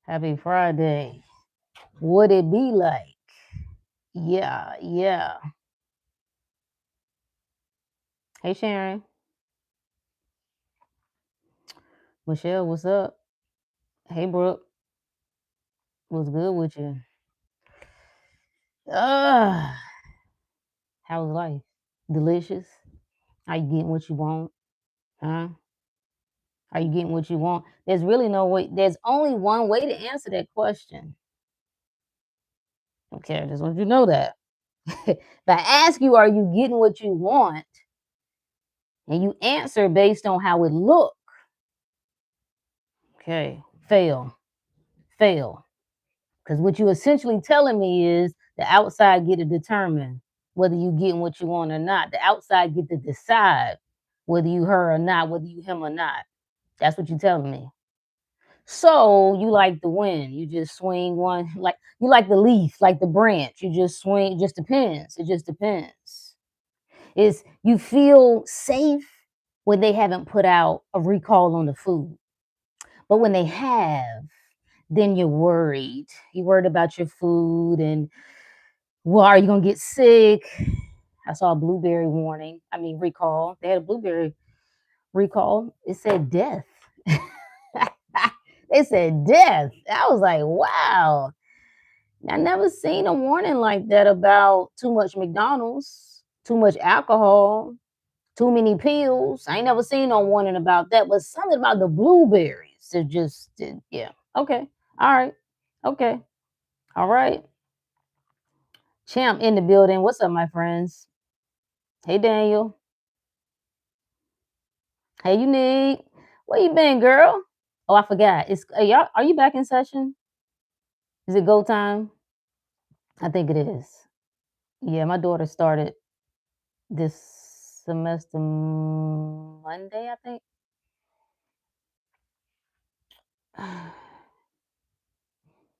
Happy Friday. Would it be like? Yeah. Hey, Sharon. Michelle, what's up? Hey, Brooke. What's good with you? Uh, how's life? Delicious? Are you getting what you want? Huh? Are you getting what you want? There's really no way. There's only one way to answer that question. Okay, I just want you to know that. If I ask you, are you getting what you want? And you answer based on how it look. Okay, fail. Because what you essentially telling me is the outside get to determine whether you getting what you want or not. The outside get to decide whether you her or not, whether you him or not. That's what you telling me. So you like the wind. You just swing one like you like the leaf, like the branch. You just swing. It just depends. It just depends. Is you feel safe when they haven't put out a recall on the food. But when they have, then you're worried. You're worried about your food and well, are you gonna get sick? I saw a blueberry warning. I mean recall. They had a blueberry recall. It said death. They said death. I was like, wow. I never seen a warning like that about too much McDonald's, too much alcohol, too many pills. I ain't never seen no warning about that, but something about the blueberries. It just, yeah. Okay. All right. Okay. All right. Champ in the building. What's up, my friends? Hey, Daniel. Hey, Unique. Where you been, girl? Oh, I forgot. Y'all. Are you back in session? Is it go time? I think it is. Yeah, my daughter started this semester Monday, I think.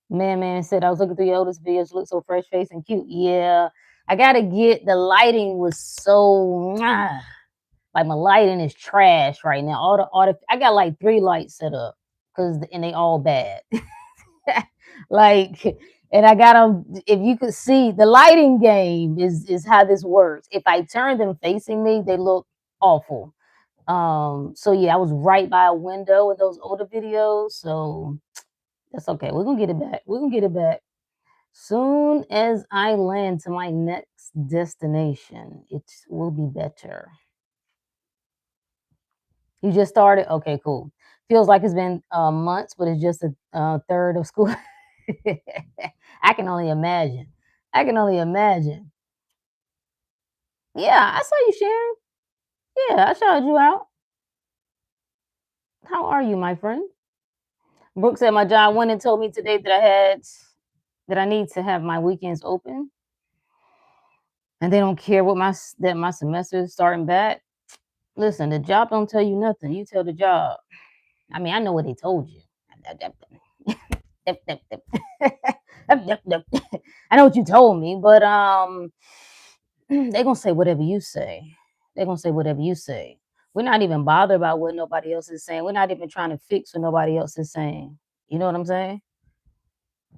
Man said I was looking through your oldest videos. You look so fresh faced and cute. Yeah, I gotta get the lighting was so like my lighting is trash right now. All the I got like 3 lights set up and they all bad. Like, and I got them. If you could see, the lighting game is how this works. If I turn them facing me, they look awful. So yeah, I was right by a window in those older videos, so that's okay. We're gonna get it back. We're gonna get it back. Soon as I land to my next destination, it will be better. You just started? Okay, cool. Feels like it's been months, but it's just a third of school. I can only imagine. I can only imagine. Yeah, I saw you sharing. Yeah, I shouted you out. How are you, my friend? Brooke said my job went and told me today that I need to have my weekends open, and they don't care that my semester is starting back. Listen, the job don't tell you nothing. You tell the job. I mean, I know what they told you. I know what you told me, but they're gonna say whatever you say. They're gonna say whatever you say. We're not even bothered about what nobody else is saying. We're not even trying to fix what nobody else is saying. You know what I'm saying?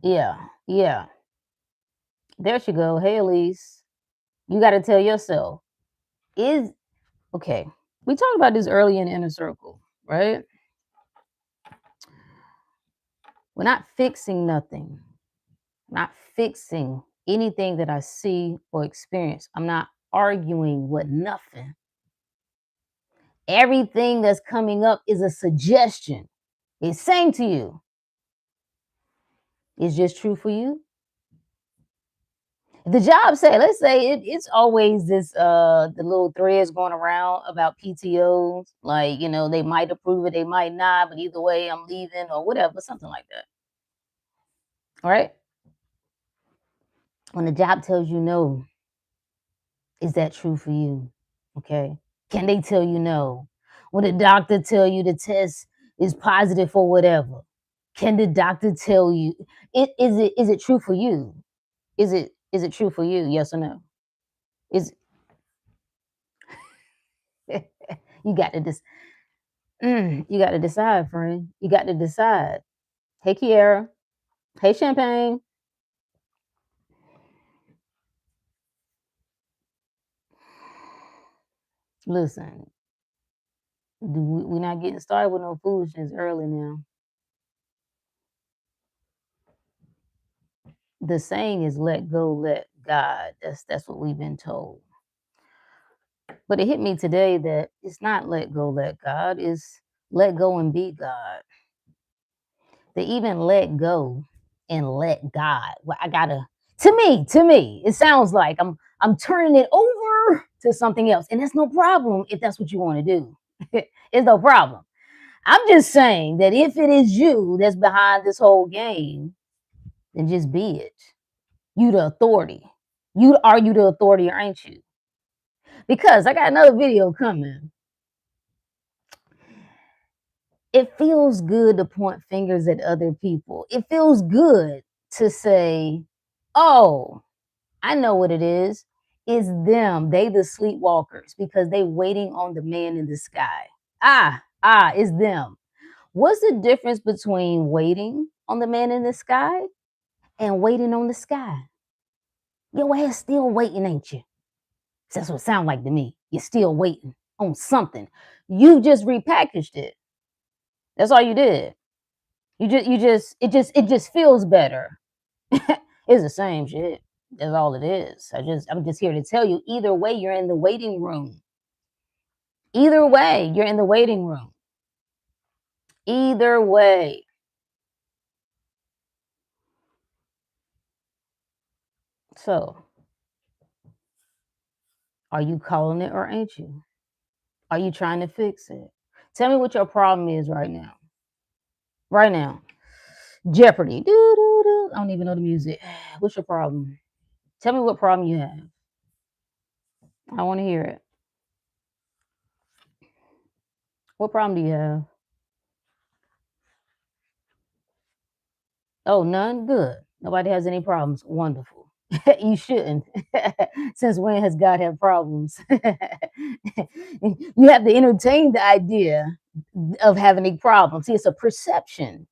Yeah. There she go. Hey, Elise. You got to tell yourself is okay. We talked about this early in the inner circle, right? We're not fixing nothing. Not fixing anything that I see or experience. I'm not arguing with nothing. Everything that's coming up is a suggestion. It's saying to you, it's just true for you. The job say, let's say it's always this the little threads going around about PTOs, like they might approve it, they might not, but either way, I'm leaving or whatever, something like that. All right. When the job tells you no, is that true for you? Okay. Can they tell you no? When the doctor tell you the test is positive for whatever, can the doctor tell you is it true for you? Is it true for you? Yes or no? Is you got to you got to decide, friend. You got to decide. Hey, Kiara. Hey, Champagne. Listen, we're not getting started with no foolishness early now. The saying is let go, let God. That's what we've been told. But it hit me today that it's not let go, let God, it's let go and be God. They even let go and let God. Well, I gotta to me, it sounds like I'm turning it over to something else. And that's no problem if that's what you want to do. It's no problem. I'm just saying that if it is you that's behind this whole game, then just be it. You the authority. You the authority or ain't you? Because I got another video coming. It feels good to point fingers at other people. It feels good to say, "Oh, I know what it is. It's them. They the sleepwalkers because they waiting on the man in the sky." It's them. What's the difference between waiting on the man in the sky and waiting on the sky? Your ass still waiting, ain't you? That's what it sounds like to me. You're still waiting on something. You just repackaged it. That's all you did. It just feels better. It's the same shit. That's all it is. I'm just here to tell you. Either way, you're in the waiting room. Either way, you're in the waiting room. Either way. So, are you calling it or ain't you? Are you trying to fix it? Tell me what your problem is right now. Right now. Jeopardy. Do, do, do. I don't even know the music. What's your problem? Tell me what problem you have. I want to hear it. What problem do you have? Oh, none? Good. Nobody has any problems. Wonderful. You shouldn't. Since when has God had problems? You have to entertain the idea of having a problem. See, it's a perception.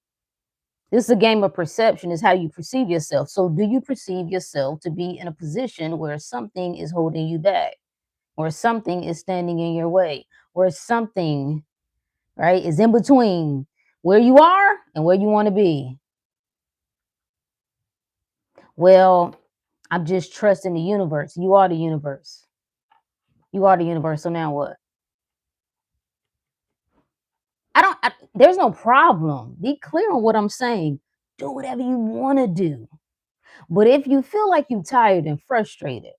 This is a game of perception, is how you perceive yourself. So, do you perceive yourself to be in a position where something is holding you back, or something is standing in your way, or something, right, is in between where you are and where you want to be? Well, I'm just trusting the universe. You are the universe. You are the universe. So now what? There's no problem. Be clear on what I'm saying. Do whatever you want to do. But if you feel like you're tired and frustrated,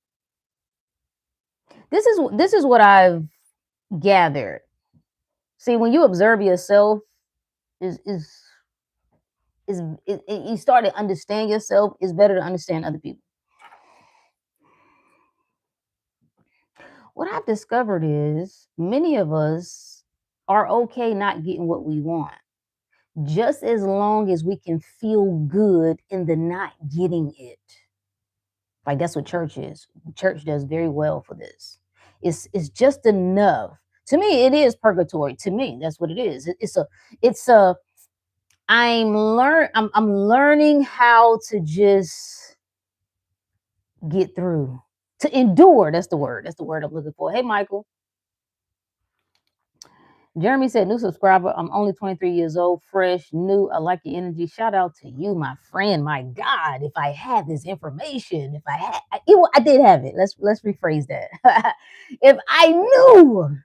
this is what I've gathered. See, when you observe yourself, is you start to understand yourself. It's better to understand other people. What I've discovered is many of us are okay not getting what we want, just as long as we can feel good in the not getting it. Like that's what church is. Church does very well for this. It's just enough. To me, it is purgatory. To me, that's what it is. It's a I'm learning how to just get through. To endure. That's the word. That's the word I'm looking for. Hey Michael. Jeremy said, new subscriber. I'm only 23 years old, fresh, new. I like your energy. Shout out to you, my friend. My God, if I had this information, if I had, I did have it. Let's rephrase that. If I knew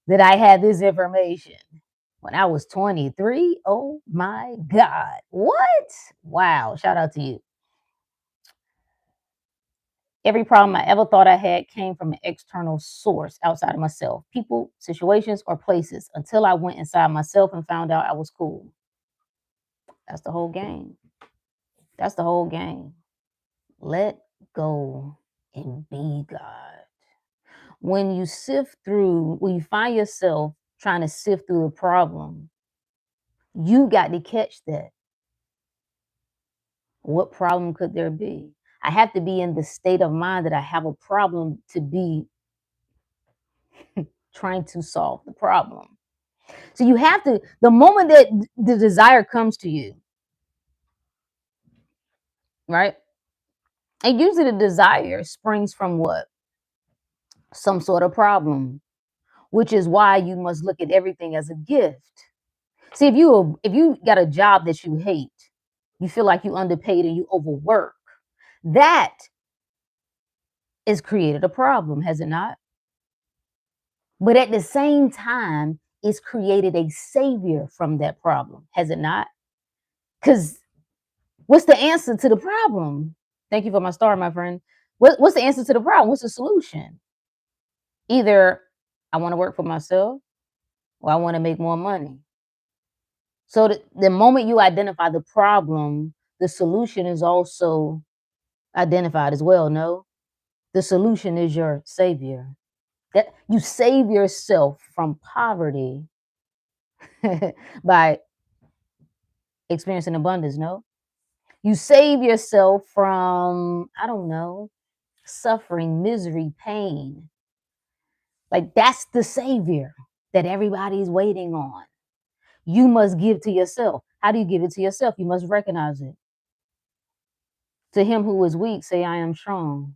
that I had this information when I was 23, oh my God, what? Wow! Shout out to you. Every problem I ever thought I had came from an external source outside of myself, people, situations, or places, until I went inside myself and found out I was cool. That's the whole game. That's the whole game. Let go and be God. When you find yourself trying to sift through a problem, you got to catch that. What problem could there be? I have to be in the state of mind that I have a problem to be trying to solve the problem. So you have to, the moment that the desire comes to you, right? And usually the desire springs from what? Some sort of problem, which is why you must look at everything as a gift. See, if you got a job that you hate, you feel like you underpaid and you overwork, that has created a problem, has it not? But at the same time, it's created a savior from that problem, has it not? Because what's the answer to the problem? Thank you for my star, my friend. What's the answer to the problem? What's the solution? Either I want to work for myself or I want to make more money. So the moment you identify the problem, the solution is also identified as well. No, the solution is your savior. That you save yourself from poverty by experiencing abundance. No, you save yourself from, I don't know, suffering, misery, pain. Like that's the savior that everybody's waiting on. You must give to yourself. How do you give it to yourself? You must recognize it. To him who is weak, say, I am strong.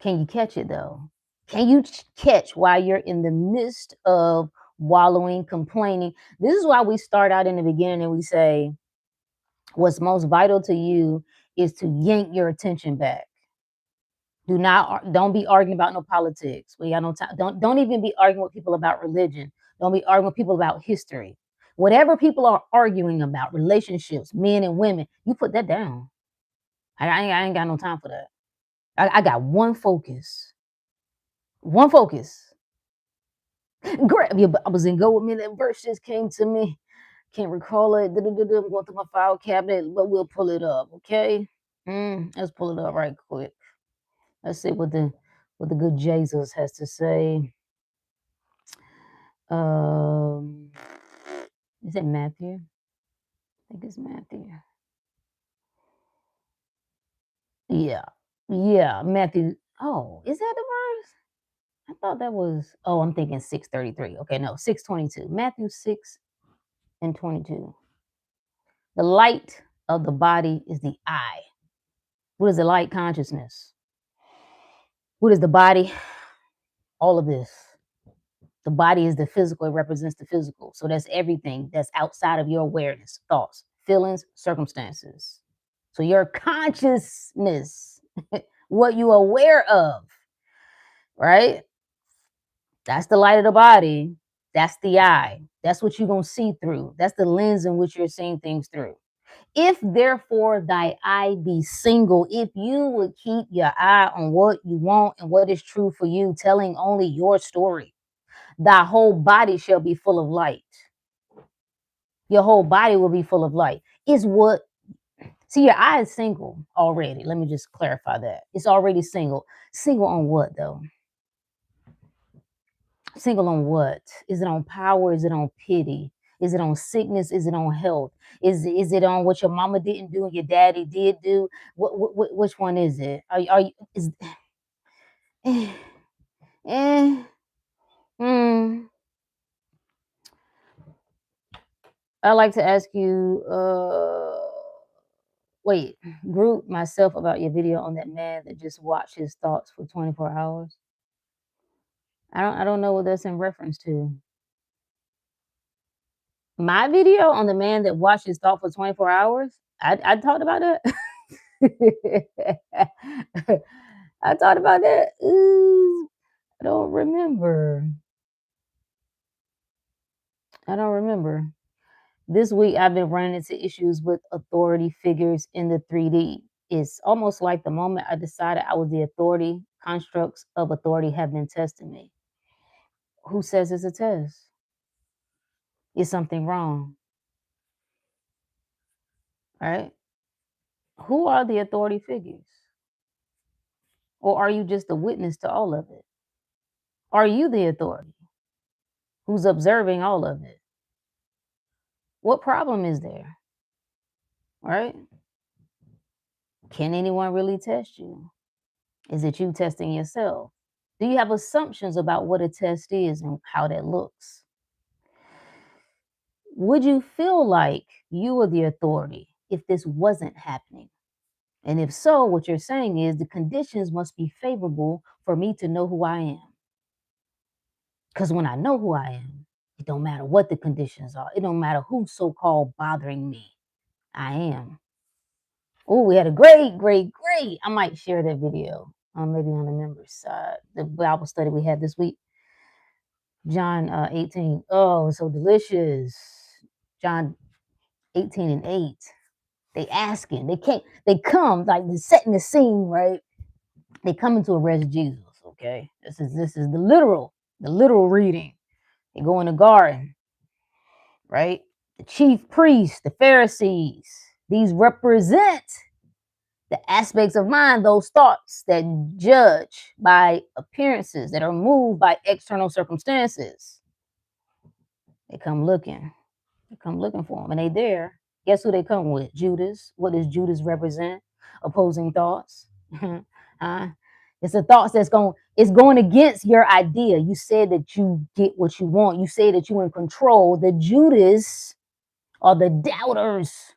Can you catch it though? Can you catch while you're in the midst of wallowing, complaining? This is why we start out in the beginning and we say, what's most vital to you is to yank your attention back. Don't be arguing about no politics. We got no time. Don't even be arguing with people about religion. Don't be arguing with people about history. Whatever people are arguing about, relationships, men and women, you put that down. I ain't got no time for that. I got one focus. One focus. Grab your Bibles and go with me. That verse just came to me. Can't recall it. I'm going through my file cabinet, but we'll pull it up, okay? Let's pull it up right quick. Let's see what the good Jesus has to say. Um, is it Matthew? I think it's Matthew. Yeah, yeah, Matthew. Oh, is that the verse? I thought that was. Oh, I'm thinking 6:33. Okay, no, 6:22. Matthew 6:22. The light of the body is the eye. What is the light? Consciousness. What is the body? All of this. The body is the physical, it represents the physical. So that's everything that's outside of your awareness, thoughts, feelings, circumstances. So your consciousness, what you're aware of, right? That's the light of the body. That's the eye. That's what you're going to see through. That's the lens in which you're seeing things through. If therefore thy eye be single, if you would keep your eye on what you want and what is true for you, telling only your story, thy whole body shall be full of light. Your whole body will be full of light. Is what, see, your eye is single already. Let me just clarify that. It's already single. Single on what though? Single on what? Is it on power? Is it on pity? Is it on sickness? Is it on health? Is it on what your mama didn't do and your daddy did do? Which one is it? Are you is eh, eh, mm, I like to ask you wait, group myself about your video on that man that just watched his thoughts for 24 hours. I don't know what that's in reference to. My video on the man that watched his thought for 24 hours? I talked about that. I talked about that. Ooh, I don't remember. I don't remember. This week I've been running into issues with authority figures in the 3D. It's almost like the moment I decided I was the authority, constructs of authority have been testing me. Who says it's a test? Is something wrong? Right? Who are the authority figures? Or are you just a witness to all of it? Are you the authority who's observing all of it? What problem is there? Right? Can anyone really test you? Is it you testing yourself? Do you have assumptions about what a test is and how that looks? Would you feel like you are the authority if this wasn't happening? And if so, what you're saying is the conditions must be favorable for me to know who I am. Because when I know who I am, it don't matter what the conditions are. It don't matter who's so-called bothering me. I am. Oh, we had a great. I might share that video, maybe on the members side. The Bible study we had this week, John 18. Oh, so delicious. John 18 and 8. They asking. They come like they're setting the scene, right? They coming to arrest Jesus. Okay, this is the literal reading. They go in the garden, right? The chief priests, the Pharisees. These represent the aspects of mind, those thoughts that judge by appearances, that are moved by external circumstances. They come looking. They come looking for him, and they there. Guess who they come with? Judas. What does Judas represent? Opposing thoughts. It's the thoughts it's going against your idea. You said that you get what you want. You say that you're in control. The Judas are the doubters.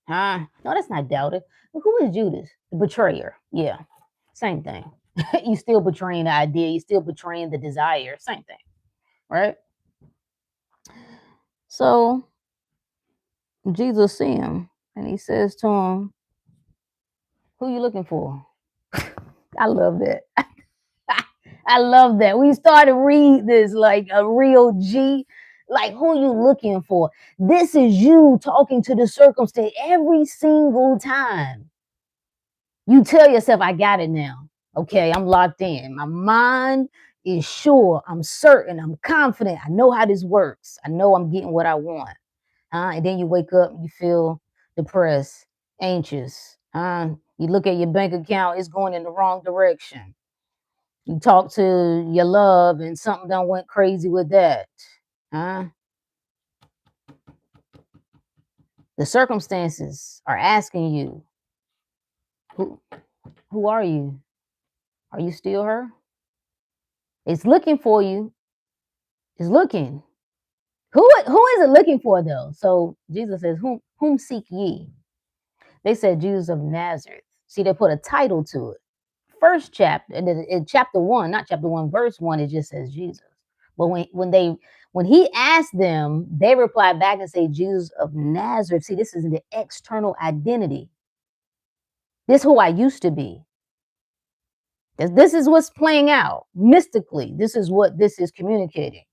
No, that's not doubter. Who is Judas? The betrayer. Yeah, same thing. You still betraying the idea. You still betraying the desire. Same thing, right? So Jesus see him and he says to him, who you looking for? I love that. I love that. We started read this like a real G. Like, who you looking for? This is you talking to the circumstance every single time. You tell yourself, I got it now. Okay, I'm locked in. My mind is sure. I'm certain. I'm confident. I know how this works. I know I'm getting what I want. And then you wake up, you feel depressed, anxious. You look at your bank account, it's going in the wrong direction. You talk to your love and something done went crazy with that. The circumstances are asking you, who are you? Are you still her? It's looking for you. It's looking. Who is it looking for though? So Jesus says, whom seek ye? They said Jesus of Nazareth. See, they put a title to it. First chapter, in chapter 1, not chapter 1, verse 1, it just says Jesus. But when he asked them, they replied back and say, Jesus of Nazareth. See, this is the external identity. This is who I used to be. This is what's playing out mystically. This is what this is communicating.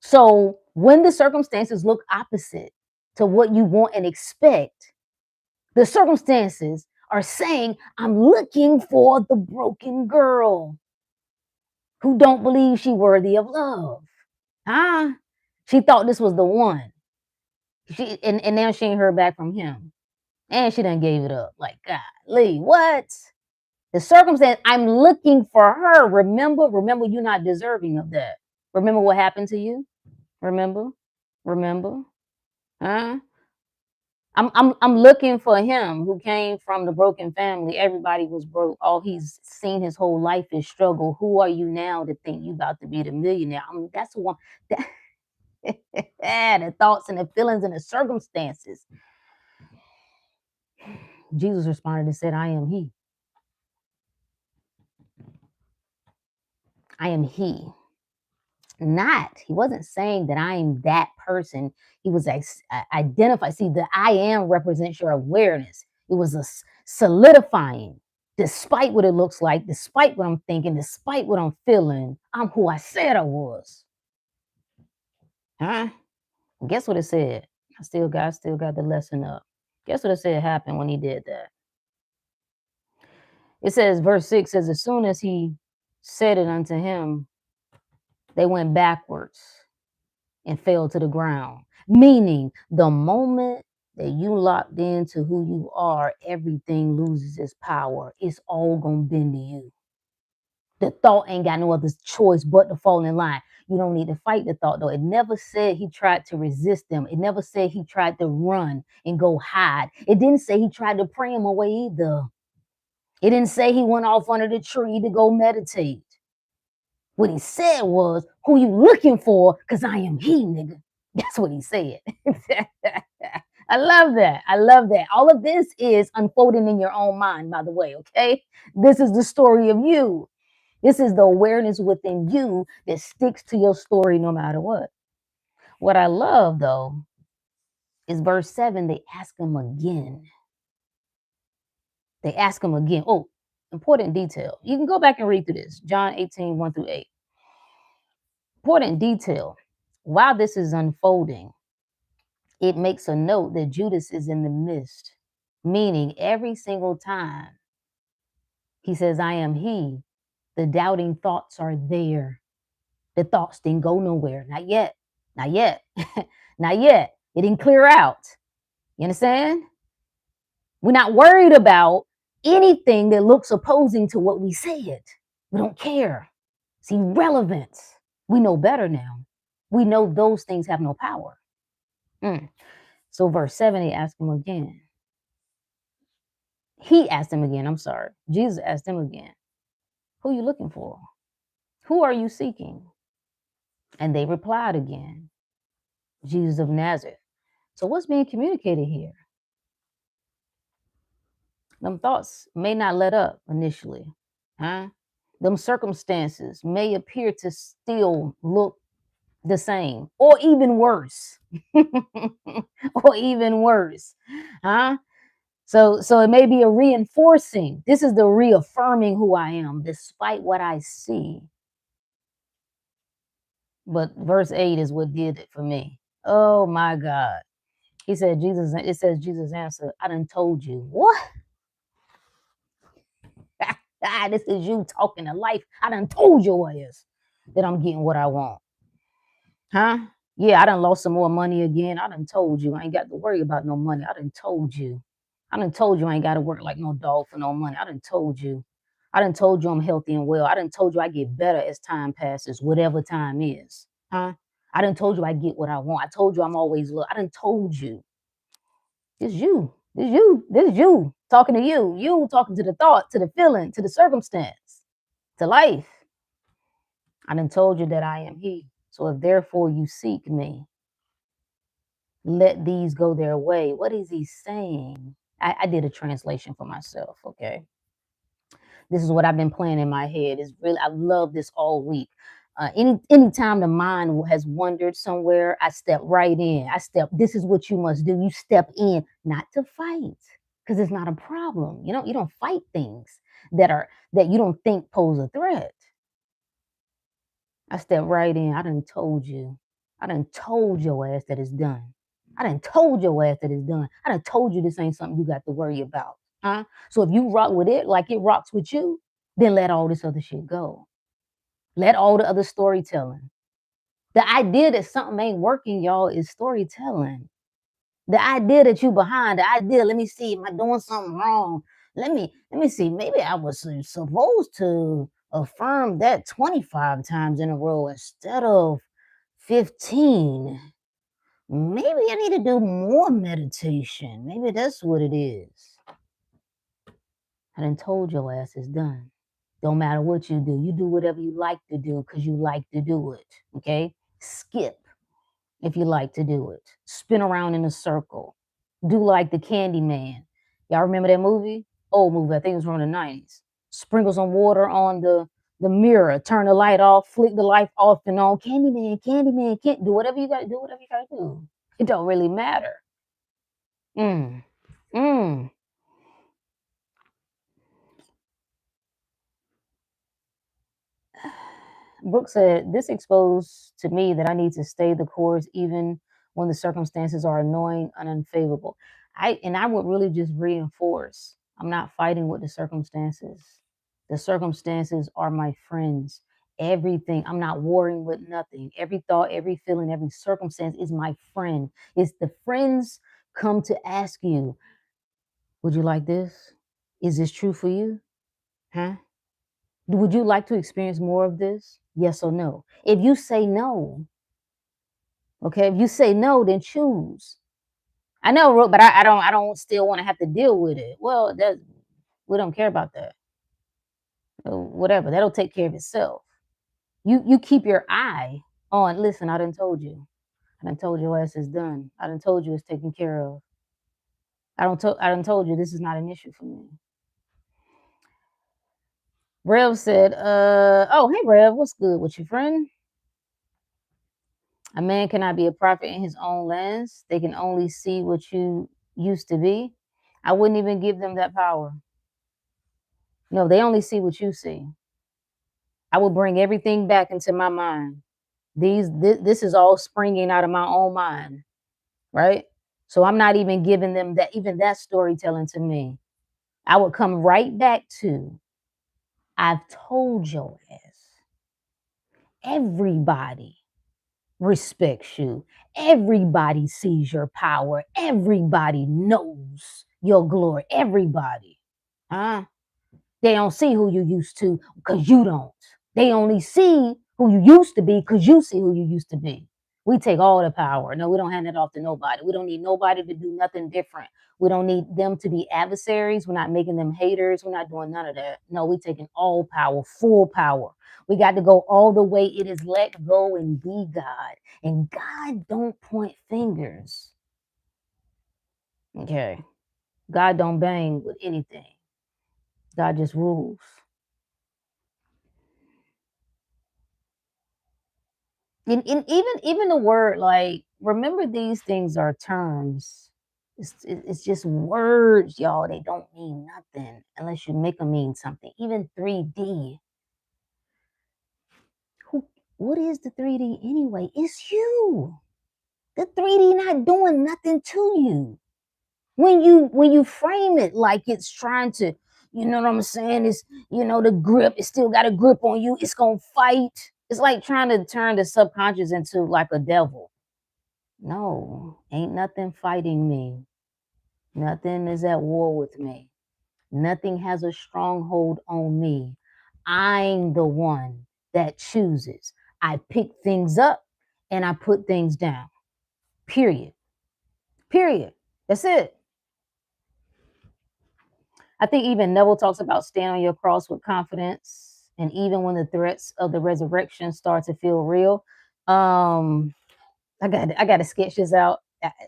So when the circumstances look opposite to what you want and expect, the circumstances are saying, I'm looking for the broken girl who don't believe she worthy of love. She thought this was the one. And now she ain't heard back from him. And she done gave it up. Like, golly, what? The circumstance, I'm looking for her. Remember, you're not deserving of that. Remember what happened to you? Remember? I'm looking for him who came from the broken family. Everybody was broke. All he's seen his whole life is struggle. Who are you now to think you about to be the millionaire? That's the one. The thoughts and the feelings and the circumstances. Jesus responded and said, I am he. I am he. He wasn't saying that I am that person. He was identified. See, the I am represents your awareness. It was a solidifying, despite what it looks like, despite what I'm thinking, despite what I'm feeling, I'm who I said I was. Guess what it said? I still got the lesson up. Guess what it said happened when he did that? It says, verse 6 says, as soon as he said it unto him, they went backwards and fell to the ground. Meaning, the moment that you locked into who you are, everything loses its power. It's all gonna bend to you. The thought ain't got no other choice but to fall in line. You don't need to fight the thought, though. It never said he tried to resist them. It never said he tried to run and go hide. It didn't say he tried to pray him away either. It didn't say he went off under the tree to go meditate. What he said was, who you looking for? Because I am he, nigga. That's what he said. I love that. I love that. All of this is unfolding in your own mind, by the way, okay? This is the story of you. This is the awareness within you that sticks to your story no matter what. What I love, though, is verse 7. They ask him again. They ask him again. Oh, important detail. You can go back and read through this. John 18, 1 through 8. Important detail. While this is unfolding, it makes a note that Judas is in the midst, meaning every single time he says, I am he, the doubting thoughts are there. The thoughts didn't go nowhere. Not yet. Not yet. Not yet. It didn't clear out. You understand? We're not worried about anything that looks opposing to what we said. We don't care. It's irrelevant. We know better now. We know those things have no power. So verse 7, he asked him again. He asked him again, I'm sorry. Jesus asked him again, who are you looking for? Who are you seeking? And they replied again, Jesus of Nazareth. So what's being communicated here? Them thoughts may not let up initially, huh? Them circumstances may appear to still look the same or even worse. Or even worse, huh? So it may be a reinforcing. This is the reaffirming who I am despite what I see. But verse 8 is what did it for me. Oh my God. He said, it says Jesus answered, I done told you. What? This is you talking to life. I done told your ass that I'm getting what I want. Huh? Yeah, I done lost some more money again. I done told you I ain't got to worry about no money. I done told you. I done told you I ain't got to work like no dog for no money. I done told you. I done told you I'm healthy and well. I done told you I get better as time passes, whatever time is. Huh? I done told you I get what I want. I told you I'm always look. I done told you. It's you. This you. This is you talking to you. You talking to the thought, to the feeling, to the circumstance, to life. I done told you that I am he. So if therefore you seek me, let these go their way. What is he saying? I did a translation for myself, okay? This is what I've been playing in my head. It's really, I love this all week. Anytime the mind has wandered somewhere, I step right in. This is what you must do. You step in, not to fight, because it's not a problem. You don't fight things that you don't think pose a threat. I step right in. I done told you. I done told your ass that it's done. I done told your ass that it's done. I done told you this ain't something you got to worry about. Huh? So if you rock with it like it rocks with you, then let all this other shit go. Let all the other storytelling. The idea that something ain't working, y'all, is storytelling. The idea that you behind, the idea, let me see, am I doing something wrong? Let me see, maybe I was supposed to affirm that 25 times in a row instead of 15. Maybe I need to do more meditation. Maybe that's what it is. I done told your ass it's done. Don't matter what you do. You do whatever you like to do because you like to do it. Okay? Skip if you like to do it. Spin around in a circle. Do like the Candy Man. Y'all remember that movie? Old movie. I think it was from the 90s. Sprinkle some water on the mirror. Turn the light off. Flick the light off and on. Candy Man, can't do whatever you got to do. Whatever you got to do. It don't really matter. Mm. Mm. Brooke said, this exposed to me that I need to stay the course even when the circumstances are annoying and unfavorable. I would really just reinforce, I'm not fighting with the circumstances. The circumstances are my friends. Everything, I'm not warring with nothing. Every thought, every feeling, every circumstance is my friend. It's the friends come to ask you, would you like this? Is this true for you? Huh? Would you like to experience more of this? Yes or no? If you say no, okay, if you say no, then choose. I know, but I don't still want to have to deal with it. Well, we don't care about that. Whatever, that'll take care of itself. You keep your eye on. Listen, I done told you. I done told your ass is done. I done told you it's taken care of. I done told you this is not an issue for me. Rev said, oh, hey, Rev, what's good with you, friend? A man cannot be a prophet in his own lens. They can only see what you used to be. I wouldn't even give them that power. No, they only see what you see. I will bring everything back into my mind. This is all springing out of my own mind, right? So I'm not even giving them that, even that storytelling to me. I would come right back to, I've told your ass, everybody respects you. Everybody sees your power. Everybody knows your glory. Everybody. Huh? They don't see who you used to because you don't. They only see who you used to be because you see who you used to be. We take all the power. No, we don't hand it off to nobody. We don't need nobody to do nothing different. We don't need them to be adversaries. We're not making them haters. We're not doing none of that. No, we're taking all power, full power. We got to go all the way. It is let go and be God. And God don't point fingers. Okay. God don't bang with anything. God just rules. And even the word, like, remember, these things are terms. It's just words, y'all. They don't mean nothing unless you make them mean something. Even 3D. Who? What is the 3D anyway? It's you. The 3D not doing nothing to you. When you frame it like it's trying to, you know what I'm saying? It's, the grip. It still got a grip on you. It's gonna fight. It's like trying to turn the subconscious into like a devil. No, ain't nothing fighting me. Nothing is at war with me. Nothing has a stronghold on me. I'm the one that chooses. I pick things up and I put things down. Period. Period. That's it. I think even Neville talks about stand on your cross with confidence. And even when the threats of the resurrection start to feel real, I got to sketch this out.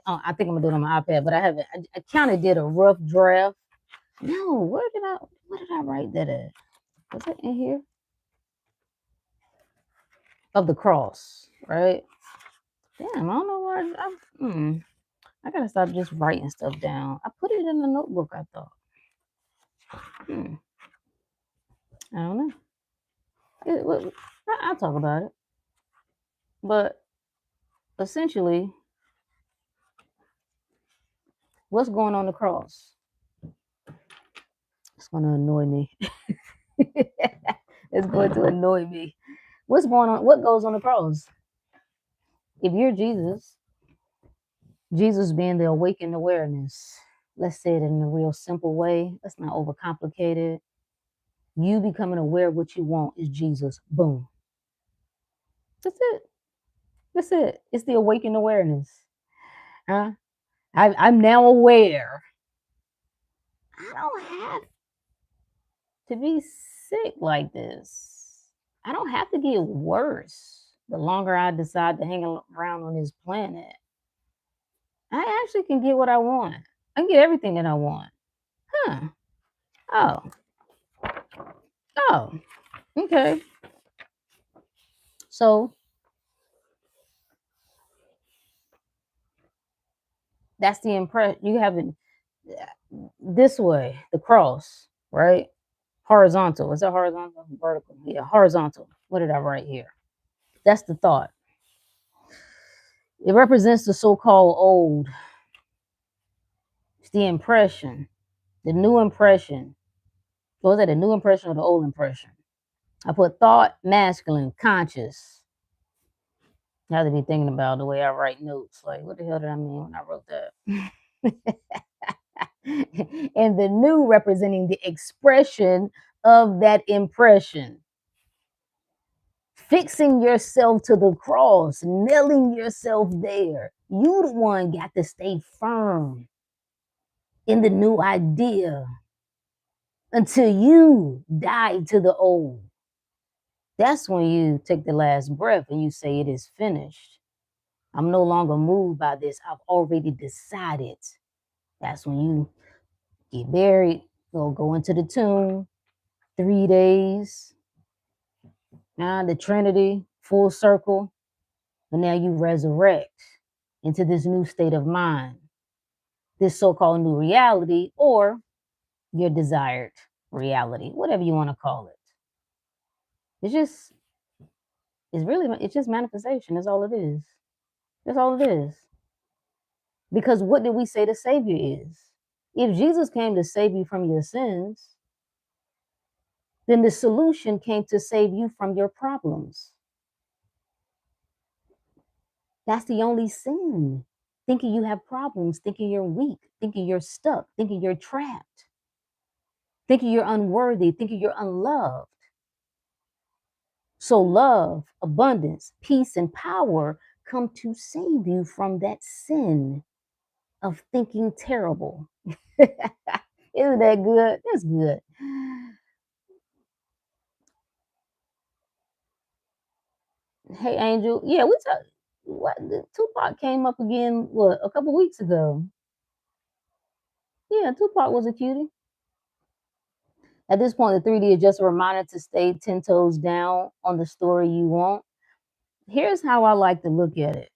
I think I'm gonna do it on my iPad, but I haven't. I kind of did a rough draft. No, where did I write that at? Was it in here? Of the cross, right? Damn, I don't know where I gotta stop just writing stuff down. I put it in the notebook, I thought. I don't know. I'll talk about it. But essentially, what's going on the cross? It's gonna annoy me. It's going to annoy me. What's going on? What goes on the cross? If you're Jesus, Jesus being the awakened awareness, let's say it in a real simple way. Let's not overcomplicate it. You becoming aware of what you want is Jesus. Boom. That's it. That's it. It's the awakened awareness. Huh? I'm now aware. I don't have to be sick like this. I don't have to get worse the longer I decide to hang around on this planet. I actually can get what I want. I can get everything that I want. Huh. Oh. Oh. Okay. So that's the impression you have it this way, the cross, right? Horizontal. Is that horizontal? Vertical. Yeah, horizontal. What did I write here? That's the thought. It represents the so-called old. It's the impression, the new impression. Was that a new impression or the old impression? I put thought, masculine, conscious. I have to be thinking about the way I write notes. Like, what the hell did I mean when I wrote that? And the new representing the expression of that impression. Fixing yourself to the cross, nailing yourself there. You the one got to stay firm in the new idea until you die to the old. That's when you take the last breath and you say it is finished. I'm no longer moved by this. I've already decided That's when you get buried, go into the tomb, 3 days. Now the Trinity, full circle, and now you resurrect into this new state of mind, this so-called new reality, or your desired reality, whatever you want to call it. It's just, it's just manifestation. That's all it is. That's all it is. Because what did we say the Savior is? If Jesus came to save you from your sins, then the solution came to save you from your problems. That's the only sin. Thinking you have problems, thinking you're weak, thinking you're stuck, thinking you're trapped, thinking you're unworthy, thinking you're unloved. So, love, abundance, peace, and power come to save you from that sin of thinking terrible. Isn't that good? That's good. Hey, Angel. Yeah, we talked. What Tupac came up again? What, a couple weeks ago? Yeah, Tupac was a cutie. At this point, the 3D is just a reminder to stay 10 toes down on the story you want. Here's how I like to look at it.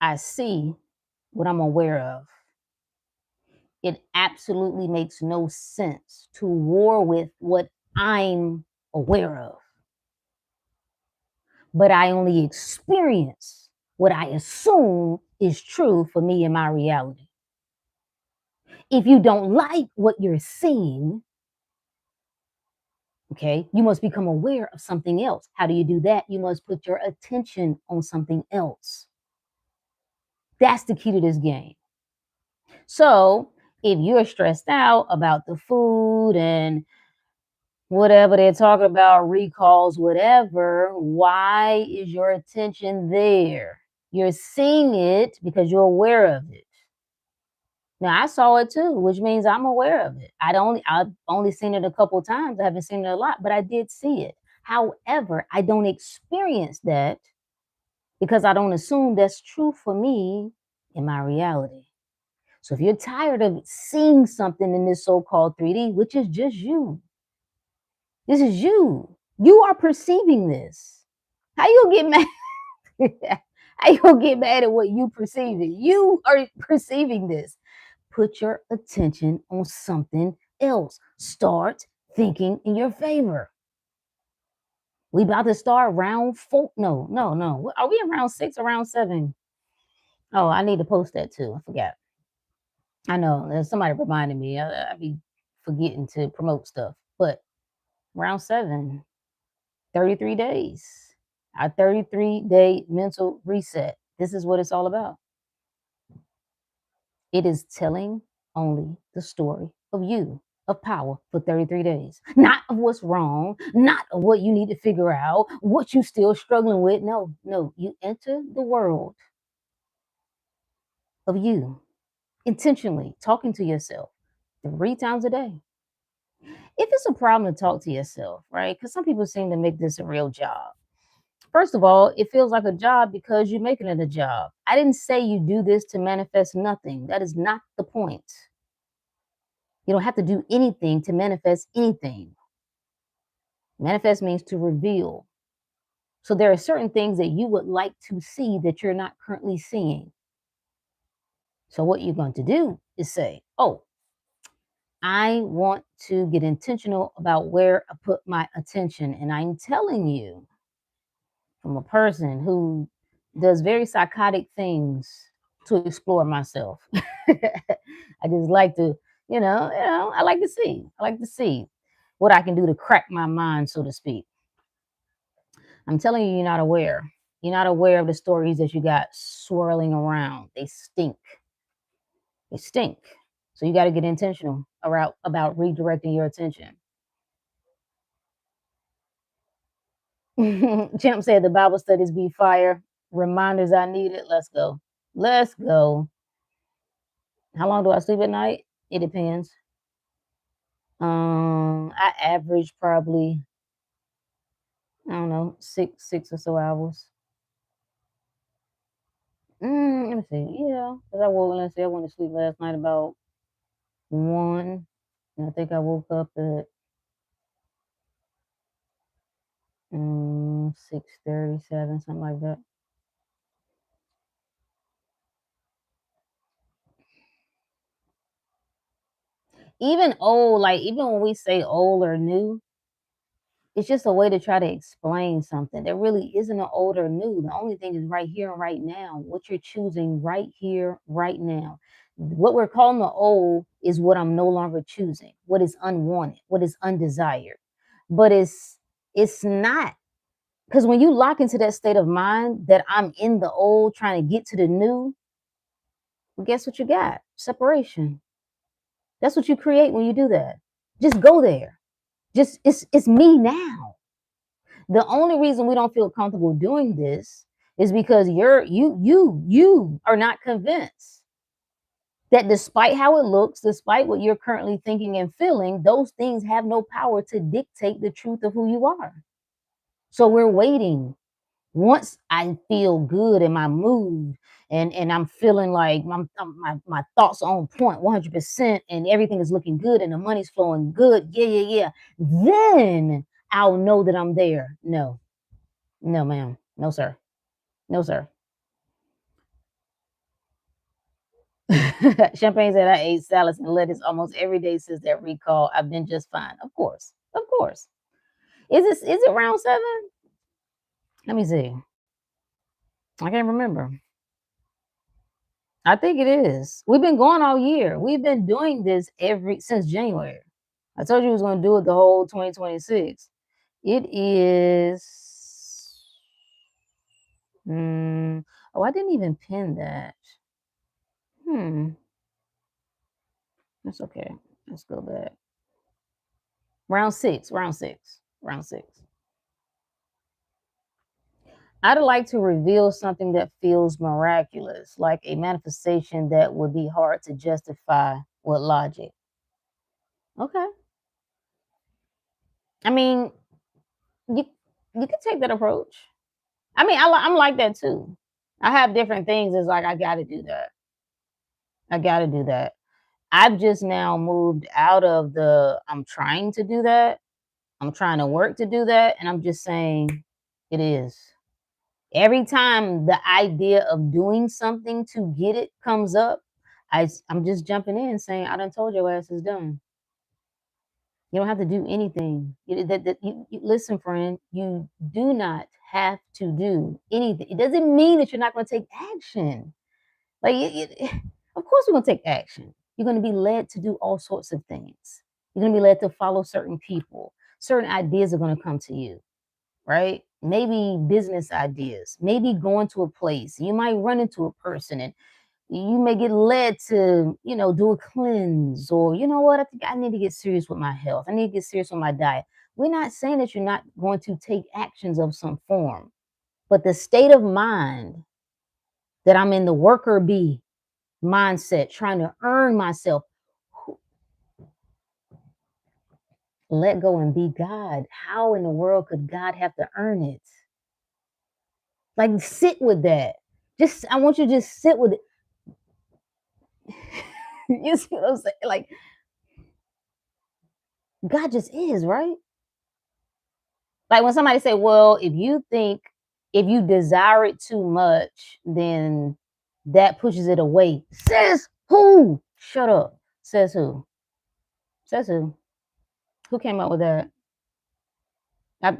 I see what I'm aware of. It absolutely makes no sense to war with what I'm aware of. But I only experience what I assume is true for me in my reality. If you don't like what you're seeing, okay, you must become aware of something else. How do you do that? You must put your attention on something else. That's the key to this game. So if you're stressed out about the food and whatever they're talking about, recalls, whatever, why is your attention there? You're seeing it because you're aware of it. Now I saw it too, which means I'm aware of it. I've only seen it a couple of times. I haven't seen it a lot, but I did see it. However, I don't experience that because I don't assume that's true for me in my reality. So if you're tired of seeing something in this so-called 3D, which is just you, this is you. You are perceiving this. How you gonna get mad? How you gonna get mad at what you perceiving? You are perceiving this. Put your attention on something else. Start thinking in your favor. We about to start round four. No, no, no. Are we in round 6 or round 7? Oh, I need to post that too. I forgot. I know there's somebody reminding me. I be forgetting to promote stuff. But round 7, 33 days. Our 33-day mental reset. This is what it's all about. It is telling only the story of you, of power for 33 days. Not of what's wrong, not of what you need to figure out, what you still struggling with. No, no. You enter the world of you intentionally talking to yourself 3 times a day. If it's a problem to talk to yourself, right? Because some people seem to make this a real job. First of all, it feels like a job because you're making it a job. I didn't say you do this to manifest nothing. That is not the point. You don't have to do anything to manifest anything. Manifest means to reveal. So there are certain things that you would like to see that you're not currently seeing. So what you're going to do is say, oh, I want to get intentional about where I put my attention. And I'm telling you, from a person who does very psychotic things to explore myself. I just like to, I like to see. I like to see what I can do to crack my mind, so to speak. I'm telling you, you're not aware. You're not aware of the stories that you got swirling around. They stink. They stink. So you got to get intentional about redirecting your attention. Champ said the Bible studies be fire. Reminders I needed. Let's go. Let's go. How long do I sleep at night? It depends. I average probably, I don't know, 6 or so hours. Let me see. Yeah, because I woke. Let's see. I went to sleep last night about 1, and I think I woke up at 6:37, something like that. Even old, like even when we say old or new, it's just a way to try to explain something. There really isn't an old or new. The only thing is right here and right now. What you're choosing right here, right now. What we're calling the old is what I'm no longer choosing, what is unwanted, what is undesired. But it's not, because when you lock into that state of mind that I'm in the old trying to get to the new, well, guess what you got? Separation. That's what you create when you do that. Just go there. Just it's me now. The only reason we don't feel comfortable doing this is because you are not convinced that despite how it looks, despite what you're currently thinking and feeling, those things have no power to dictate the truth of who you are. So we're waiting. Once I feel good in my mood and I'm feeling like my thoughts are on point 100% and everything is looking good and the money's flowing good, yeah, then I'll know that I'm there. No, no, ma'am. No, sir. No, sir. Champagne said I ate salads and lettuce almost every day since that recall. I've been just fine. Of course. Of course. Is it round 7? Let me see. I can't remember. I think it is. We've been going all year. We've been doing this every since January. I told you I was going to do it the whole 2026. It is. Oh, I didn't even pin that. Hmm. That's okay. Let's go back. Round 6. Round 6. Round 6. I'd like to reveal something that feels miraculous, like a manifestation that would be hard to justify with logic. Okay. I mean, you you can take that approach. I mean, I'm like that too. I have different things. It's like I got to do that. I got to do that. I've just now moved out of the I'm trying to do that. I'm trying to work to do that, and I'm just saying it is. Every time the idea of doing something to get it comes up, I'm just jumping in saying, I done told your ass is done. You don't have to do anything. Listen, friend, you do not have to do anything. It doesn't mean that you're not going to take action. Like, of course, we're going to take action. You're going to be led to do all sorts of things. You're going to be led to follow certain people. Certain ideas are going to come to you, right? Maybe business ideas, maybe going to a place. You might run into a person and you may get led to, do a cleanse, or you know what, I think I need to get serious with my health. I need to get serious with my diet. We're not saying that you're not going to take actions of some form, but the state of mind that I'm in, the worker bee mindset, trying to earn myself, let go and be God. How in the world could God have to earn it? Like, sit with that. I want you to just sit with it. You see what I'm saying? Like, God just is, right? Like when somebody say, well, if you desire it too much, then that pushes it away. Says who? Shut up. Says who? Says who? Who came up with that?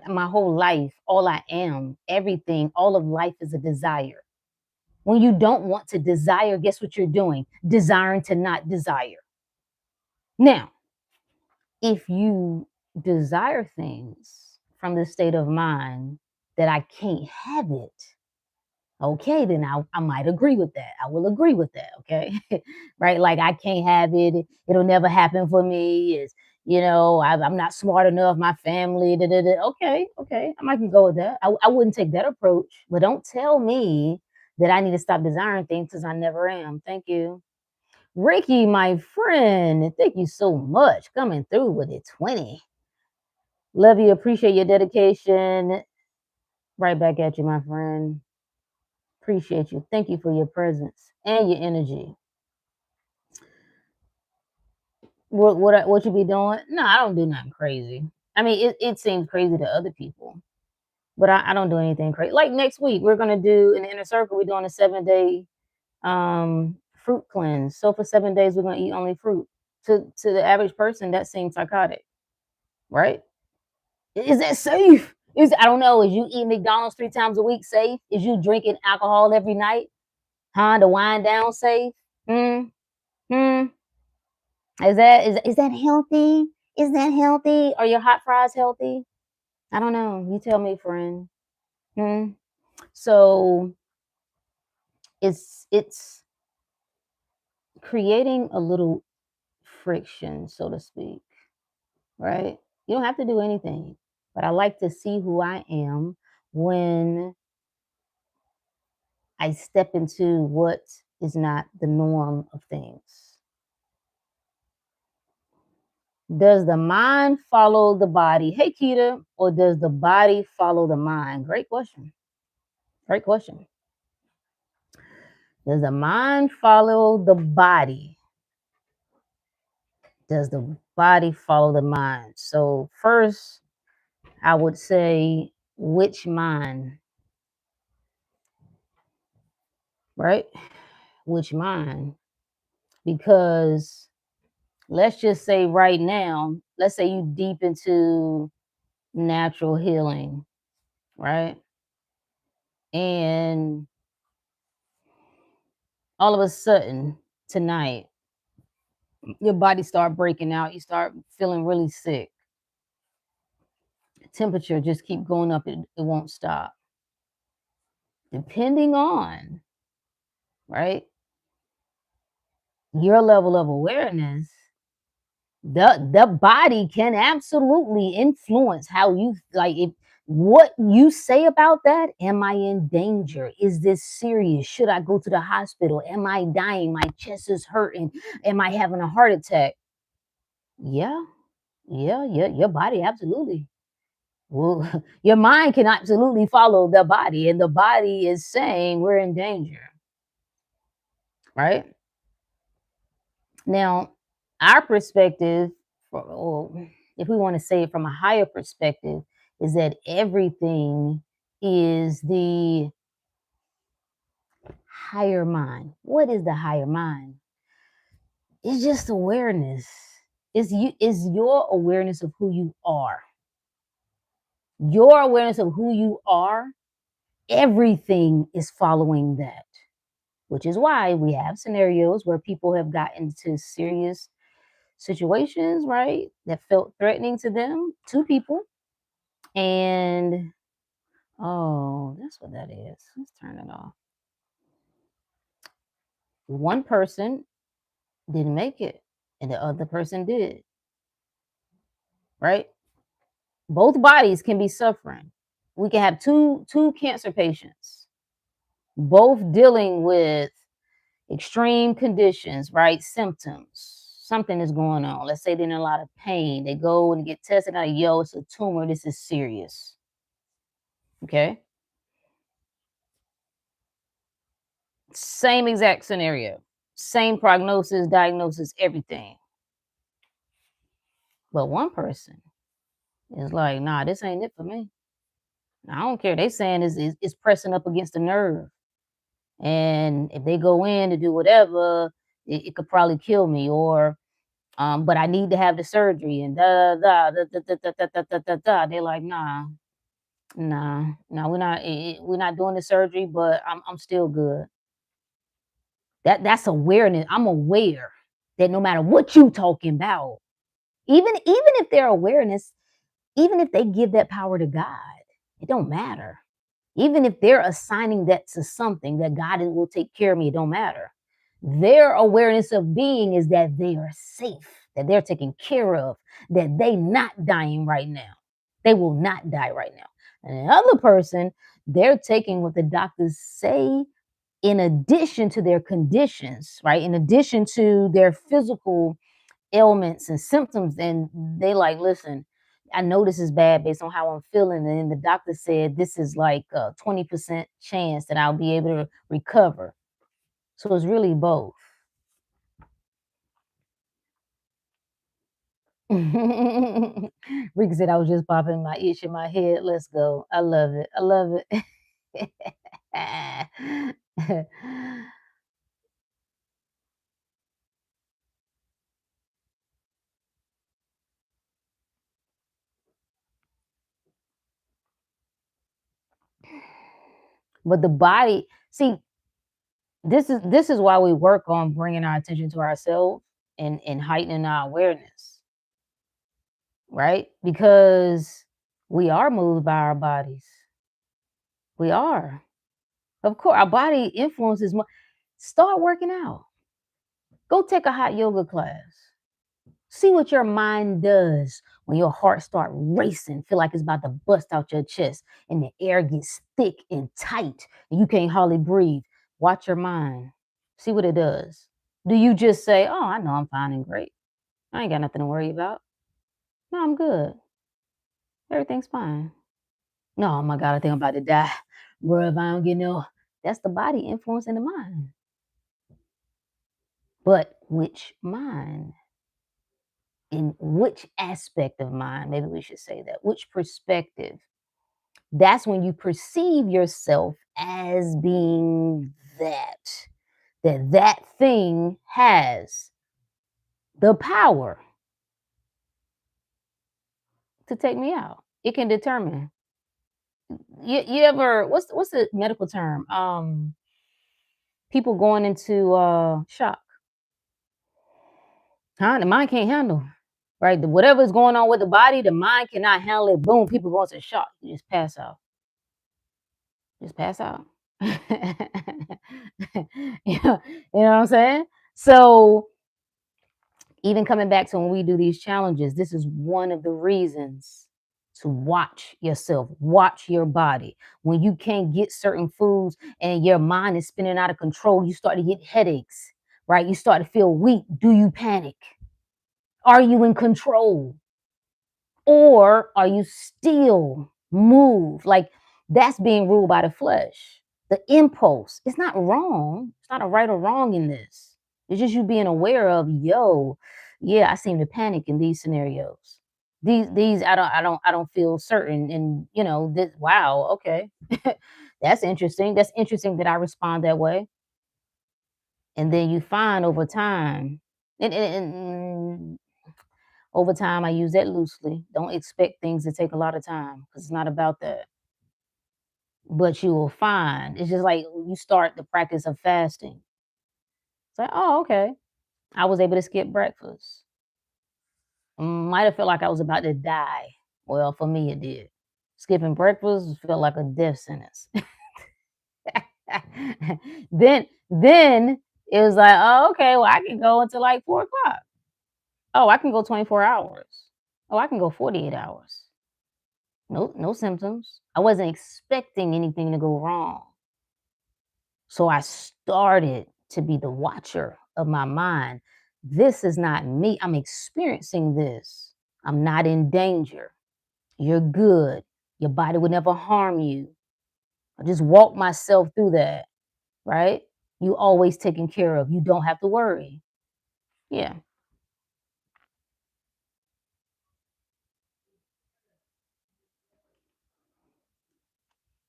My whole life, all I am, everything, all of life is a desire. When you don't want to desire, guess what you're doing? Desiring to not desire. Now, if you desire things from the state of mind that I can't have it, okay, then I might agree with that. I will agree with that, okay? Right? Like I can't have it. It'll never happen for me. I'm not smart enough. My family, da, da, da. Okay. I might can go with that. I wouldn't take that approach, but don't tell me that I need to stop desiring things because I never am. Thank you. Ricky, my friend, thank you so much coming through with it. 20. Love you. Appreciate your dedication. Right back at you, my friend. Appreciate you. Thank you for your presence and your energy. What you be doing? No, I don't do nothing crazy. I mean, it seems crazy to other people, but I don't do anything crazy. Like next week, we're gonna do in the inner circle. We're doing a 7 day fruit cleanse. So for 7 days, we're gonna eat only fruit. To the average person, that seems psychotic, right? Is that safe? Is I don't know. Is you eating McDonald's 3 times a week safe? Is you drinking alcohol every night? Huh? To wind down safe? Hmm. Hmm. Is that healthy? Is that healthy? Are your hot fries healthy? I don't know. You tell me, friend. Hmm. So it's creating a little friction, so to speak, right? You don't have to do anything, but I like to see who I am when I step into what is not the norm of things. Does the mind follow the body? Hey, Keita, or does the body follow the mind? Great question. Great question. Does the mind follow the body? Does the body follow the mind? So, first, I would say, which mind, right? Which mind? Because let's just say right now, let's say you deep into natural healing, right? And all of a sudden tonight, your body start breaking out. You start feeling really sick. Temperature just keep going up. It won't stop. Depending on, right, your level of awareness, the body can absolutely influence how you like if what you say about that. Am I in danger? Is this serious? Should I go to the hospital? Am I dying? My chest is hurting. Am I having a heart attack? Yeah, yeah, your body absolutely. Well, your mind can absolutely follow the body, and the body is saying we're in danger, right? Now, our perspective, or if we want to say it from a higher perspective, is that everything is the higher mind. What is the higher mind? It's just awareness. Is your awareness of who you are. Your awareness of who you are, everything is following that. Which is why we have scenarios where people have gotten into serious situations, right? That felt threatening to them, to people. And oh, that's what that is. Let's turn it off. One person didn't make it, and the other person did, right? Both bodies can be suffering. We can have two cancer patients, both dealing with extreme conditions, right? Symptoms. Something is going on. Let's say they're in a lot of pain. They go and get tested. Like, yo, it's a tumor. This is serious. Okay. Same exact scenario. Same prognosis, diagnosis, everything. But one person is like, nah, this ain't it for me. I don't care. They saying it's pressing up against the nerve. And if they go in to do whatever, it could probably kill me. Or but I need to have the surgery and da. They're like, nah, we're not doing the surgery, but I'm still good. That's awareness. I'm aware that no matter what you talking about, even if their awareness, even if they give that power to God, it don't matter. Even if they're assigning that to something that God will take care of me, it don't matter. Their awareness of being is that they are safe, that they're taken care of, that they not dying right now. They will not die right now. And the other person, they're taking what the doctors say in addition to their conditions, right? In addition to their physical ailments and symptoms. And they like, listen, I know this is bad based on how I'm feeling. And then the doctor said this is like a 20% chance that I'll be able to recover. So it's really both. Rika said I was just popping my itch in my head. Let's go. I love it. I love it. But the body, see, this is why we work on bringing our attention to ourselves and heightening our awareness, right? Because we are moved by our bodies. We are. Of course, our body influences more. Start working out. Go take a hot yoga class. See what your mind does when your heart start racing, feel like it's about to bust out your chest and the air gets thick and tight and you can't hardly breathe. Watch your mind. See what it does. Do you just say, "Oh, I know I'm fine and great. I ain't got nothing to worry about. No, I'm good. Everything's fine." No, oh my God, I think I'm about to die. Bro, if I don't get no, that's the body influencing the mind. But which mind? In which aspect of mind? Maybe we should say that. Which perspective? That's when you perceive yourself as being that thing has the power to take me out. It can determine. You ever what's the medical term? People going into shock. Huh? The mind can't handle. Right? Whatever's going on with the body, the mind cannot handle it. Boom, people go into shock. You just pass out. Just pass out. You know what I'm saying? So even coming back to when we do these challenges, this is one of the reasons to watch yourself, watch your body. When you can't get certain foods and your mind is spinning out of control, you start to get headaches, right? You start to feel weak. Do you panic? Are you in control? Or are you still moved? Like that's being ruled by the flesh. The impulse. It's not wrong. It's not a right or wrong in this. It's just you being aware of, yo, yeah, I seem to panic in these scenarios. These I don't feel certain. And this wow, okay. That's interesting. That's interesting that I respond that way. And then you find over time, and over time, I use that loosely. Don't expect things to take a lot of time because it's not about that. But you will find it's just like you start the practice of fasting. It's like, oh, okay. I was able to skip breakfast. Might have felt like I was about to die. Well, for me, it did. Skipping breakfast felt like a death sentence. then it was like, oh, okay, well, I can go until like 4 o'clock. Oh, I can go 24 hours. Oh, I can go 48 hours. No symptoms. I wasn't expecting anything to go wrong. So I started to be the watcher of my mind. This is not me. I'm experiencing this. I'm not in danger. You're good. Your body would never harm you. I just walk myself through that, right? You always taken care of. You don't have to worry. Yeah.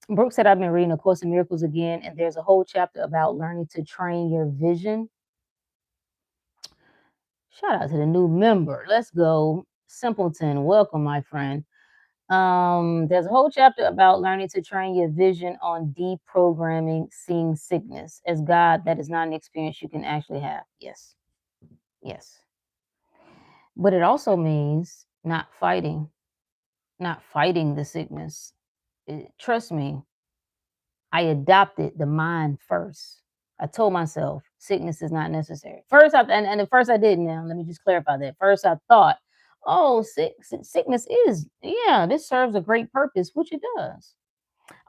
Brooke said, I've been reading A Course in Miracles again, and there's a whole chapter about learning to train your vision. Shout out to the new member. Let's go. Simpleton, welcome, my friend. There's a whole chapter about learning to train your vision on deprogramming seeing sickness as God. That is not an experience you can actually have. Yes. Yes. But it also means not fighting the sickness. Trust me, I adopted the mind first. I told myself sickness is not necessary. First, and at first I didn't. Now, let me just clarify that. First, I thought, oh, sickness is, yeah, this serves a great purpose, which it does.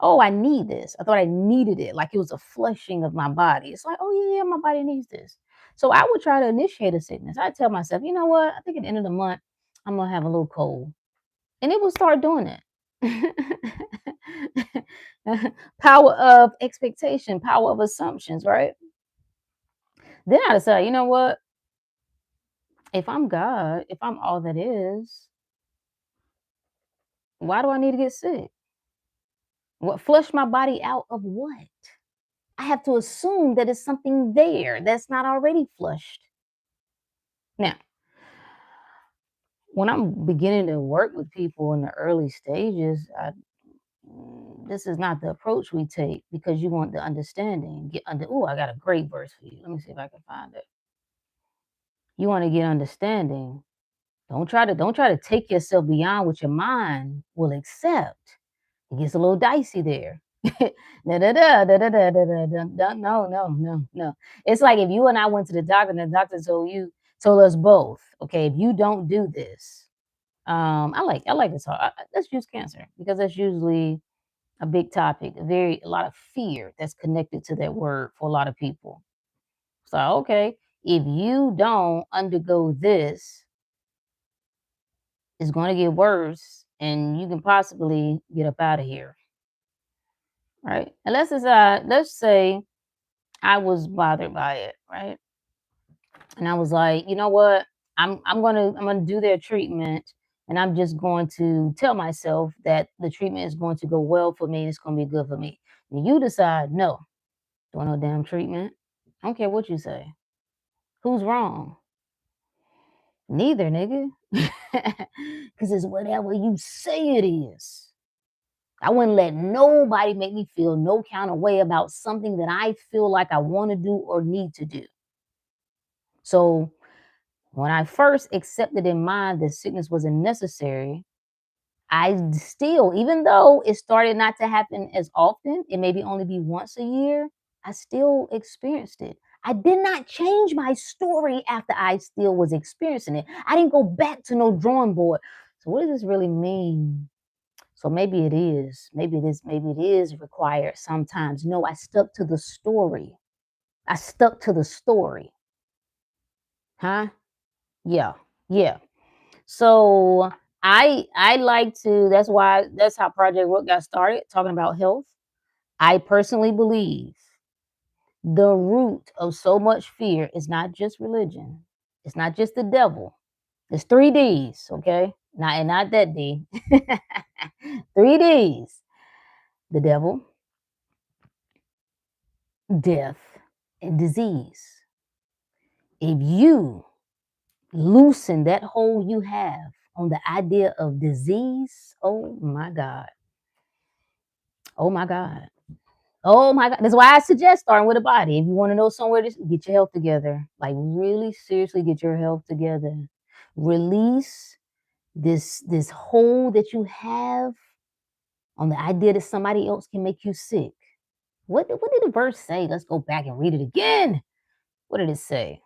Oh, I need this. I thought I needed it, like it was a flushing of my body. It's like, oh, yeah, my body needs this. So I would try to initiate a sickness. I tell myself, you know what? I think at the end of the month, I'm going to have a little cold. And it will start doing it. Power of expectation, power of assumptions, right? Then I decide, you know what? If I'm God, if I'm all that is, why do I need to get sick? What flush my body out of what? I have to assume that it's something there that's not already flushed. Now, when I'm beginning to work with people in the early stages, this is not the approach we take because you want the understanding. Get under. Oh, I got a great verse for you. Let me see if I can find it. You want to get understanding. Don't try to take yourself beyond what your mind will accept. It gets a little dicey there. Da, da, da, da, da, da, da, da, da, da. No, no, no, no. It's like if you and I went to the doctor and the doctor told us both, okay, if you don't do this, I like this. Let's use cancer because that's usually a big topic, a lot of fear that's connected to that word for a lot of people. So, okay, if you don't undergo this, it's going to get worse and you can possibly get up out of here. Right. And let's say I was bothered by it, right? And I was like, you know what? I'm gonna do their treatment and I'm just going to tell myself that the treatment is going to go well for me and it's gonna be good for me. And you decide, no, doing no damn treatment. I don't care what you say. Who's wrong? Neither, nigga. Because it's whatever you say it is. I wouldn't let nobody make me feel no kind of way about something that I feel like I want to do or need to do. So when I first accepted in mind that sickness wasn't necessary, I still, even though it started not to happen as often, it maybe only be once a year, I still experienced it. I did not change my story after I still was experiencing it. I didn't go back to no drawing board. So what does this really mean? So maybe it is. Maybe it is required sometimes. No, I stuck to the story. I stuck to the story. Huh? Yeah. Yeah. So I like to that's how Project Rook got started, talking about health. I personally believe the root of so much fear is not just religion. It's not just the devil. It's three D's, okay? Not that D. Three D's. The devil, death, and disease. If you loosen that hold you have on the idea of disease, oh my God. Oh my God. Oh my God. That's why I suggest starting with a body. If you want to know somewhere to get your health together, like really seriously get your health together. Release this hold that you have on the idea that somebody else can make you sick. What did the verse say? Let's go back and read it again. What did it say?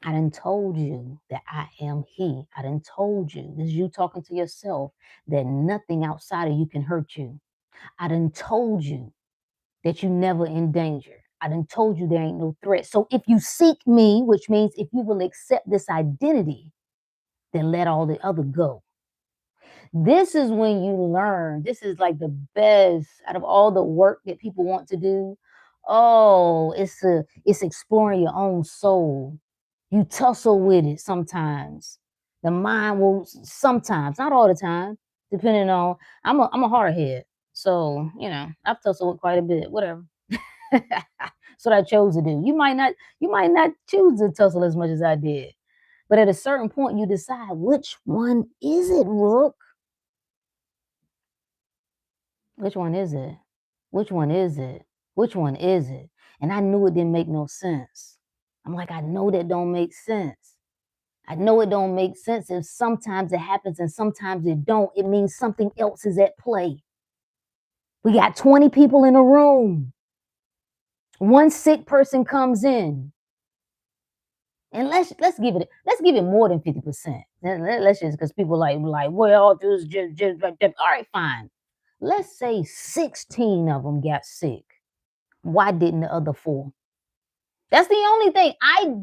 I done told you that I am he. I done told you. This is you talking to yourself that nothing outside of you can hurt you. I done told you that you never in danger. I done told you there ain't no threat. So if you seek me, which means if you will accept this identity, then let all the other go. This is when you learn. This is like the best out of all the work that people want to do. Oh, it's exploring your own soul. You tussle with it sometimes. The mind will sometimes, not all the time, depending on. I'm a hard head, so I've tussled with quite a bit. Whatever. That's what I chose to do. You might not choose to tussle as much as I did, but at a certain point, you decide which one is it, Rook? Which one is it? Which one is it? Which one is it? And I knew it didn't make no sense. I'm like, I know that don't make sense. I know it don't make sense if sometimes it happens and sometimes it don't. It means something else is at play. We got 20 people in a room. One sick person comes in. And let's give it more than 50%. Let's just because people like well, just all right, fine. Let's say 16 of them got sick. Why didn't the other four? That's the only thing.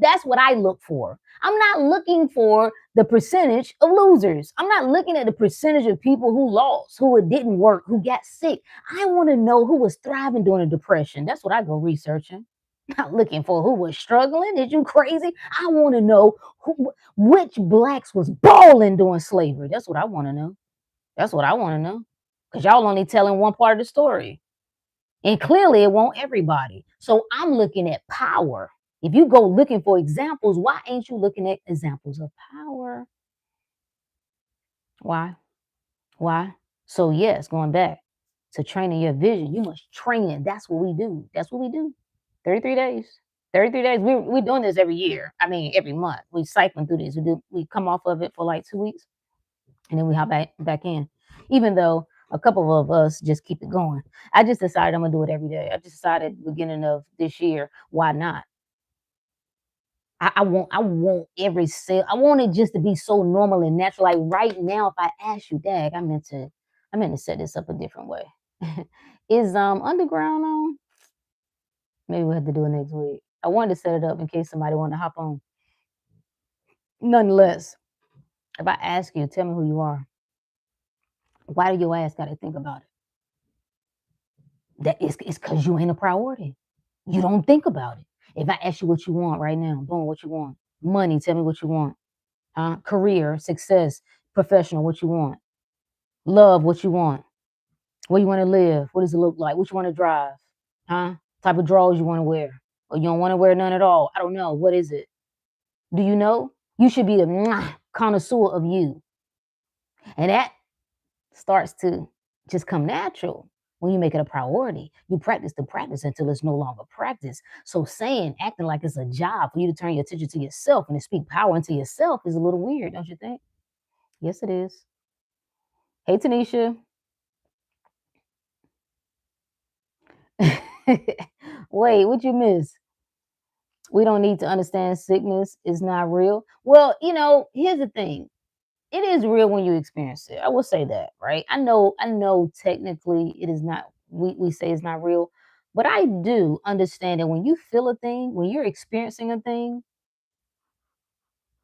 That's what I look for. I'm not looking for the percentage of losers. I'm not looking at the percentage of people who lost, who it didn't work, who got sick. I want to know who was thriving during the depression. That's what I go researching. Not looking for who was struggling. Is you crazy? I want to know which blacks was balling during slavery. That's what I want to know. That's what I want to know. Because y'all only telling one part of the story. And clearly it won't everybody. So I'm looking at power. If you go looking for examples, why ain't you looking at examples of power? Why? Why? So yes, going back to training your vision, you must train it. That's what we do. That's what we do. 33 days. 33 days. We're doing this every year. I mean, every month. We cycling through this. We come off of it for like 2 weeks and then we hop back in. Even though a couple of us just keep it going. I just decided I'm gonna do it every day. I just decided beginning of this year, why not? I want every cell. I want it just to be so normal and natural. Like right now, if I ask you, Dag, I meant to set this up a different way. Is underground on? Maybe we'll have to do it next week. I wanted to set it up in case somebody wanted to hop on. Nonetheless, if I ask you, tell me who you are. Why do your ass got to think about it? That it's because you ain't a priority. You don't think about it. If I ask you what you want right now, boom, what you want? Money, tell me what you want. Career, success, professional, what you want. Love, what you want. Where you want to live, what does it look like? What you want to drive? Type of drawers you want to wear. Or you don't want to wear none at all. I don't know. What is it? Do you know? You should be the connoisseur of you. And that starts to just come natural when you make it a priority. You practice the practice until it's no longer practice. So acting like it's a job for you to turn your attention to yourself and to speak power into yourself is a little weird, don't you think? Yes, it is. Hey, Tanisha. Wait, what you miss? We don't need to understand sickness is not real. Well, here's the thing. It is real when you experience it. I will say that, right? I know technically it is not we say it's not real, but I do understand that when you feel a thing, when you're experiencing a thing,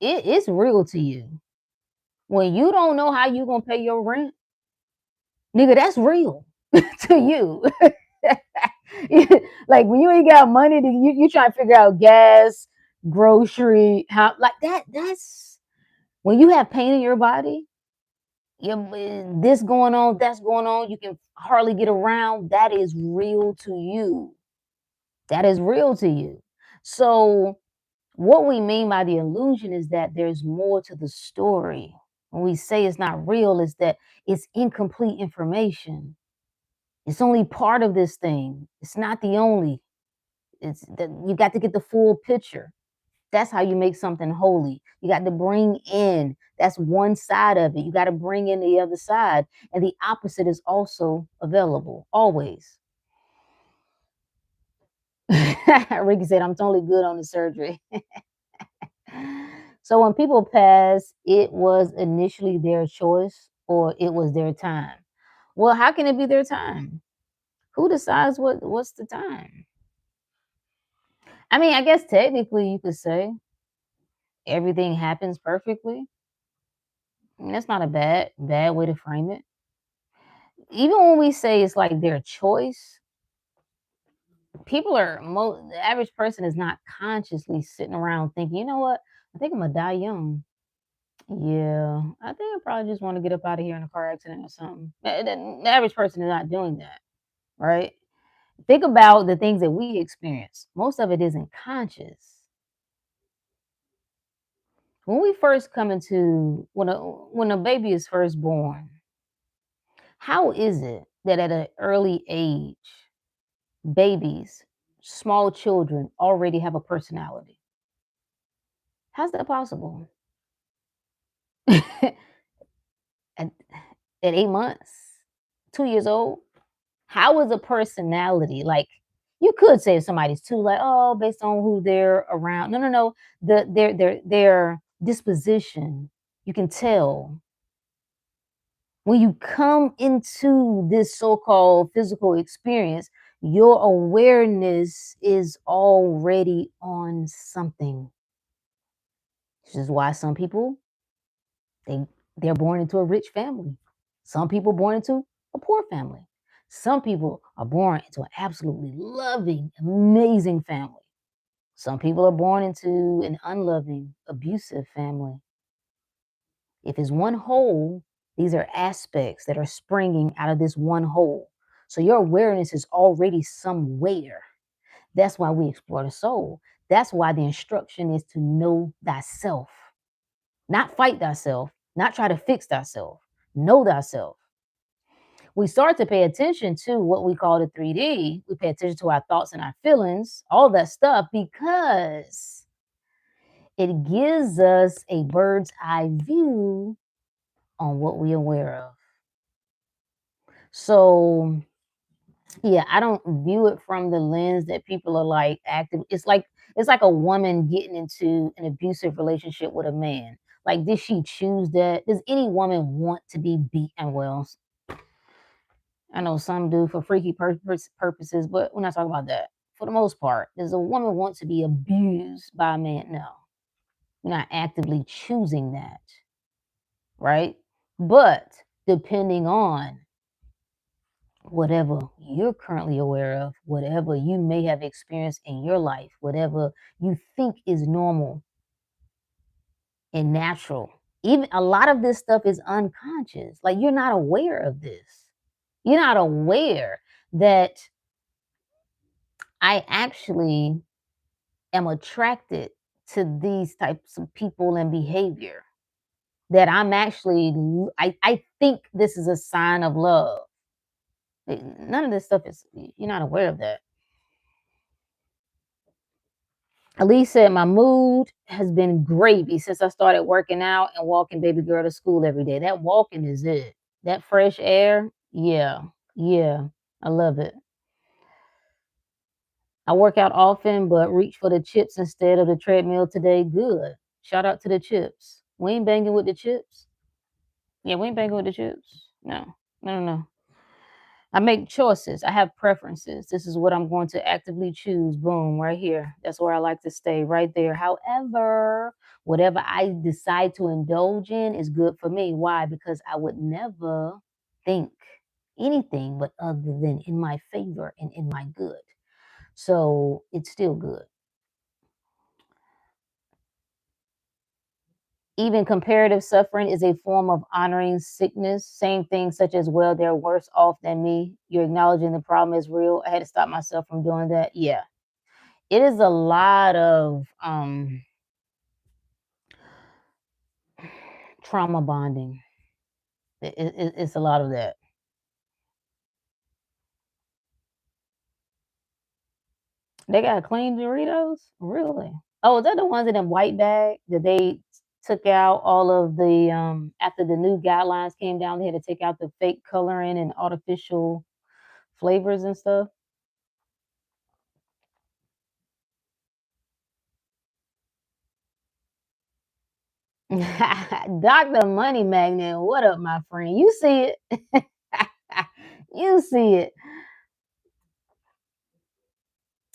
it's real to you. When you don't know how you gonna pay your rent, nigga, that's real to you. Like when you ain't got money to you trying to figure out gas, grocery, how like that's when you have pain in your body, this going on, that's going on, you can hardly get around. That is real to you. That is real to you. So, what we mean by the illusion is that there's more to the story. When we say it's not real, is that it's incomplete information. It's only part of this thing. It's not the only. It's that you got to get the full picture. That's how you make something holy. You got to bring in, that's one side of it. You got to bring in the other side. And the opposite is also available, always. Ricky said, I'm totally good on the surgery. So when people pass, it was initially their choice or it was their time. Well, how can it be their time? Who decides what's the time? I mean, I guess technically you could say everything happens perfectly. That's not a bad way to frame it. Even when we say it's like their choice, the average person is not consciously sitting around thinking, you know what? I think I'm gonna die young. Yeah, I think I probably just want to get up out of here in a car accident or something. The average person is not doing that, right? Think about the things that we experience. Most of it isn't conscious. When we first come into when a baby is first born, how is it that at an early age, babies, small children already have a personality? How's that possible? at, at 8 months, 2 years old, how is a personality like? You could say if somebody's too like, oh, based on who they're around. No, no, no. Their disposition, you can tell when you come into this so-called physical experience, Your awareness is already on something. This is why some people they they're born into a rich family. Some people born into a poor family. Some people are born into an absolutely loving, amazing family. Some people are born into an unloving, abusive family. If it's one whole, these are aspects that are springing out of this one whole. So your awareness is already somewhere. That's why we explore the soul. That's why the instruction is to know thyself, not fight thyself, not try to fix thyself. Know thyself. We start to pay attention to what we call the 3D. We pay attention to our thoughts and our feelings, all that stuff, because it gives us a bird's eye view on what we're aware of. So, yeah, I don't view it from the lens that people are like active. It's like a woman getting into an abusive relationship with a man. Like, did she choose that? Does any woman want to be beaten? Well, I know some do for freaky purposes, but we're not talking about that. For the most part, does a woman want to be abused by a man? No, you're not actively choosing that, right? But depending on whatever you're currently aware of, whatever you may have experienced in your life, whatever you think is normal and natural. Even a lot of this stuff is unconscious. Like, you're not aware of this. You're not aware that I actually am attracted to these types of people and behavior. That I'm actually, I think this is a sign of love. None of this stuff is, you're not aware of that. Elise said, my mood has been gravy since I started working out and walking baby girl to school every day. That walking is it. That fresh air. Yeah. Yeah. I love it. I work out often, but reach for the chips instead of the treadmill today. Good. Shout out to the chips. We ain't banging with the chips. Yeah, we ain't banging with the chips. No. No, no, no. I make choices. I have preferences. This is what I'm going to actively choose. Boom, right here. That's where I like to stay, right there. However, whatever I decide to indulge in is good for me. Why? Because I would never think anything but other than in my favor and in my good. So it's still good. Even comparative suffering is a form of honoring sickness. Same thing, such as, well, they're worse off than me. You're acknowledging the problem is real. I had to stop myself from doing that. Yeah. It is a lot of trauma bonding. It's a lot of that. They got clean Doritos? Really? Oh, is that the ones in them white bag that they took out all of the after the new guidelines came down, they had to take out the fake coloring and artificial flavors and stuff? Dr. Money Magnet, what up, my friend? You see it. You see it.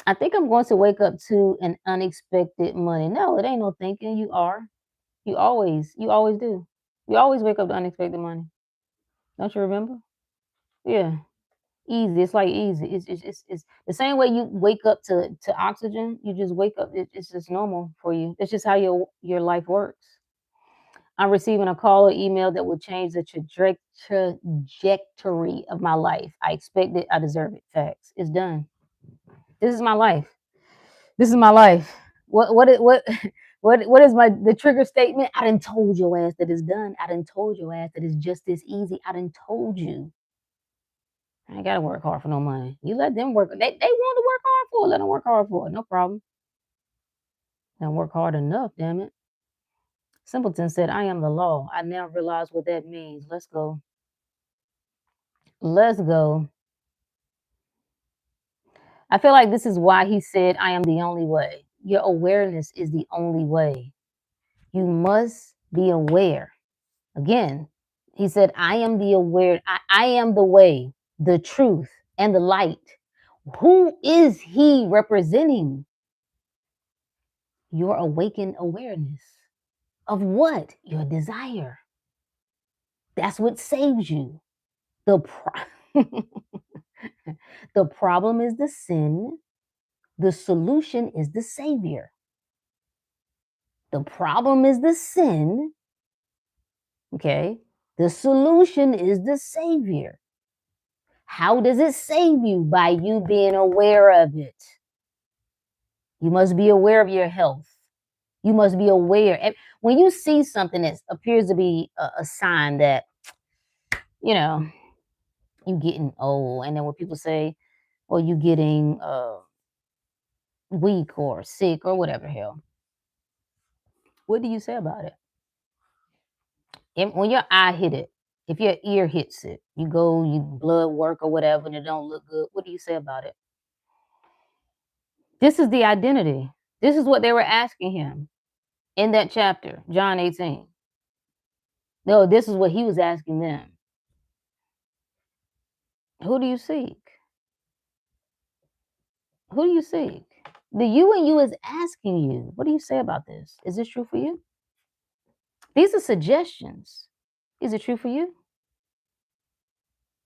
I think I'm going to wake up to an unexpected money. No, it ain't no thinking. You are. You always do. You always wake up to unexpected money. Don't you remember? Yeah. Easy. It's like easy. It's the same way you wake up to oxygen. You just wake up. It's just normal for you. It's just how your life works. I'm receiving a call or email that will change the trajectory of my life. I expect it. I deserve it. Facts. It's done. This is my life. This is my life. What is my the trigger statement? I done told your ass that it's done. I done told your ass that it's just this easy. I done told you. I ain't gotta work hard for no money. You let them work. They want to work hard for it. Let them work hard for it. No problem. Don't work hard enough, damn it. Simpleton said, I am the law. I now realize what that means. Let's go. Let's go. I feel like this is why he said, I am the only way. Your awareness is the only way. You must be aware. Again, he said, I am the aware. I am the way, the truth, and the light. Who is he representing? Your awakened awareness of what? Your desire. That's what saves you. The the problem is the sin. The solution is the savior. The problem is the sin. Okay. The solution is the savior. How does it save you? By you being aware of it. You must be aware of your health. You must be aware. When you see something that appears to be a sign that, you know, you getting old, and then when people say, or you getting weak or sick or whatever hell, what do you say about it? When your eye hit it, if your ear hits it, you go, you blood work or whatever, and it don't look good, what do you say about it? This is the identity. This is what they were asking him in that chapter, John 18. No, this is what he was asking them. Who do you seek? Who do you seek? The you in you is asking you, what do you say about this? Is this true for you? These are suggestions. Is it true for you?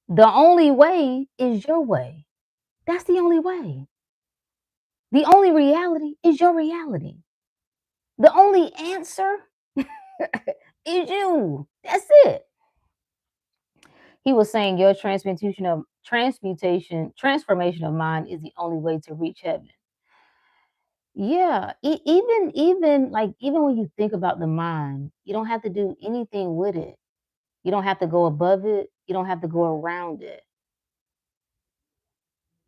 The only way is your way. That's the only way. The only reality is your reality. The only answer is you. That's it. He was saying your transformation of mind is the only way to reach heaven. Yeah, even when you think about the mind, you don't have to do anything with it. You don't have to go above it. You don't have to go around it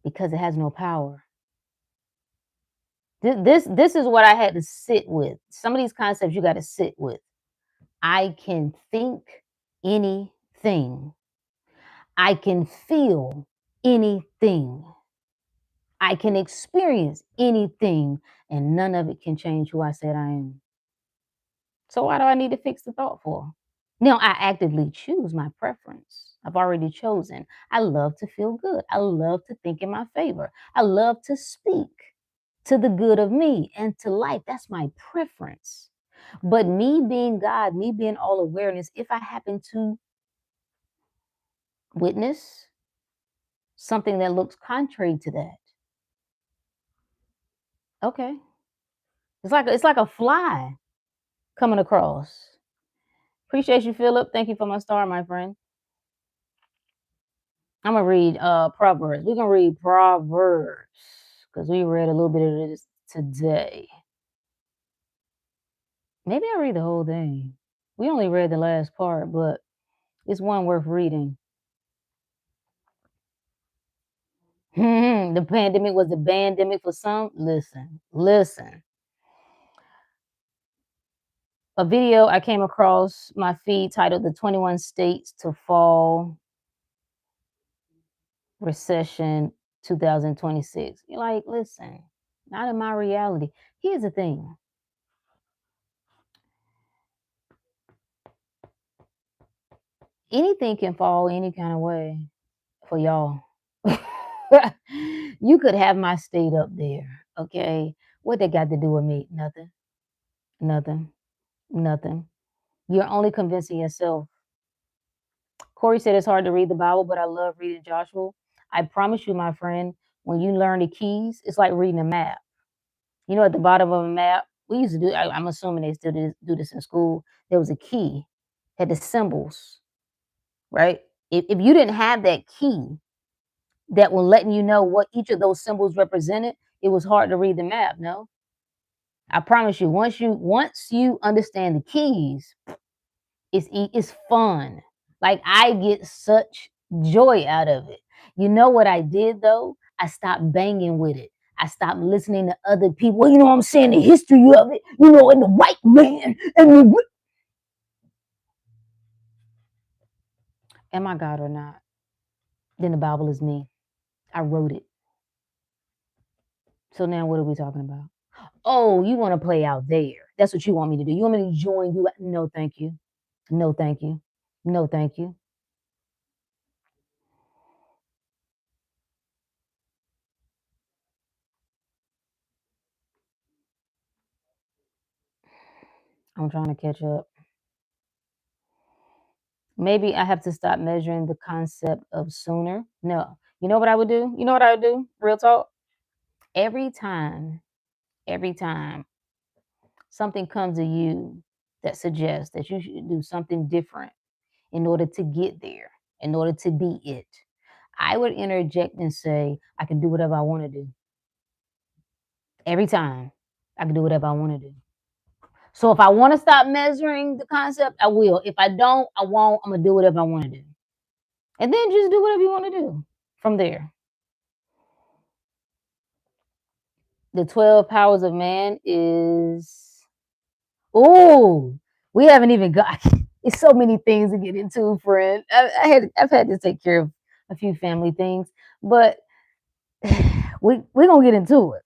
because it has no power. This is what I had to sit with. Some of these concepts you got to sit with. I can think anything. I can feel anything. I can experience anything, and none of it can change who I said I am. So why do I need to fix the thought for? Now I actively choose my preference. I've already chosen. I love to feel good. I love to think in my favor. I love to speak to the good of me and to life. That's my preference. But me being God, me being all awareness, if I happen to witness something that looks contrary to that, okay. It's like a fly coming across. Appreciate you, Philip. Thank you for my star, my friend. I'm gonna read Proverbs. We're gonna read Proverbs because we read a little bit of this today. Maybe I'll read the whole thing. We only read the last part, but it's one worth reading. The pandemic was a pandemic for some. Listen. A video I came across my feed titled "The 21 States to Fall Recession 2026." You're like, listen, not in my reality. Here's the thing. Anything can fall any kind of way for y'all. You could have my state up there, okay? What they got to do with me? Nothing. Nothing. Nothing. You're only convincing yourself. Corey said it's hard to read the Bible, but I love reading Joshua. I promise you, my friend, when you learn the keys, it's like reading a map. You know, at the bottom of a map, we used to do, I'm assuming they still do this in school. There was a key, had the symbols, right? If you didn't have that key that will letting you know what each of those symbols represented, it was hard to read the map, no? I promise you, once you understand the keys, it's fun. Like I get such joy out of it. You know what I did though? I stopped banging with it. I stopped listening to other people. Well, you know what I'm saying? The history of it, and the white man and the am I God or not? Then the Bible is me. I wrote it. So now what are we talking about? Oh, you want to play out there. That's what you want me to do. You want me to join you? No, thank you. No, thank you. No, thank you. I'm trying to catch up. Maybe I have to stop measuring the concept of sooner. No. You know what I would do? You know what I would do? Real talk. Every time, every time something comes to you that suggests that you should do something different in order to get there, in order to be it, I would interject and say, I can do whatever I want to do. Every time I can do whatever I want to do. So if I want to stop measuring the concept, I will. If I don't, I won't. I'm going to do whatever I want to do. And then just do whatever you want to do from there. The 12 powers of man is, oh, we haven't even got, it's so many things to get into, friend. I've had to take care of a few family things, but we're going to get into it.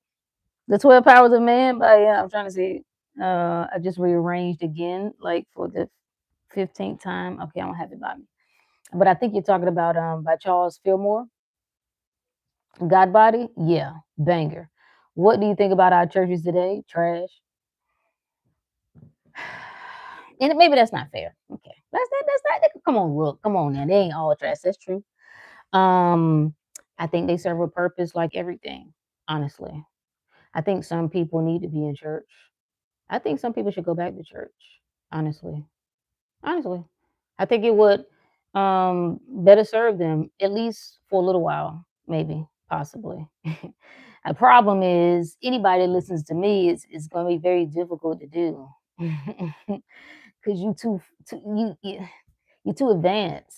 The 12 powers of man, but yeah, I'm trying to see. I just rearranged again, like for the 15th time. Okay, I don't have it by me. But I think you're talking about by Charles Fillmore. God Body? Yeah, banger. What do you think about our churches today? Trash. And maybe that's not fair. Okay. That's not come on, Rook. Come on now. They ain't all trash. That's true. Um, I think they serve a purpose like everything, honestly. I think some people need to be in church. I think some people should go back to church, honestly. Honestly. I think it would better serve them, at least for a little while, maybe, possibly. A problem is anybody that listens to me is going to be very difficult to do because you're too advanced.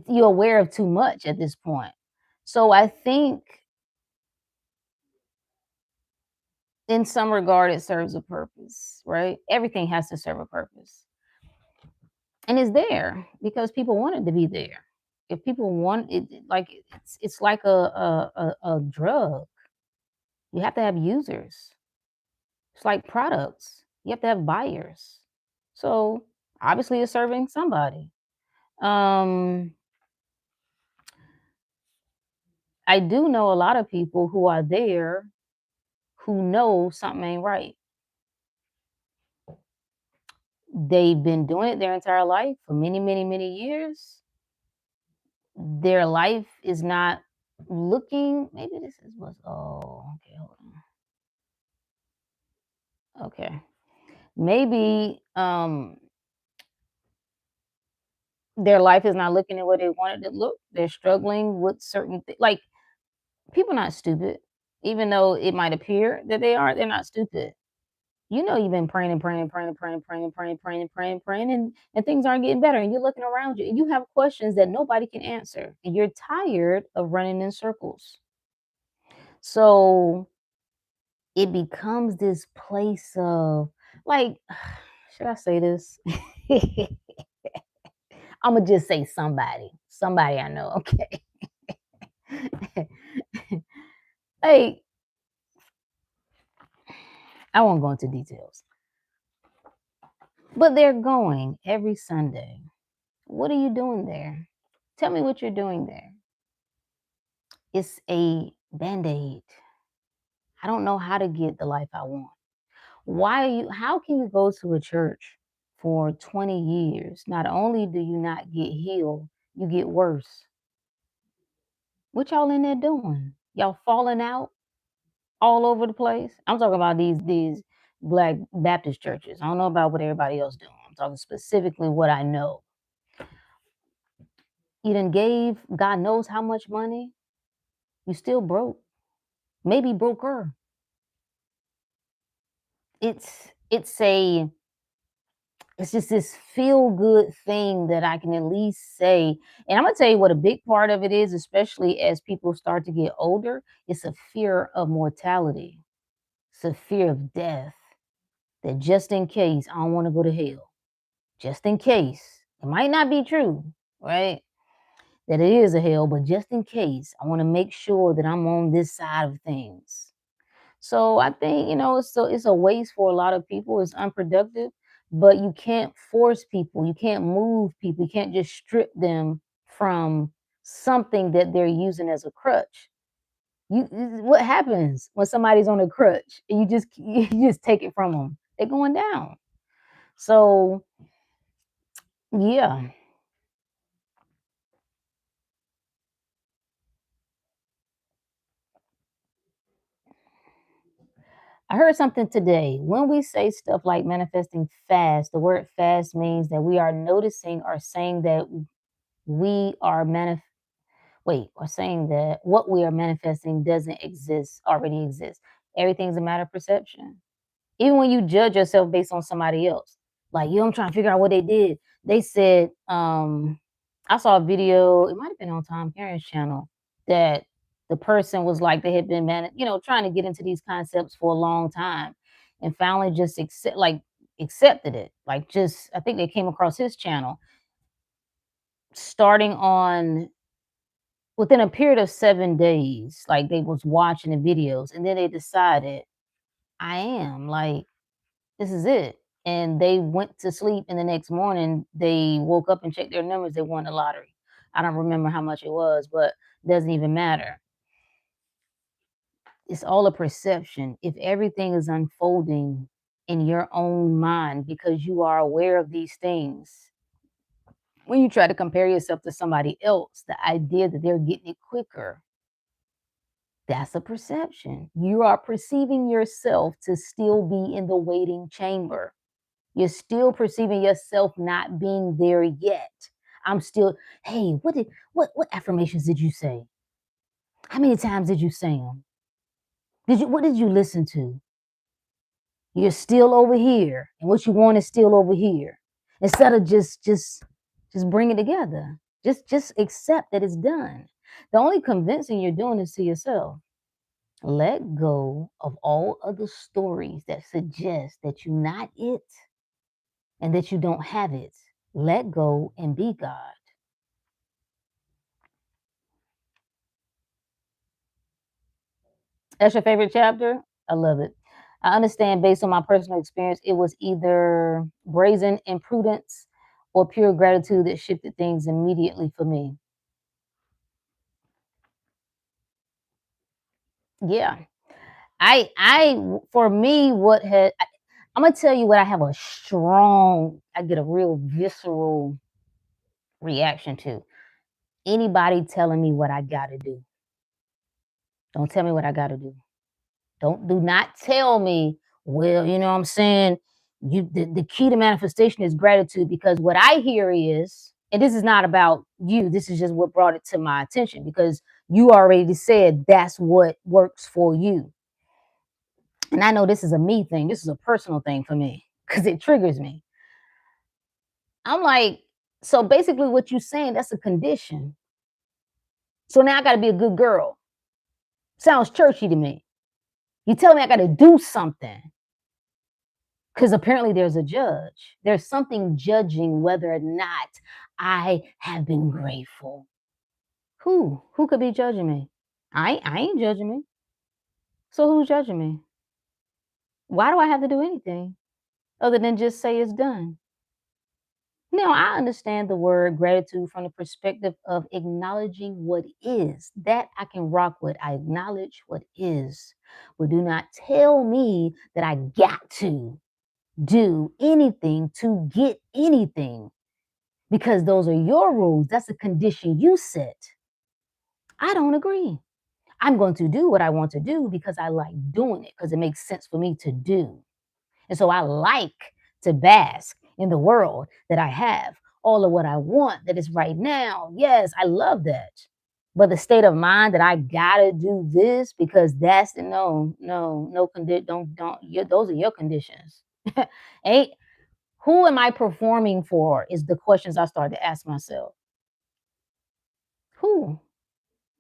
You're aware of too much at this point. So I think in some regard it serves a purpose, right? Everything has to serve a purpose. And it's there because people want it to be there. If people want it, like it's like a drug. You have to have users. It's like products. You have to have buyers. So obviously it's serving somebody. Um, I do know a lot of people who are there who know something ain't right. They've been doing it their entire life for many, many, many years. Their life is not looking. Maybe this is what's. Oh, okay, hold on. Okay, maybe their life is not looking at what they wanted to look. They're struggling with certain things. Like people not stupid, even though it might appear that they are. They're not stupid. You know, you've been praying and praying and praying and praying and praying and praying and praying and praying and praying, and things aren't getting better. And you're looking around you, and you have questions that nobody can answer, and you're tired of running in circles. So it becomes this place of like, should I say this? I'm gonna just say somebody I know. Okay, like I won't go into details, but they're going every Sunday. What are you doing there? Tell me what you're doing there. It's a band-aid. I don't know how to get the life I want. Why are you how can you go to a church for 20 years? Not only do you not get healed, you get worse. What y'all in there doing? Y'all falling out all over the place? I'm talking about these black Baptist churches. I don't know about what everybody else doing. I'm talking specifically what I know. You done gave God knows how much money. You still broke. Maybe broker. It's a it's just this feel good thing that I can at least say. And I'm gonna tell you what a big part of it is, especially as people start to get older, it's a fear of mortality. It's a fear of death. That just in case I don't want to go to hell. Just in case. It might not be true, right? That it is a hell, but just in case, I want to make sure that I'm on this side of things. So I think, it's a waste for a lot of people. It's unproductive, but you can't force people. You can't move people. You can't just strip them from something that they're using as a crutch. What happens when somebody's on a crutch and you just you just take it from them? They're going down. So, yeah. I heard something today. When we say stuff like manifesting fast, the word fast means that we are noticing or saying that we are or saying that what we are manifesting doesn't exist, already exists. Everything's a matter of perception. Even when you judge yourself based on somebody else, like I'm trying to figure out what they did. They said, I saw a video, it might have been on Tom Karen's channel, that the person was like they had been trying to get into these concepts for a long time and finally just accepted it. Like just I think they came across his channel starting on within a period of 7 days, like they was watching the videos and then they decided I am like this is it. And they went to sleep and the next morning they woke up and checked their numbers. They won the lottery. I don't remember how much it was, but it doesn't even matter. It's all a perception. If everything is unfolding in your own mind because you are aware of these things, when you try to compare yourself to somebody else, the idea that they're getting it quicker, that's a perception. You are perceiving yourself to still be in the waiting chamber. You're still perceiving yourself not being there yet. I'm still, hey, what affirmations did you say? How many times did you say them? What did you listen to? You're still over here, and what you want is still over here. Instead of just bring it together. Just accept that it's done. The only convincing you're doing is to yourself. Let go of all other stories that suggest that you're not it and that you don't have it. Let go and be God. That's your favorite chapter? I love it. I understand based on my personal experience, it was either brazen imprudence or pure gratitude that shifted things immediately for me. Yeah. For me, I'm gonna tell you what I get a real visceral reaction to. Anybody telling me what I gotta do. Don't tell me what I gotta do. Do not tell me, well, you know what I'm saying? The key to manifestation is gratitude because what I hear is, and this is not about you, this is just what brought it to my attention because you already said that's what works for you. And I know this is a me thing, this is a personal thing for me because it triggers me. I'm like, so basically what you're saying, that's a condition. So now I got to be a good girl. Sounds churchy to me. You tell me I got to do something. Because apparently there's a judge. There's something judging whether or not I have been grateful. Who? Who could be judging me? I ain't judging me. So who's judging me? Why do I have to do anything other than just say it's done? Now, I understand the word gratitude from the perspective of acknowledging what is. That I can rock with. I acknowledge what is. But do not tell me that I got to do anything to get anything because those are your rules. That's a condition you set. I don't agree. I'm going to do what I want to do because I like doing it because it makes sense for me to do. And so I like to bask in the world that I have, all of what I want that is right now. Yes, I love that. But the state of mind that I gotta do this because that's the no condition. Those are your conditions. Ain't who am I performing for? Is the questions I start to ask myself. Who?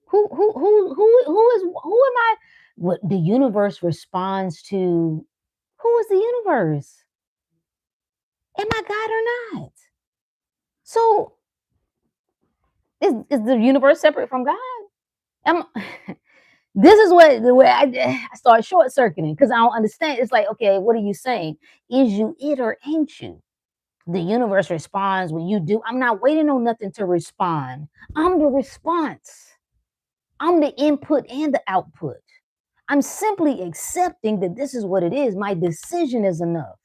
Who am I? What the universe responds to? Who is the universe? Am I God or not? So is the universe separate from God? Am, this is what the way I start short circuiting because I don't understand. It's like, okay, what are you saying? Is you it or ain't you? The universe responds when you do. I'm not waiting on nothing to respond. I'm the response. I'm the input and the output. I'm simply accepting that this is what it is. My decision is enough.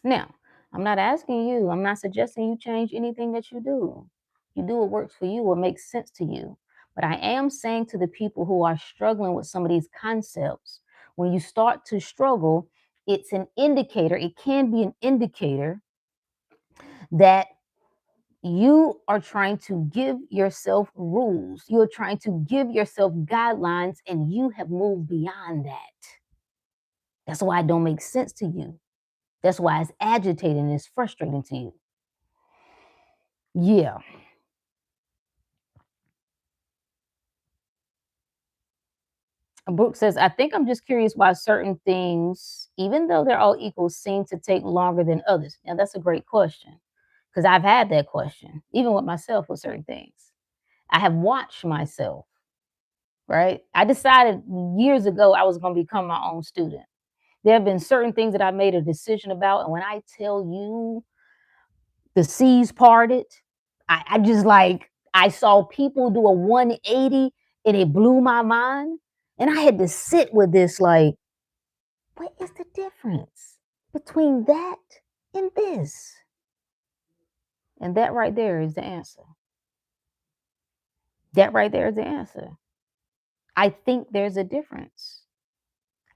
Now, I'm not suggesting you change anything that you do. You do what works for you, what makes sense to you. But I am saying to the people who are struggling with some of these concepts, when you start to struggle, it's an indicator, it can be an indicator that you are trying to give yourself rules. You're trying to give yourself guidelines, and you have moved beyond that. That's why it don't make sense to you. That's why it's agitating and it's frustrating to you. Yeah. Brooke says, I think I'm just curious why certain things, even though they're all equal, seem to take longer than others. Now, that's a great question because I've had that question, even with myself with certain things. I have watched myself, right? I decided years ago I was going to become my own student. There have been certain things that I made a decision about. And when I tell you the seas parted, I just like, I saw people do a 180 and it blew my mind. And I had to sit with this like, what is the difference between that and this? And that right there is the answer. That right there is the answer. I think there's a difference.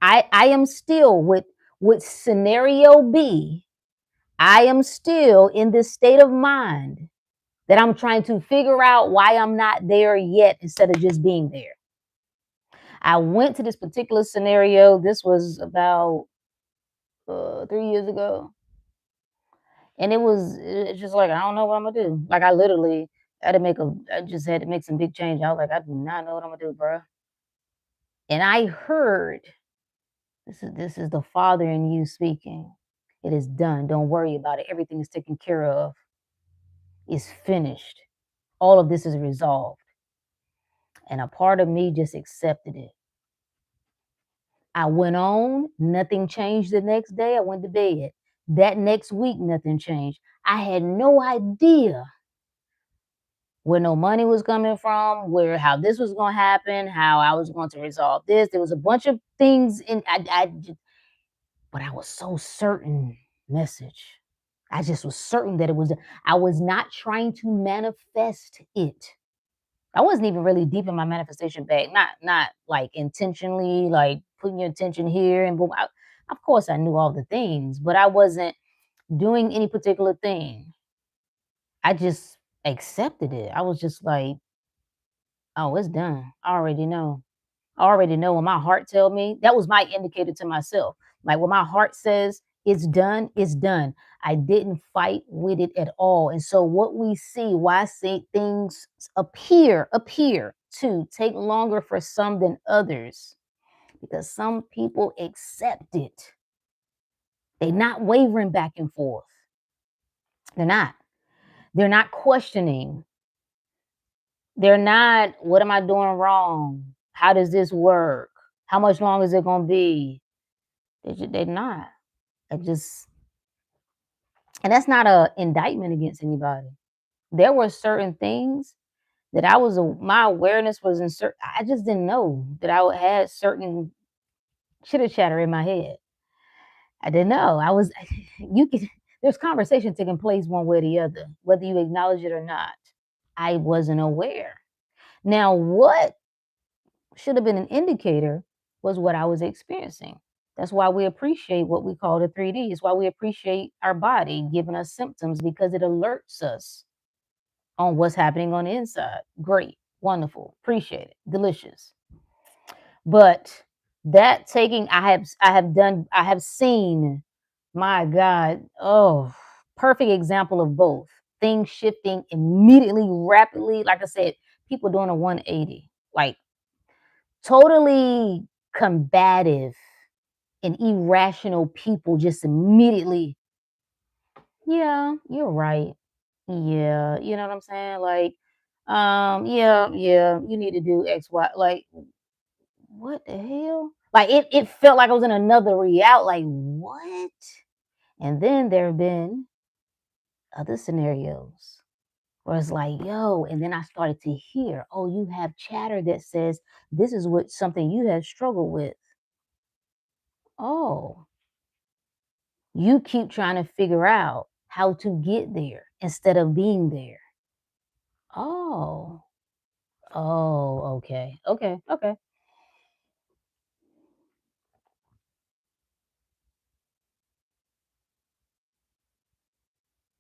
I am still with scenario B. I am still in this state of mind that I'm trying to figure out why I'm not there yet instead of just being there. I went to this particular scenario. This was about 3 years ago. And it's just like, I don't know what I'm gonna do. Like I just had to make some big change. I was like, I do not know what I'm gonna do, bro. And I heard, this is the Father in you speaking. It is done. Don't worry about it. Everything is taken care of. It's finished. All of this is resolved. And a part of me just accepted it. I went on, nothing changed the next day. I went to bed. That next week, nothing changed. I had no idea where no money was coming from, how this was going to happen, how I was going to resolve this. There was a bunch of things but I was so certain. Message. I just was certain that it was. I was not trying to manifest it. I wasn't even really deep in my manifestation bag. Not like intentionally, like putting your attention here and boom. Of course, I knew all the things, but I wasn't doing any particular thing. I just accepted it. I was just like, oh, it's done. I already know. I already know when my heart tell me. That was my indicator to myself. Like when my heart says it's done, it's done. I didn't fight with it at all. And so what we see, why I say things appear to take longer for some than others, because some people accept it. They're not wavering back and forth. They're not. They're not questioning. They're not, what am I doing wrong? How does this work? How much longer is it going to be? They're not. I just, and that's not a indictment against anybody. There were certain things that my awareness was in certain, I just didn't know that I had certain chitter chatter in my head. I didn't know. There's conversation taking place one way or the other, whether you acknowledge it or not. I wasn't aware. Now, what should have been an indicator was what I was experiencing. That's why we appreciate what we call the 3D. It's why we appreciate our body giving us symptoms because it alerts us on what's happening on the inside. Great, wonderful, appreciate it, delicious. But that taking, I have seen, my God, oh, perfect example of both. Things shifting immediately, rapidly. Like I said, people doing a 180, like totally combative and irrational people just immediately, yeah, you're right. Yeah, you know what I'm saying? Like, yeah, you need to do X, Y. Like, what the hell? Like it felt like I was in another reality. Like, what? And then there have been other scenarios where it's like, yo, and then I started to hear, oh, you have chatter that says this is what something you have struggled with. Oh, You keep trying to figure out how to get there instead of being there. Oh. Oh, okay. Okay, okay.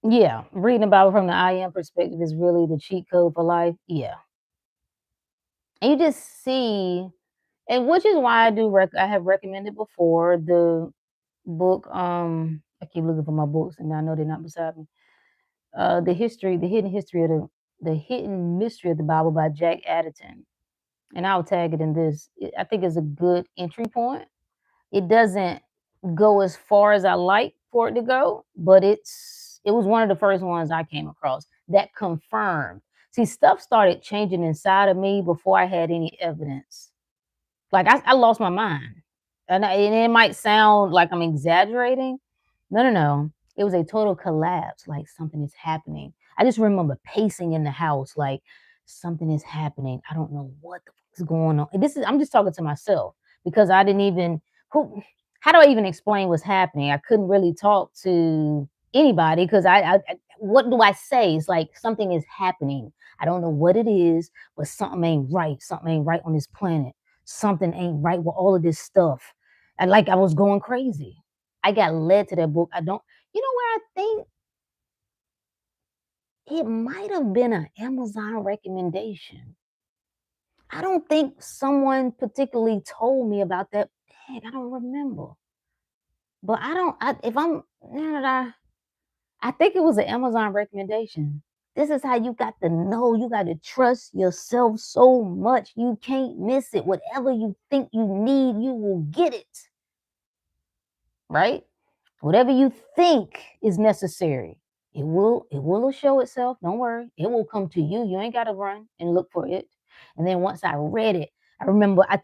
Yeah, reading about it from the I am perspective is really the cheat code for life. Yeah. And you just see, and which is why I have recommended before the book, I keep looking for my books and I know they're not beside me. The hidden mystery of the Bible by Jack Addison. And I'll tag it in this. I think it's a good entry point. It doesn't go as far as I like for it to go, but it was one of the first ones I came across that confirmed. See, stuff started changing inside of me before I had any evidence. Like I lost my mind, and it might sound like I'm exaggerating. No, no, no. It was a total collapse. Like something is happening. I just remember pacing in the house, like something is happening. I don't know what the fuck is going on. And this is I'm just talking to myself because I didn't even who. How do I even explain what's happening? I couldn't really talk to anybody because what do I say? It's like something is happening. I don't know what it is, but something ain't right. Something ain't right on this planet. Something ain't right with all of this stuff. And like I was going crazy. I got led to that book. I don't, you know where I think it might have been an Amazon recommendation. I don't think someone particularly told me about that. Dang, I don't remember. But I don't, I, if I'm, now that I think it was an Amazon recommendation. This is how you got to know, you got to trust yourself so much. You can't miss it. Whatever you think you need, you will get it. Right? Whatever you think is necessary, it will show itself. Don't worry. It will come to you. You ain't gotta run and look for it. And then once I read it, I remember I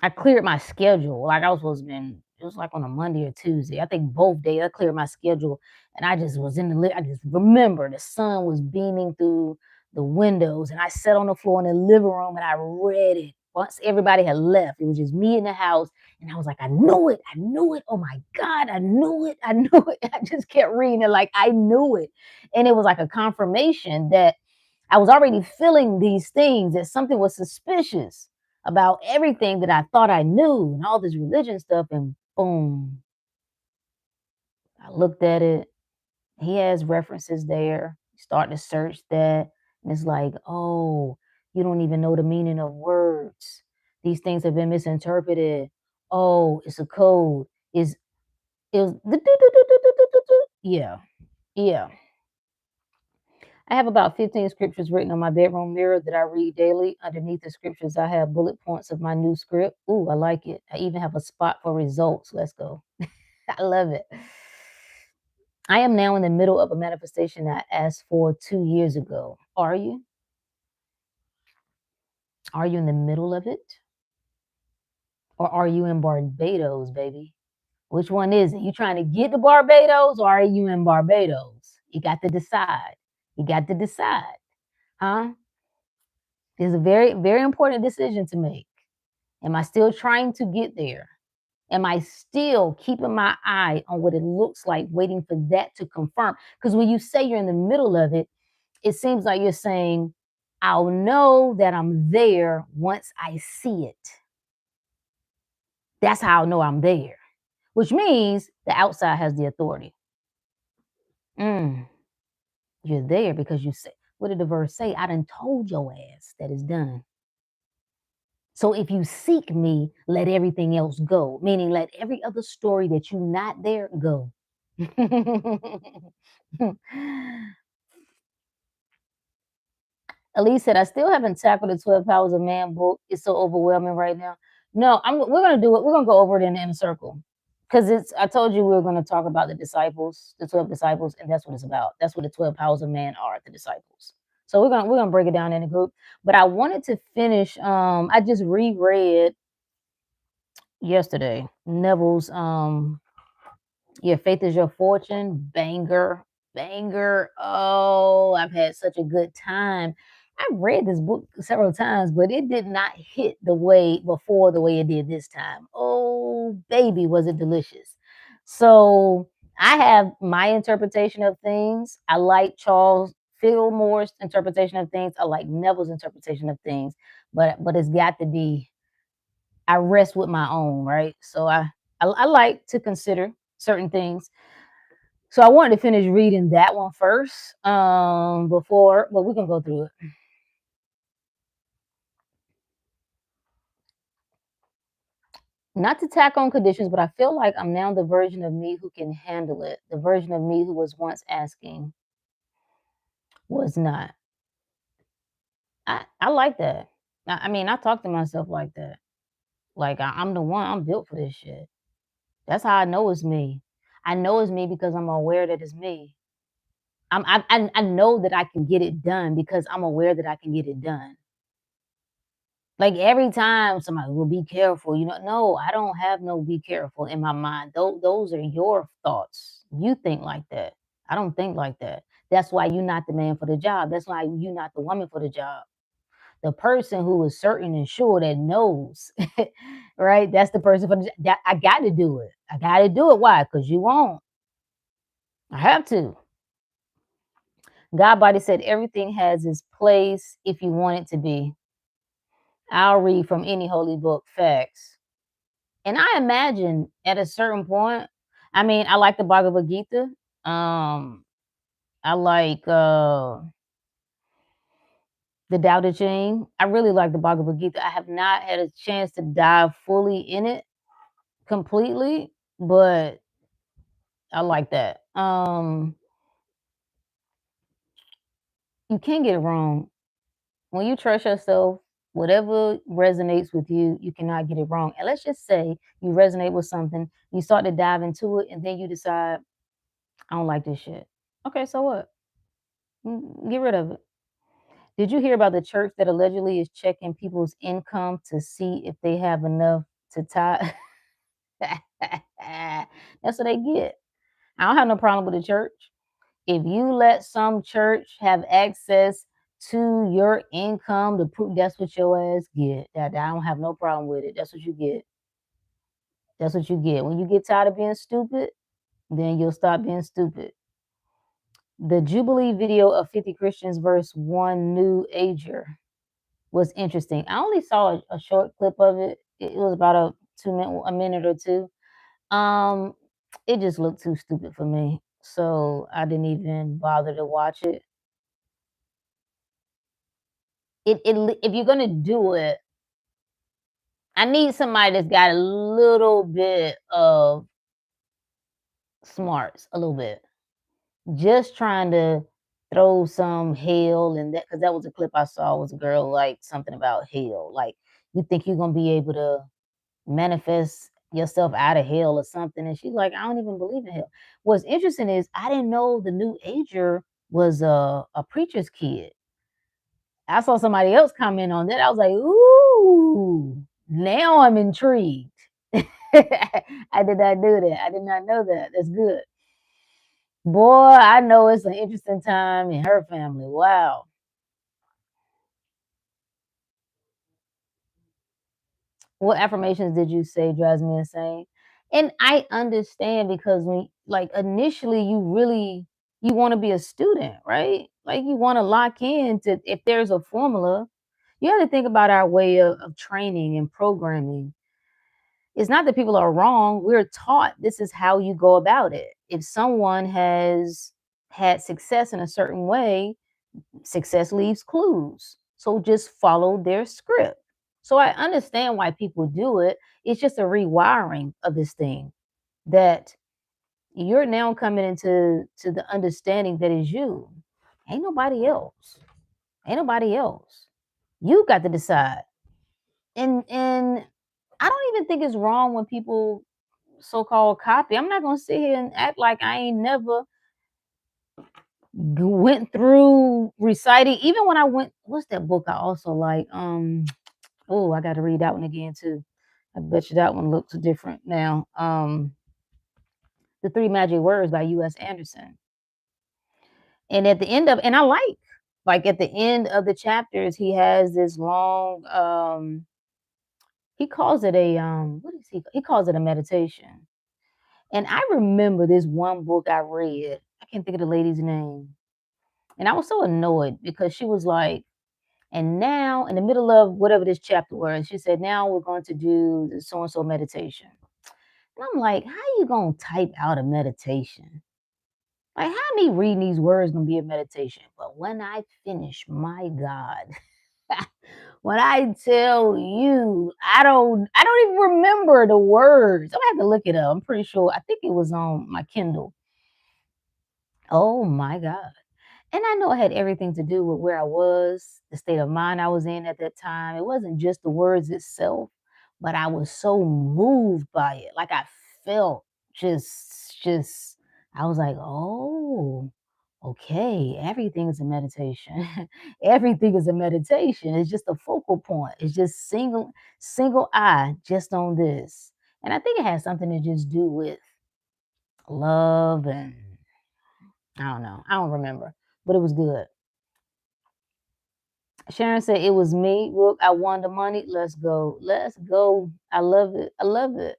cleared my schedule. Like I was supposed to been, it was like on a Monday or Tuesday. I think both days I cleared my schedule and I just was in I just remember the sun was beaming through the windows and I sat on the floor in the living room and I read it. Once everybody had left, it was just me in the house. And I was like, I knew it. I knew it. Oh my God, I knew it. I knew it. I just kept reading it like I knew it. And it was like a confirmation that I was already feeling these things, that something was suspicious about everything that I thought I knew and all this religion stuff. And boom, I looked at it. He has references there. Start to search that. And it's like, oh, you don't even know the meaning of words. These things have been misinterpreted. Oh, it's a code. Is yeah, yeah. I have about 15 scriptures written on my bedroom mirror that I read daily. Underneath the scriptures, I have bullet points of my new script. Ooh, I like it. I even have a spot for results. Let's go. I love it. I am now in the middle of a manifestation I asked for 2 years ago. Are you? Are you in the middle of it? Or are you in Barbados, baby? Which one is it? You trying to get to Barbados or are you in Barbados? You got to decide. You got to decide. Huh? It's a very, very important decision to make. Am I still trying to get there? Am I still keeping my eye on what it looks like, waiting for that to confirm? Because when you say you're in the middle of it, it seems like you're saying, I'll know that I'm there once I see it. That's how I'll know I'm there, which means the outside has the authority. Mm, you're there because you say, what did the verse say? I done told your ass that it's done. So if you seek me, let everything else go, meaning let every other story that you not there go. Elise said, I still haven't tackled the 12 Powers of Man book. It's so overwhelming right now. No, we're gonna do it. We're gonna go over it in the inner circle. Because I told you we were gonna talk about the disciples, the 12 disciples, and that's what it's about. That's what the 12 powers of man are, the disciples. So we're gonna break it down in a group. But I wanted to finish, I just reread yesterday Neville's yeah, Faith is Your Fortune, banger, banger. Oh, I've had such a good time. I've read this book several times, but it did not hit the way before the way it did this time. Oh, baby, was it delicious. So I have my interpretation of things. I like Charles Fillmore's interpretation of things. I like Neville's interpretation of things. But it's got to be, I rest with my own, right? So I like to consider certain things. So I wanted to finish reading that one first, before, but we're gonna go through it. Not to tack on conditions, but I feel like I'm now the version of me who can handle it. The version of me who was once asking was not. I like that. I mean, I talk to myself like that. Like I'm the one. I'm built for this shit. That's how I know it's me. I know it's me because I'm aware that it's me. I know that I can get it done because I'm aware that I can get it done. Like every time somebody will be careful, no, I don't have no be careful in my mind. Those are your thoughts. You think like that. I don't think like that. That's why you're not the man for the job. That's why you're not the woman for the job. The person who is certain and sure that knows, right? That's the person for the that I got to do it. I got to do it. Why? Because you won't. I have to. God body said everything has its place if you want it to be. I'll read from any holy book. Facts. And I imagine at a certain point, I mean, I like the Bhagavad Gita. Um, I like the Tao Te Ching. I really like the Bhagavad Gita. I have not had a chance to dive fully in it completely, but I like that. You can't get it wrong. When you trust yourself, whatever resonates with you, you cannot get it wrong. And let's just say you resonate with something, you start to dive into it, and then you decide, I don't like this shit. Okay, so what? Get rid of it. Did you hear about the church that allegedly is checking people's income to see if they have enough to tie? That's what they get. I don't have no problem with the church. If you let some church have access to your income to prove, that's what your ass get. That I don't have no problem with it. That's what you get. That's what you get. When you get tired of being stupid, then you'll stop being stupid. The Jubilee video of 50 Christians versus one New Ager was interesting. I only saw a short clip of it. It was about a minute or two. Um, it just looked too stupid for me, so I didn't even bother to watch it. If you're gonna do it, I need somebody that's got a little bit of smarts, a little bit. Just trying to throw some hell in that, because that was a clip I saw, was a girl like something about hell. Like, you think you're gonna be able to manifest yourself out of hell or something. And she's like, I don't even believe in hell. What's interesting is I didn't know the New Ager was a preacher's kid. I saw somebody else comment on that. I was like, ooh, now I'm intrigued. I did not do that. I did not know that. That's good. Boy, I know it's an interesting time in her family. Wow. What affirmations did you say drives me insane? And I understand, because when, like, initially you want to be a student, right? Like, you want to lock in to, if there's a formula, you have to think about our way of training and programming. It's not that people are wrong. We're taught this is how you go about it. If someone has had success in a certain way, success leaves clues. So just follow their script. So I understand why people do it. It's just a rewiring of this thing, that you're now coming into the understanding that is you. Ain't nobody else. Ain't nobody else. You got to decide. And I don't even think it's wrong when people so-called copy. I'm not gonna sit here and act like I ain't never went through reciting. Even when I went, what's that book I also like? Oh, I got to read that one again too. I bet you that one looks different now. The Three Magic Words by U.S. Anderson. And at the end of, and I like at the end of the chapters, he has this long. He calls it a what is he? He calls it a meditation. And I remember this one book I read. I can't think of the lady's name. And I was so annoyed because she was like, and now in the middle of whatever this chapter was, she said, now we're going to do the so and so meditation. And I'm like, how you gonna type out a meditation? Like, how me reading these words gonna be a meditation? But when I finish, my God, when I tell you, I don't even remember the words. I have to look it up. I'm pretty sure. I think it was on my Kindle. Oh my God. And I know it had everything to do with where I was, the state of mind I was in at that time. It wasn't just the words itself, but I was so moved by it. Like I felt just I was like, "Oh, okay, everything is a meditation." Everything is a meditation. It's just a focal point. It's just single eye just on this. And I think it has something to just do with love and I don't know. I don't remember, but it was good. Sharon said it was me. Rook, I won the money. Let's go. Let's go. I love it. I love it.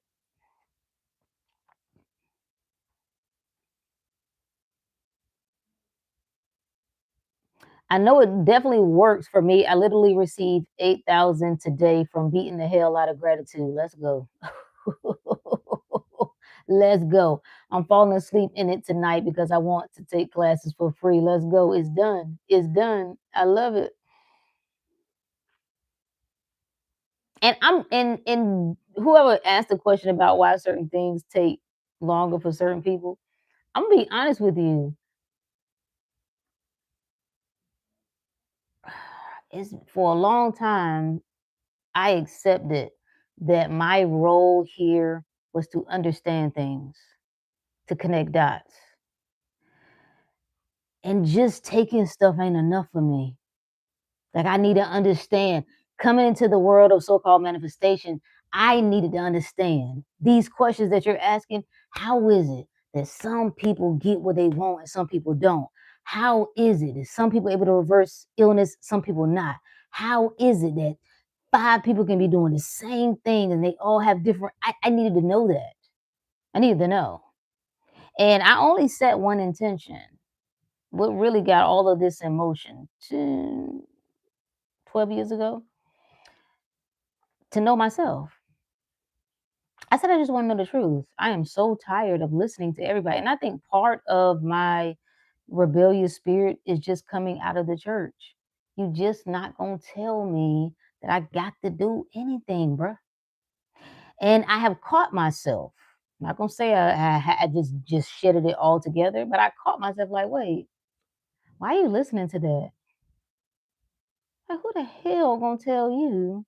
I know it definitely works for me. I literally received 8,000 today from beating the hell out of gratitude. Let's go. Let's go. I'm falling asleep in it tonight because I want to take classes for free. Let's go. It's done. It's done. I love it. And whoever asked the question about why certain things take longer for certain people, I'm gonna be honest with you. It's for a long time I accepted that my role here was to understand things, to connect dots. And just taking stuff ain't enough for me. Like I need to understand. Coming into the world of so-called manifestation, I needed to understand these questions that you're asking. How is it that some people get what they want and some people don't? How is it that some people are able to reverse illness, some people not? How is it that five people can be doing the same thing and they all have different? I needed to know that. I needed to know. And I only set one intention. What really got all of this in motion 12 years ago? To know myself. I said I just want to know the truth. I am so tired of listening to everybody. And I think part of my rebellious spirit is just coming out of the church. You just not gonna tell me that I got to do anything, bruh. And I have caught myself. I'm not gonna say I just shedded it all together, but I caught myself like, wait, why are you listening to that? Like, who the hell gonna tell you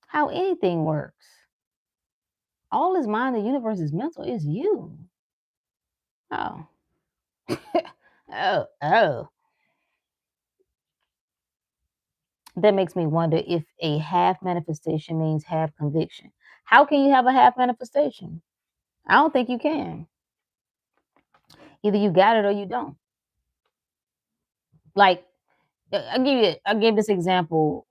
how anything works? All is mind, the universe is mental, is you. Oh. Oh. That makes me wonder if a half manifestation means half conviction. How can you have a half manifestation? I don't think you can. Either you got it or you don't. Like I gave this example,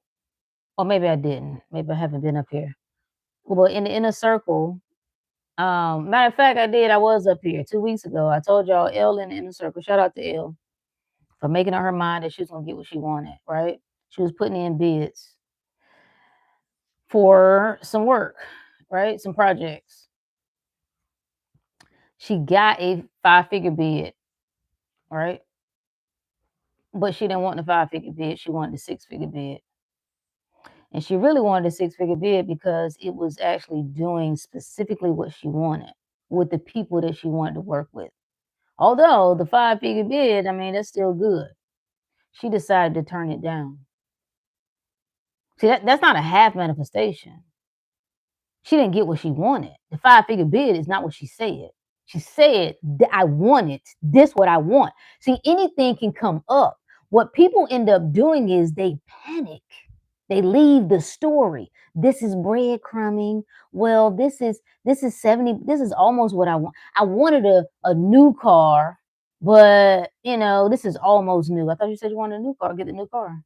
or maybe I didn't. Maybe I haven't been up here. Well, in the inner circle, matter of fact, I did. I was up here 2 weeks ago. I told y'all L in the inner circle. Shout out to L for making up her mind that she was gonna get what she wanted. Right? She was putting in bids for some work, right? Some projects. She got a five-figure bid, right? But she didn't want the five-figure bid. She wanted the six-figure bid. And she really wanted a six-figure bid because it was actually doing specifically what she wanted with the people that she wanted to work with. Although the five-figure bid, I mean, that's still good. She decided to turn it down. See, that's not a half manifestation. She didn't get what she wanted. The five-figure bid is not what she said. She said, I want it. This what I want. See, anything can come up. What people end up doing is they panic. They leave the story. This is breadcrumbing. Well, this is 70. This is almost what I want. I wanted a new car, but this is almost new. I thought you said you wanted a new car. Get the new car.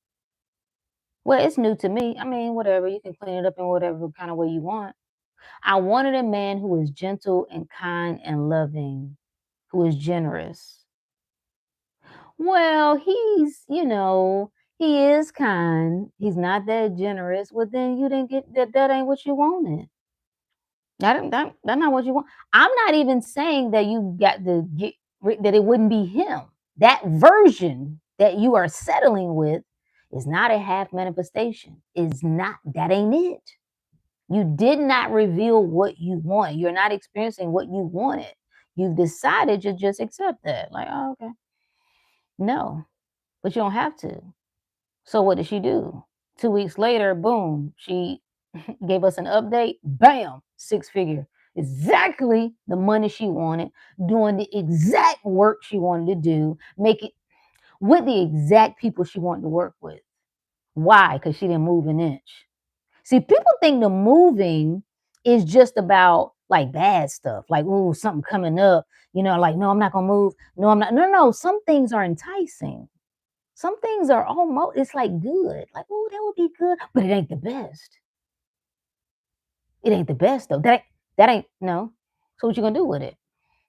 Well, it's new to me. I mean, whatever. You can clean it up in whatever kind of way you want. I wanted a man who is gentle and kind and loving, who is generous. Well, he is kind. He's not that generous. Well, then you didn't get that. That ain't what you wanted. That's not what you want. I'm not even saying that you got to that it wouldn't be him. That version that you are settling with is not a half manifestation. Is not that ain't it. You did not reveal what you want. You're not experiencing what you wanted. You've decided to just accept that. Like, oh, okay. No, but you don't have to. So what did she do? 2 weeks later, boom, she gave us an update. Bam, six figure. Exactly the money she wanted, doing the exact work she wanted to do, make it with the exact people she wanted to work with. Why? Because she didn't move an inch. See, people think the moving is just about like bad stuff, like, ooh, something coming up, like, no, I'm not gonna move. No, I'm not. No, no, some things are enticing. Some things are almost, it's like good. Like, oh, that would be good, but it ain't the best. It ain't the best though. That ain't no. So what you gonna do with it?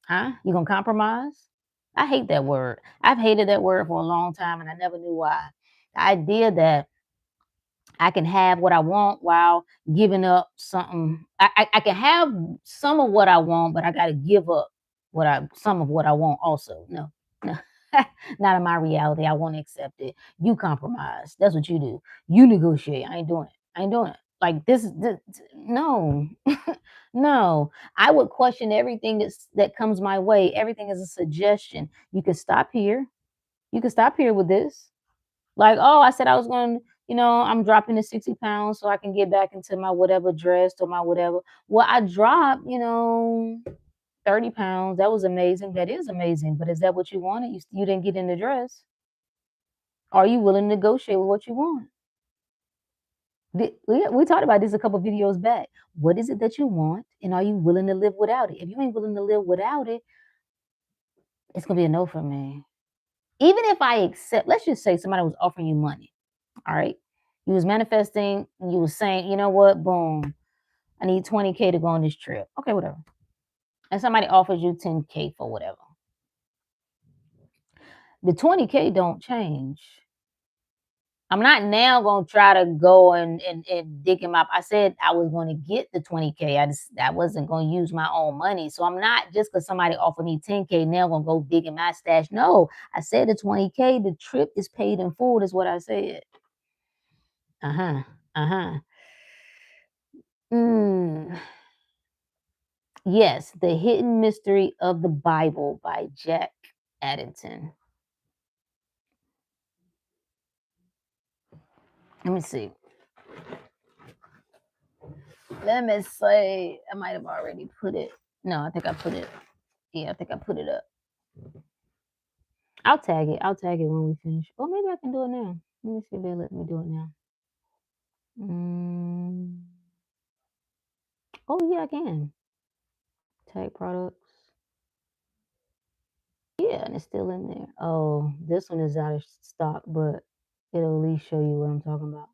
Huh? You gonna compromise? I hate that word. I've hated that word for a long time and I never knew why. The idea that I can have what I want while giving up something. I can have some of what I want, but I got to give up some of what I want also. No, no, not in my reality. I won't accept it. You compromise. That's what you do. You negotiate. I ain't doing it. I ain't doing it. Like this no, no. I would question everything that comes my way. Everything is a suggestion. You can stop here. You can stop here with this. Like, oh, I said I was going to, I'm dropping the 60 pounds so I can get back into my whatever dress or my whatever. Well, I dropped, 30 pounds. That was amazing. That is amazing. But is that what you wanted? You didn't get in the dress. Are you willing to negotiate with what you want? We talked about this a couple videos back. What is it that you want? And are you willing to live without it? If you ain't willing to live without it, it's going to be a no for me. Even if I accept, let's just say somebody was offering you money. All right. You was manifesting, you was saying, you know what, boom, I need 20K to go on this trip. Okay, whatever. And somebody offers you 10K for whatever. The 20K don't change. I'm not now gonna try to go and dig him up. I said I was gonna get the 20K. I wasn't gonna use my own money. So I'm not just because somebody offered me 10K now gonna go dig in my stash. No, I said the 20K, the trip is paid in full, is what I said. Uh-huh. Uh-huh. Mm. Yes, The Hidden Mystery of the Bible by Jack Addington. Let me see. Let me say, I might have already put it. No, I think I put it. Yeah, I think I put it up. I'll tag it. I'll tag it when we finish. Or maybe I can do it now. Let me see if they let me do it now. Mm. Oh, yeah, I can. Tag products. Yeah, and it's still in there. Oh, this one is out of stock, but it'll at least show you what I'm talking about.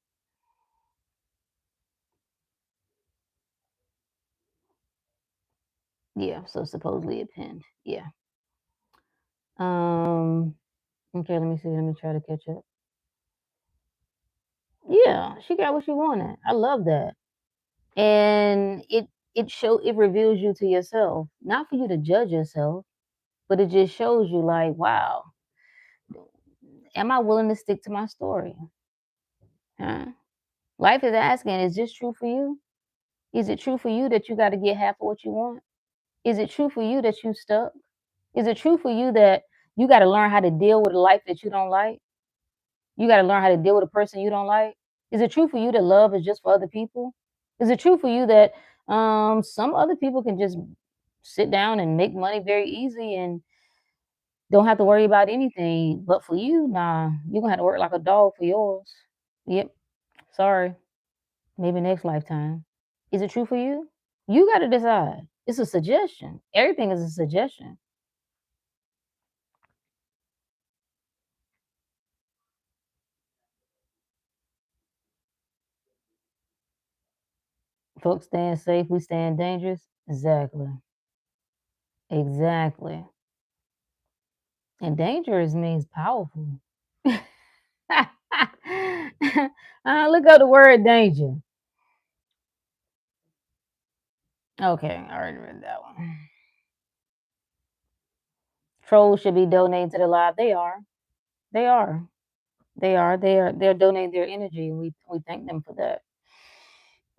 Yeah, so supposedly it pinned. Yeah. Okay, let me see. Let me try to catch up. Yeah, she got what she wanted. I love that. And it reveals you to yourself. Not for you to judge yourself, but it just shows you like, wow, am I willing to stick to my story? Huh? Life is asking, is this true for you? Is it true for you that you got to get half of what you want? Is it true for you that you stuck? Is it true for you that you got to learn how to deal with a life that you don't like? You got to learn how to deal with a person you don't like? Is it true for you that love is just for other people? Is it true for you that some other people can just sit down and make money very easy and don't have to worry about anything? But for you, nah, you're gonna have to work like a dog for yours. Yep. Sorry. Maybe next lifetime. Is it true for you? You got to decide. It's a suggestion. Everything is a suggestion. Folks staying safe, we staying dangerous. Exactly. Exactly. And dangerous means powerful. Look up the word danger. Okay, I already read that one. Trolls should be donating to the live. They are. They are. They are. They're donating their energy, and we thank them for that.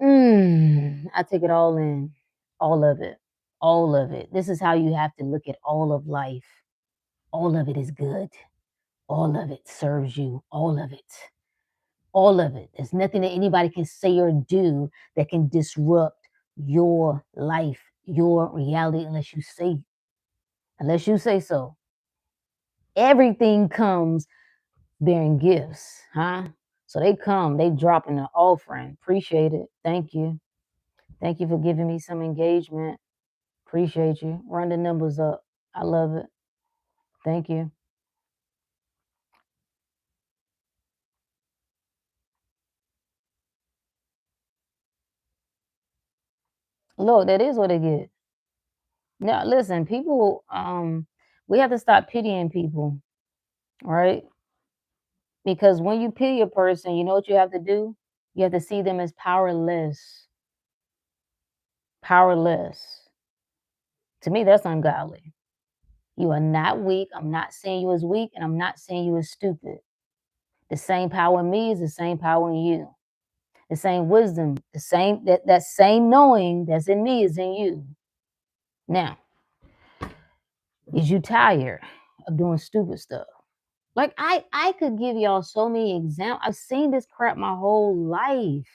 I take it all in. All of it. All of it. This is how you have to look at all of life. All of it is good. All of it serves you. All of it. All of it. There's nothing that anybody can say or do that can disrupt your life, your reality, unless you say so. Everything comes bearing gifts, huh? So they come, they drop in an offering. Appreciate it. Thank you. Thank you for giving me some engagement. Appreciate you. Run the numbers up. I love it. Thank you. Look, that is what it is. Now, listen, people, we have to stop pitying people, right? Because when you pity a person, you know what you have to do? You have to see them as powerless. Powerless. To me, that's ungodly. You are not weak. I'm not saying you as weak, and I'm not saying you as stupid. The same power in me is the same power in you. The same wisdom, that same knowing that's in me is in you. Now, is you tired of doing stupid stuff? Like I could give y'all so many examples. I've seen this crap my whole life.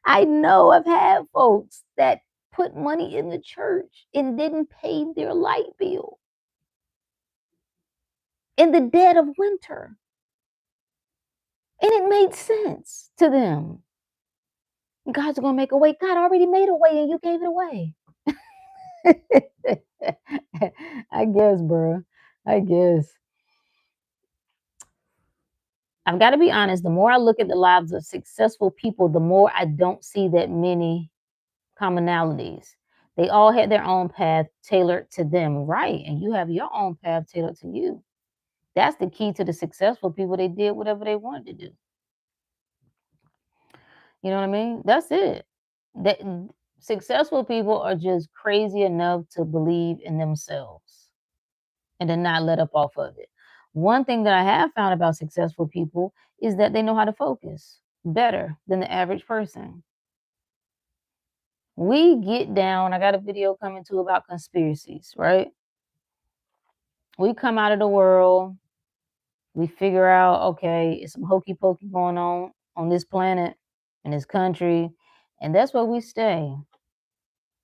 I know I've had folks that put money in the church and didn't pay their light bill in the dead of winter. And it made sense to them. God's gonna make a way. God already made a way and you gave it away. I guess, bro. I guess. I've got to be honest. The more I look at the lives of successful people, the more I don't see that many commonalities. They all had their own path tailored to them, right? And you have your own path tailored to you. That's the key to the successful people. They did whatever they wanted to do. You know what I mean? That's it. That successful people are just crazy enough to believe in themselves and to not let up off of it. One thing that I have found about successful people is that they know how to focus better than the average person. We get down, I got a video coming to about conspiracies, right? We come out of the world, we figure out, okay, it's some hokey pokey going on this planet, in this country, and that's where we stay,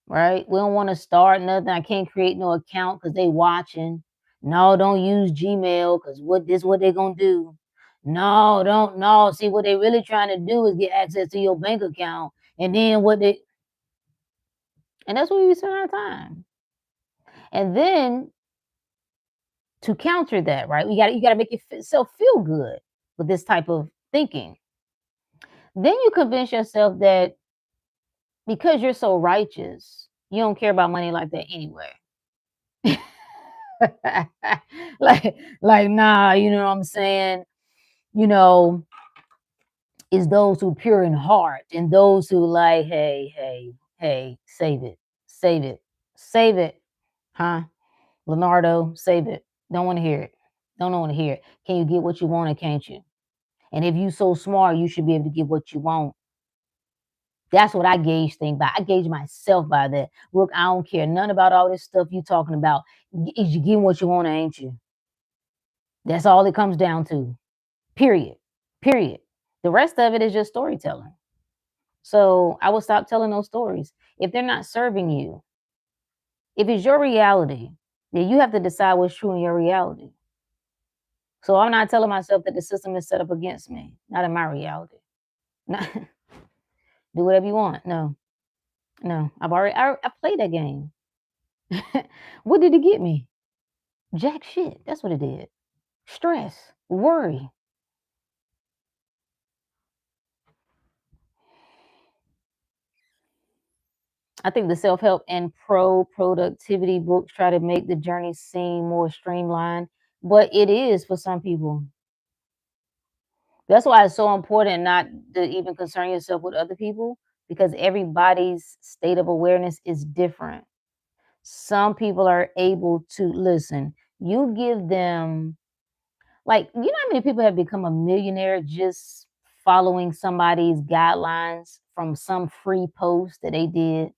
right? We don't want to start nothing. I can't create no account because they watching. No, don't use Gmail because what they gonna do. No, don't no. See what they really trying to do is get access to your bank account, and then and that's where we spend our time. And then to counter that, right? You got to make yourself feel good with this type of thinking. Then you convince yourself that because you're so righteous, you don't care about money like that anyway. like nah, you know what I'm saying? You know, it's those who pure in heart and those who like, hey, save it, save it, save it, huh? Leonardo, save it. Don't want to hear it. Don't want to hear it. Can you get what you want or can't you? And if you so smart, you should be able to get what you want. That's what I gauge things by. I gauge myself by that. Look, I don't care none about all this stuff you talking about. Is you getting what you want or ain't you? That's all it comes down to. Period. Period. The rest of it is just storytelling. So I will stop telling those stories. If they're not serving you, if it's your reality, then you have to decide what's true in your reality. So I'm not telling myself that the system is set up against me. Not in my reality. Not, do whatever you want. No, no. I played that game. What did it get me? Jack shit. That's what it did. Stress, worry. I think the self-help and productivity books try to make the journey seem more streamlined, but it is for some people. That's why it's so important not to even concern yourself with other people because everybody's state of awareness is different. Some people are able to listen. You give them, like, you know how many people have become a millionaire just following somebody's guidelines from some free post that they did?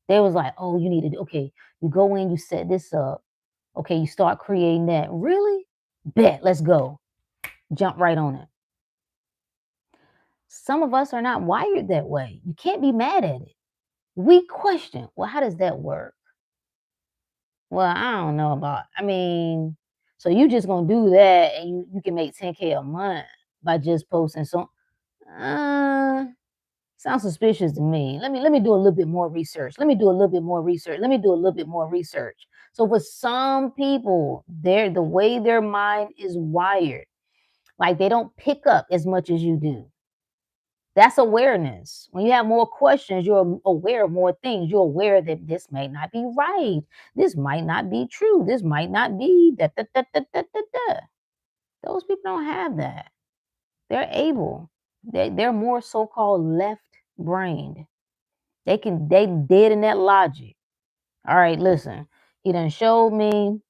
They was like, "Oh, you need to, okay, you go in, you set this up. Okay, you start creating that. Really? Bet, let's go." Jump right on it. Some of us are not wired that way. You can't be mad at it. We question, well, how does that work? Well, I don't know about, I mean, so you just gonna do that and you can make 10K a month by just posting some uh sounds suspicious to me. Let me do a little bit more research. Let me do a little bit more research. Let me do a little bit more research. So for some people, the way their mind is wired, like they don't pick up as much as you do. That's awareness. When you have more questions, you're aware of more things. You're aware that this may not be right. This might not be true. This might not be da da da da da da da. Those people don't have that. They're able. They're more so-called left-brained. They dead in that logic. All right, listen. He done showed me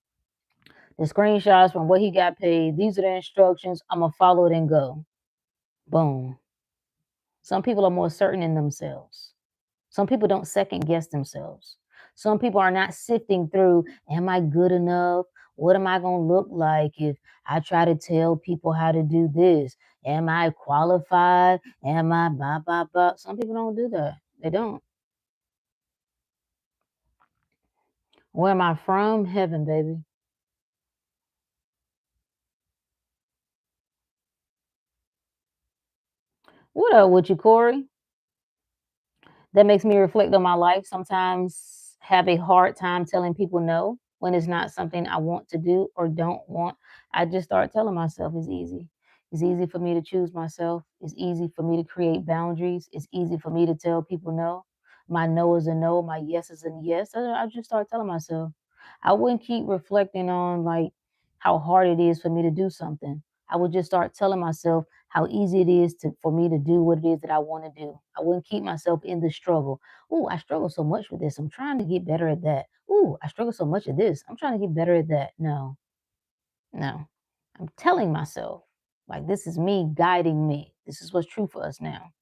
the screenshots from what he got paid. These are the instructions. I'm gonna follow it and go. Boom. Some people are more certain in themselves. Some people don't second guess themselves. Some people are not sifting through, am I good enough? What am I going to look like if I try to tell people how to do this? Am I qualified? Am I blah, blah, blah? Some people don't do that. They don't. Where am I from? Heaven, baby. What up with you, Corey? That makes me reflect on my life. Sometimes have a hard time telling people no when it's not something I want to do or don't want. I just start telling myself it's easy. It's easy for me to choose myself. It's easy for me to create boundaries. It's easy for me to tell people no. My no is a no. My yes is a yes. I just start telling myself. I wouldn't keep reflecting on like how hard it is for me to do something. I would just start telling myself how easy it is for me to do what it is that I want to do. I wouldn't keep myself in the struggle. Oh, I struggle so much with this. I'm trying to get better at that. Oh, I struggle so much at this. I'm trying to get better at that. No, no. I'm telling myself, like, this is me guiding me. This is what's true for us now.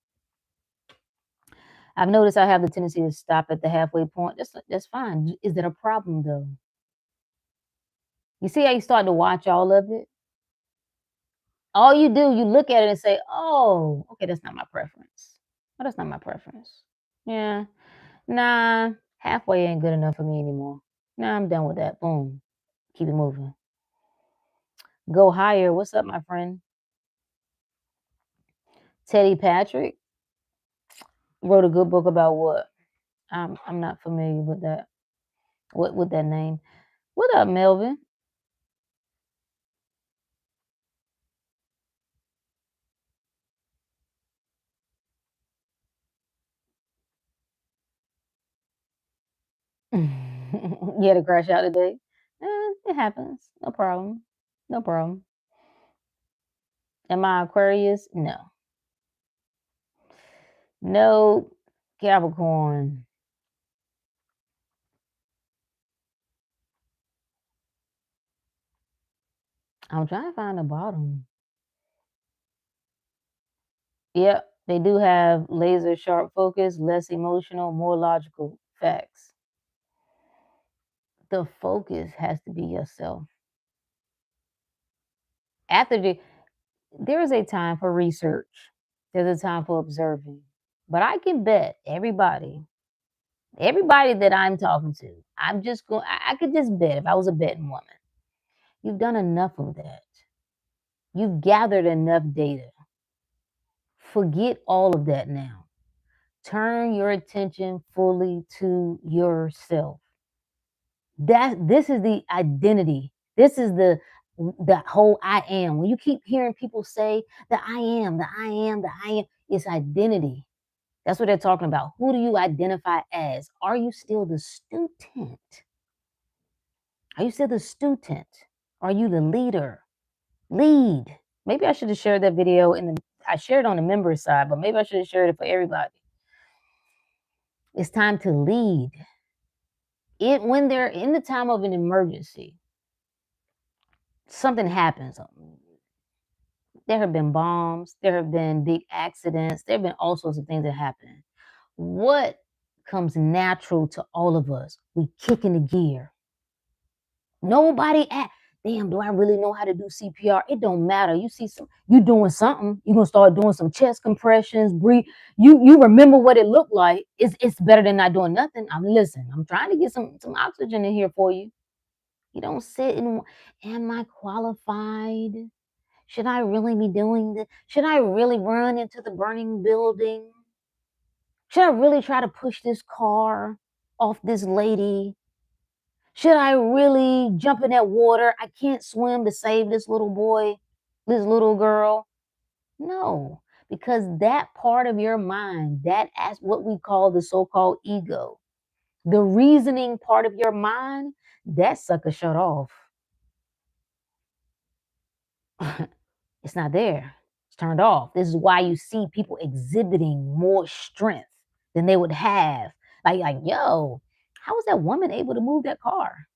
I've noticed I have the tendency to stop at the halfway point. That's fine. Is that a problem though? You see how you start to watch all of it? All you do, you look at it and say, "Oh, okay, that's not my preference. Oh, that's not my preference. Yeah, nah, halfway ain't good enough for me anymore. Nah, I'm done with that. Boom, keep it moving. Go higher. What's up, my friend? Teddy Patrick wrote a good book about what? I'm not familiar with that. What with that name? What up, Melvin? You had to crash out today. It happens. No problem. No problem. Am I Aquarius? No. No. Capricorn. I'm trying to find the bottom. Yep, they do have laser sharp focus, less emotional, more logical. Facts. The focus has to be yourself. After there is a time for research. There's a time for observing. But I can bet everybody that I'm talking to, I'm just going I could just bet if I was a betting woman. You've done enough of that. You've gathered enough data. Forget all of that now. Turn your attention fully to yourself. This is the identity. This is the whole I am. When you keep hearing people say the I am, the I am, the I am, it's identity. That's what they're talking about. Who do you identify as? Are you still the student? Are you still the student? Are you the leader? Lead. Maybe I should have shared that video I shared it on the member side, but maybe I should have shared it for everybody. It's time to lead. When they're in the time of an emergency, something happens. There have been bombs, there have been big accidents, there have been all sorts of things that happen. What comes natural to all of us? We kick in the gear. Nobody at damn, do I really know how to do CPR? It don't matter. You doing something, you're gonna start doing some chest compressions, breathe. You remember what it looked like. It's better than not doing nothing. I'm trying to get some oxygen in here for you. You don't sit and am I qualified? Should I really be doing this? Should I really run into the burning building? Should I really try to push this car off this lady? Should I really jump in that water? I can't swim to save this little boy, this little girl. No, because that part of your mind, as what we call the so-called ego, the reasoning part of your mind, that sucker shut off. It's not there. It's turned off. This is why you see people exhibiting more strength than they would have. Yo, how was that woman able to move that car?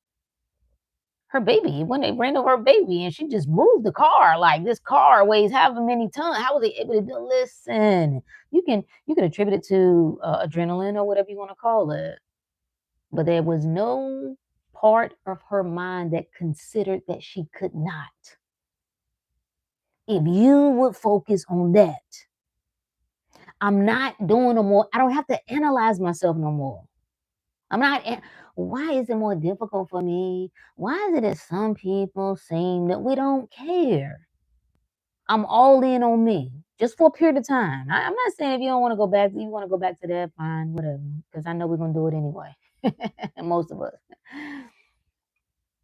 Her baby, when they ran over her baby and she just moved the car, like this car weighs however many tons. How was they able to do? Listen, you can attribute it to adrenaline or whatever you want to call it, but there was no part of her mind that considered that she could not. If you would focus on that, I'm not doing no more. I don't have to analyze myself no more. I'm not. Why is it more difficult for me? Why is it that some people seem that we don't care? I'm all in on me just for a period of time. I'm not saying if you don't want to go back, you want to go back to that, fine, whatever. Because I know we're gonna do it anyway. Most of us.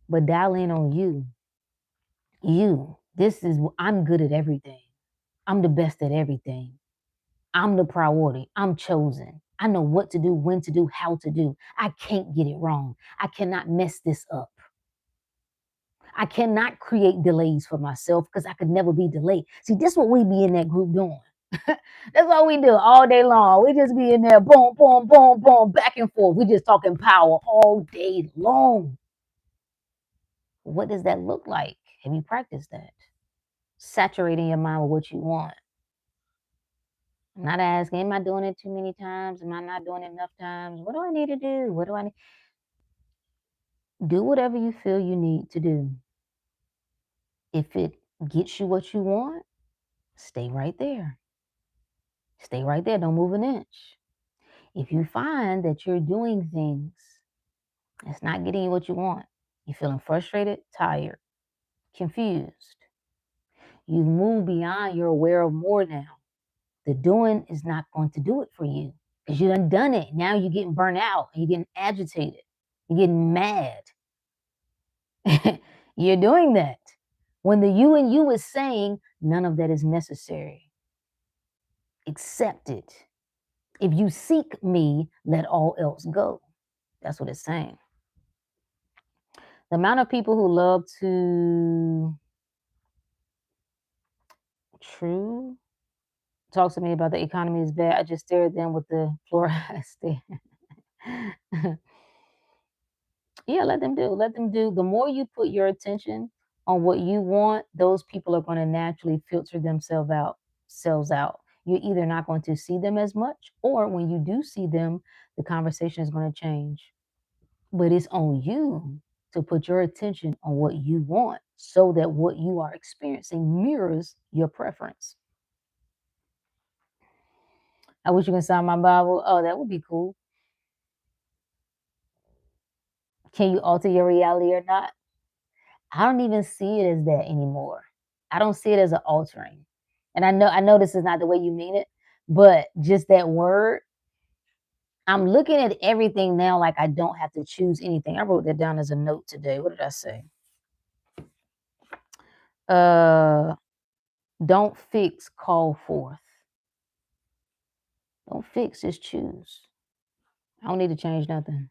But dial in on you. I'm good at everything. I'm the best at everything. I'm the priority. I'm chosen. I know what to do, when to do, how to do. I can't get it wrong. I cannot mess this up. I cannot create delays for myself because I could never be delayed. See, this is what we be in that group doing. That's what we do all day long. We just be in there, boom, boom, boom, boom, back and forth. We just talking power all day long. What does that look like? Have you practiced that? Saturating your mind with what you want. I'm not asking, am I doing it too many times? Am I not doing it enough times? What do I need to do? What do I need? Do whatever you feel you need to do. If it gets you what you want, stay right there. Stay right there. Don't move an inch. If you find that you're doing things that's not getting you what you want, you're feeling frustrated, tired, confused, you've moved beyond, you're aware of more now. The doing is not going to do it for you because you done it. Now you're getting burnt out. You're getting agitated. You're getting mad. You're doing that. When the you and you is saying, none of that is necessary. Accept it. If you seek me, let all else go. That's what it's saying. The amount of people who love to talk to me about the economy is bad. I just stare at them with the fluoride stare. Yeah, let them do. Let them do. The more you put your attention on what you want, those people are going to naturally filter themselves out. You're either not going to see them as much, or when you do see them, the conversation is going to change. But it's on you to put your attention on what you want so that what you are experiencing mirrors your preference. I wish you could sign my Bible. Oh, that would be cool. Can you alter your reality or not? I don't even see it as that anymore. I don't see it as an altering. And I know this is not the way you mean it, but just that word, I'm looking at everything now like I don't have to choose anything. I wrote that down as a note today. What did I say? Don't fix, call forth. Don't fix, just choose. I don't need to change nothing.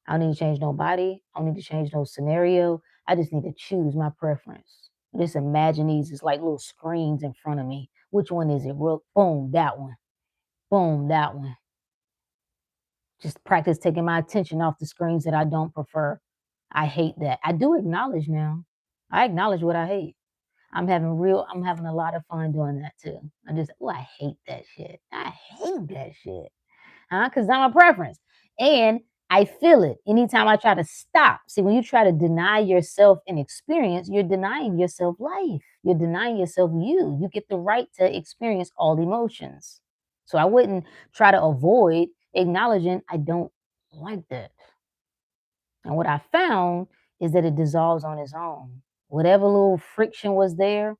I don't need to change nobody. I don't need to change no scenario. I just need to choose my preference. Just imagine these as like little screens in front of me. Which one is it? Boom, that one. Boom, that one. Just practice taking my attention off the screens that I don't prefer. I hate that. I do acknowledge now. I acknowledge what I hate. I'm having a lot of fun doing that too. I hate that shit. I hate that shit. Because I'm a preference. And I feel it anytime I try to stop. See, when you try to deny yourself an experience, you're denying yourself life. You're denying yourself you. You get the right to experience all emotions. So I wouldn't try to avoid acknowledging I don't like that. And what I found is that it dissolves on its own. Whatever little friction was there,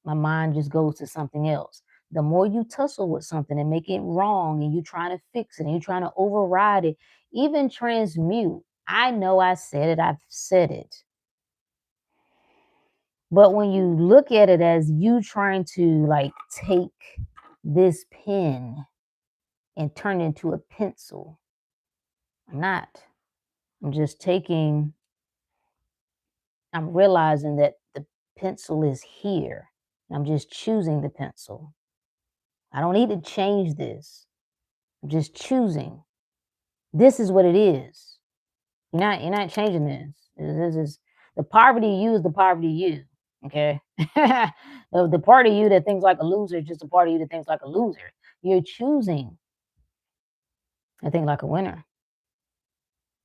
my mind just goes to something else. The more you tussle with something and make it wrong and you trying to fix it and you're trying to override it, even transmute. I know I said it, I've said it. But when you look at it as you trying to like take this pen and turn it into a pencil, I'm not. I'm just taking, I'm realizing that the pencil is here. I'm just choosing the pencil. I don't need to change this. I'm just choosing. This is what it is. You're not changing this. This is the poverty you is the poverty you. Okay. The part of you that thinks like a loser is just a part of you that thinks like a loser. You're choosing. I think like a winner.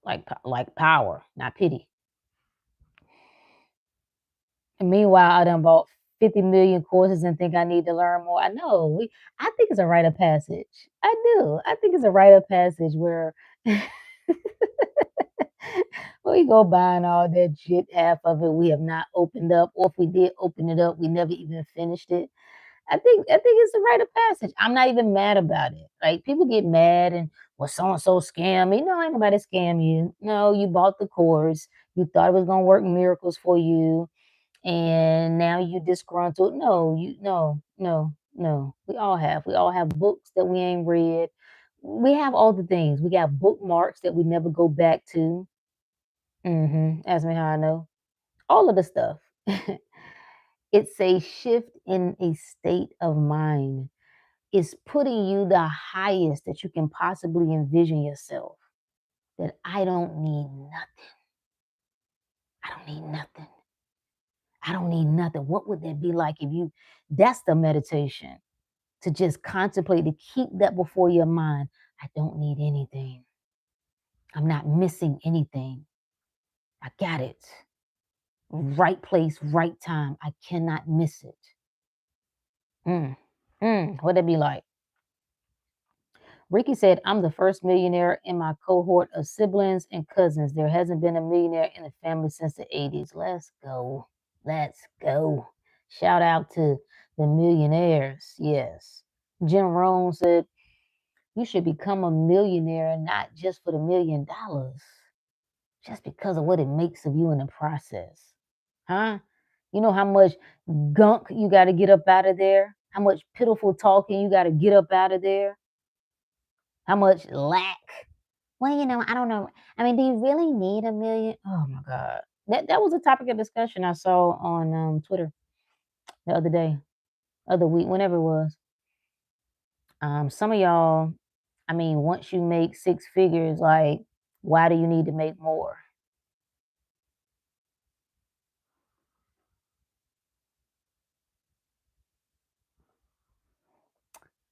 Like power, not pity. And meanwhile, I done bought 50 million courses and think I need to learn more. I think it's a rite of passage. I do. I think it's a rite of passage where we go buying all that shit. Half of it we have not opened up, or if we did open it up, we never even finished it. I think it's a rite of passage. I'm not even mad about it. Like people get mad and well, so and so scam me. No, ain't nobody scam you. No, you bought the course. You thought it was gonna work miracles for you, and now you disgruntled. No, no. We all have books that we ain't read. We have all the things. We got bookmarks that we never go back to. Ask me how I know. All of the stuff. It's a shift in a state of mind. It's putting you the highest that you can possibly envision yourself. That I don't need nothing. I don't need nothing. I don't need nothing. What would that be like if you, that's the meditation, to just contemplate, to keep that before your mind. I don't need anything. I'm not missing anything. I got it. Right place, right time. I cannot miss it. What'd it be like? Ricky said, I'm the first millionaire in my cohort of siblings and cousins. There hasn't been a millionaire in the family since the 80s. Let's go. Let's go. Shout out to the millionaires. Yes. Jim Rohn said, you should become a millionaire not just for the $1,000,000, just because of what it makes of you in the process. Huh? You know how much gunk you got to get up out of there? How much pitiful talking you got to get up out of there? How much lack? Well, I don't know. I mean, do you really need a million? Oh my God. That was a topic of discussion I saw on Twitter the other day, other week, whenever it was. Some of y'all, I mean, once you make six figures, like, why do you need to make more?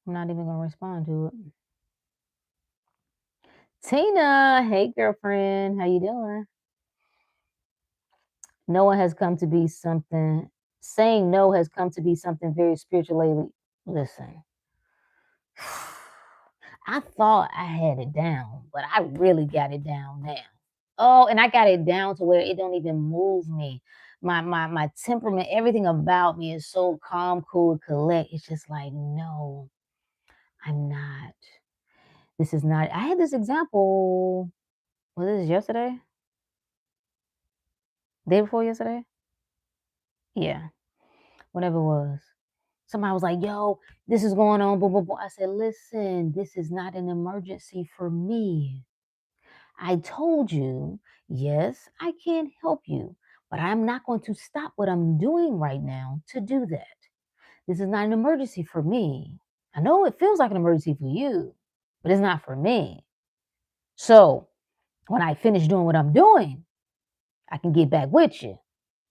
I'm not even gonna respond to it. Tina, hey girlfriend, how you doing? No has come to be something. Saying no has come to be something very spiritual lately. Listen, I thought I had it down, but I really got it down now. Oh, and I got it down to where it don't even move me. My temperament, everything about me is so calm, cool, collect. It's just like, no, I'm not. This is not. I had this example. Was this yesterday? Day before yesterday? Yeah, whatever it was. Somebody was like, yo, this is going on, blah, blah, blah. I said, listen, this is not an emergency for me. I told you, yes, I can help you, but I'm not going to stop what I'm doing right now to do that. This is not an emergency for me. I know it feels like an emergency for you, but it's not for me. So when I finish doing what I'm doing, I can get back with you.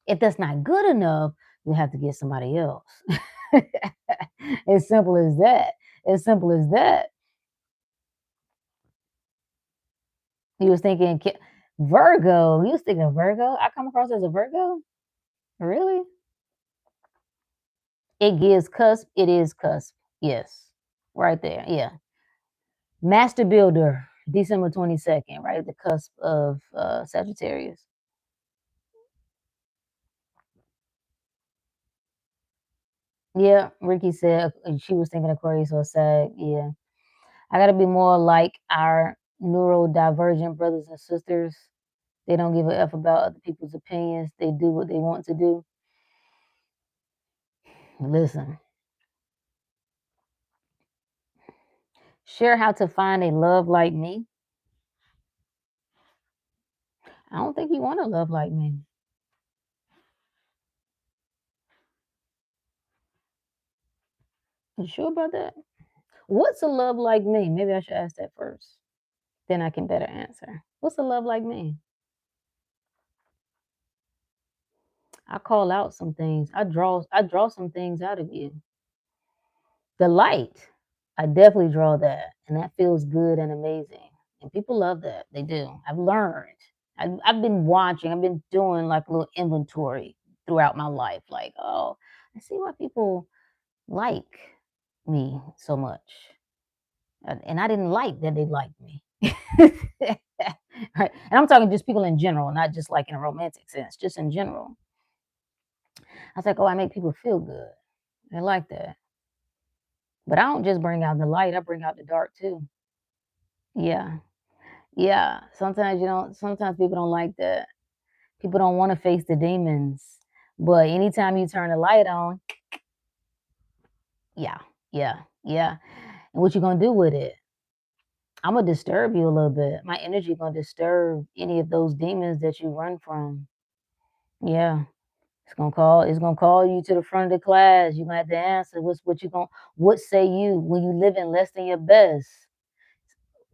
If that's not good enough, you'll have to get somebody else. As simple as that. As simple as that. You was thinking Virgo. You was thinking Virgo? I come across as a Virgo? Really? It gives cusp. It is cusp. Yes. Right there. Yeah. Master Builder, December 22nd, right at the cusp of Sagittarius. Yeah, Ricky said she was thinking Aquarius or Sag. Yeah. I got to be more like our neurodivergent brothers and sisters. They don't give a F about other people's opinions. They do what they want to do. Listen, share how to find a love like me. I don't think you want a love like me. You sure about that? What's a love like me? Maybe I should ask that first. Then I can better answer. What's a love like me? I call out some things. I draw some things out of you. The light. I definitely draw that. And that feels good and amazing. And people love that. They do. I've learned. I've been watching, I've been doing like a little inventory throughout my life. Like, oh, I see why people like me so much. And I didn't like that they liked me. Right. And I'm talking just people in general, not just like in a romantic sense, just in general. I was like, oh, I make people feel good. I like that. But I don't just bring out the light, I bring out the dark too. Yeah. Yeah. Sometimes people don't like that. People don't want to face the demons. But anytime you turn the light on, yeah, yeah, yeah. And what you gonna do with it? I'm gonna disturb you a little bit. My energy gonna disturb any of those demons that you run from. Yeah. It's gonna call you to the front of the class. You're gonna have to answer what say you when you living less than your best?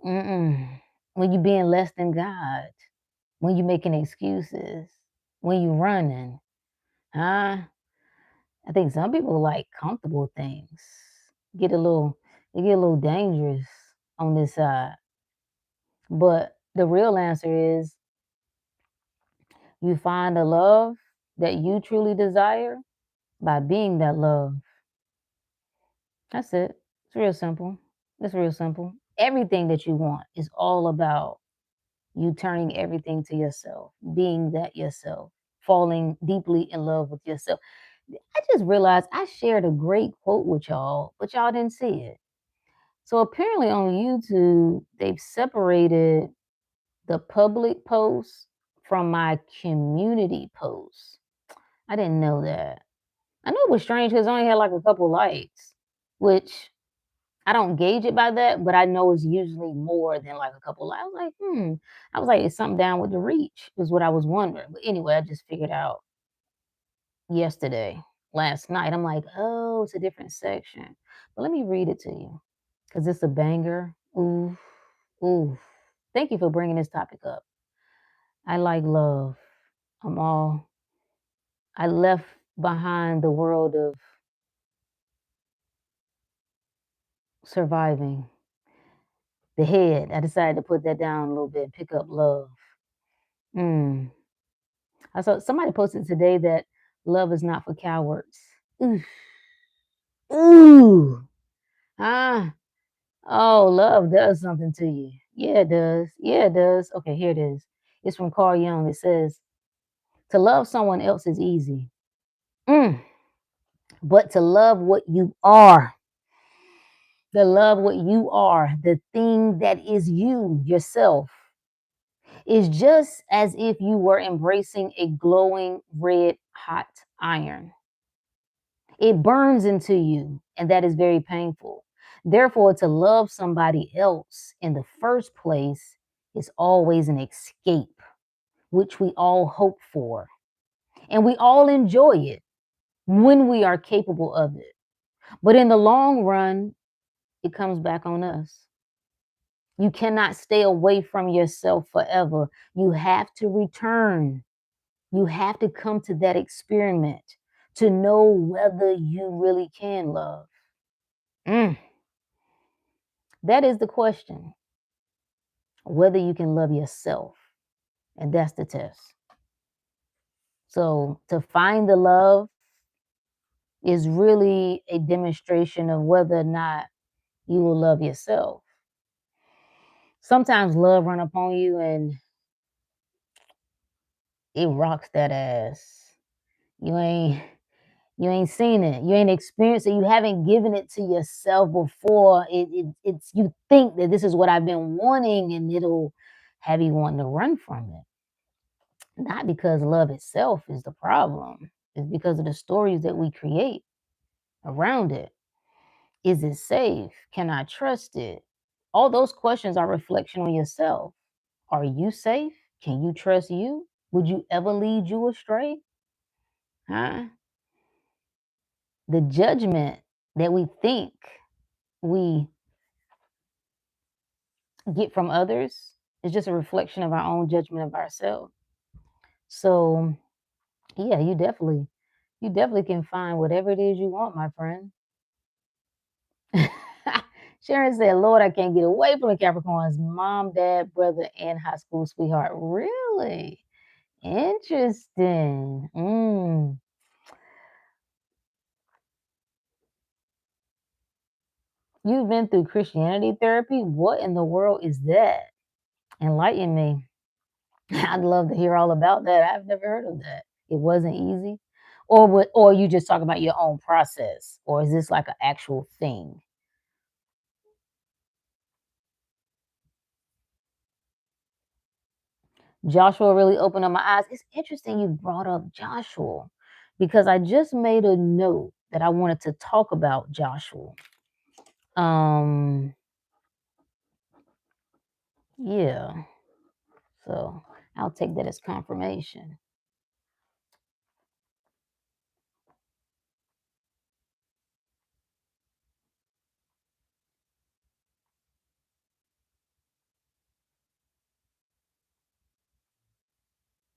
Mm-mm. When you being less than God, when you making excuses, when you running, huh? I think some people like comfortable things. Get a little, they get a little dangerous on this side. But the real answer is you find the love that you truly desire by being that love. That's it. It's real simple. It's real simple. Everything that you want is all about you turning everything to yourself, being that yourself, falling deeply in love with yourself. I just realized I shared a great quote with y'all, but y'all didn't see it. So apparently on YouTube, they've separated the public posts from my community posts. I didn't know that. I know it was strange because I only had like a couple likes, which I don't gauge it by that, but I know it's usually more than like a couple. I was like, I was like, it's something down with the reach, is what I was wondering. But anyway, I just figured out yesterday, last night. I'm like, oh, it's a different section. But let me read it to you because it's a banger. Ooh, ooh. Thank you for bringing this topic up. I like love. I'm all, I left behind the world of surviving. The head. I decided to put that down a little bit, pick up love. Mm. I saw somebody posted today that love is not for cowards. Ooh, ooh, ah, oh, love does something to you. Yeah, it does. Yeah, it does. Okay, here it is. It's from Carl Jung. It says, "To love someone else is easy, mm, but to love what you are, the thing that is you yourself, is just as if you were embracing a glowing red hot iron. It burns into you, and that is very painful. Therefore, to love somebody else in the first place is always an escape, which we all hope for. And we all enjoy it when we are capable of it. But in the long run, it comes back on us. You cannot stay away from yourself forever. You have to return. You have to come to that experiment to know whether you really can love. Mm, that is the question. Whether you can love yourself. And that's the test. So to find the love is really a demonstration of whether or not you will love yourself. Sometimes love run upon you and it rocks that ass. You ain't you ain't seen it. You ain't experienced it. You haven't given it to yourself before. It's you think that this is what I've been wanting, and it'll have you wanting to run from it. Not because love itself is the problem. It's because of the stories that we create around it. Is it safe? Can I trust it? All those questions are reflection on yourself. Are you safe? Can you trust you? Would you ever lead you astray? Huh? The judgment that we think we get from others is just a reflection of our own judgment of ourselves. So, yeah, you definitely can find whatever it is you want, my friend. Sharon said, Lord, I can't get away from the Capricorns. Mom, dad, brother, and high school sweetheart. Really? Interesting. You've been through Christianity therapy? What in the world is that? Enlighten me. I'd love to hear all about that. I've never heard of that. It wasn't easy. Or you just talk about your own process, or is this like an actual thing? Joshua really opened up my eyes. It's interesting you brought up Joshua because I just made a note that I wanted to talk about Joshua. Um, yeah. So I'll take that as confirmation.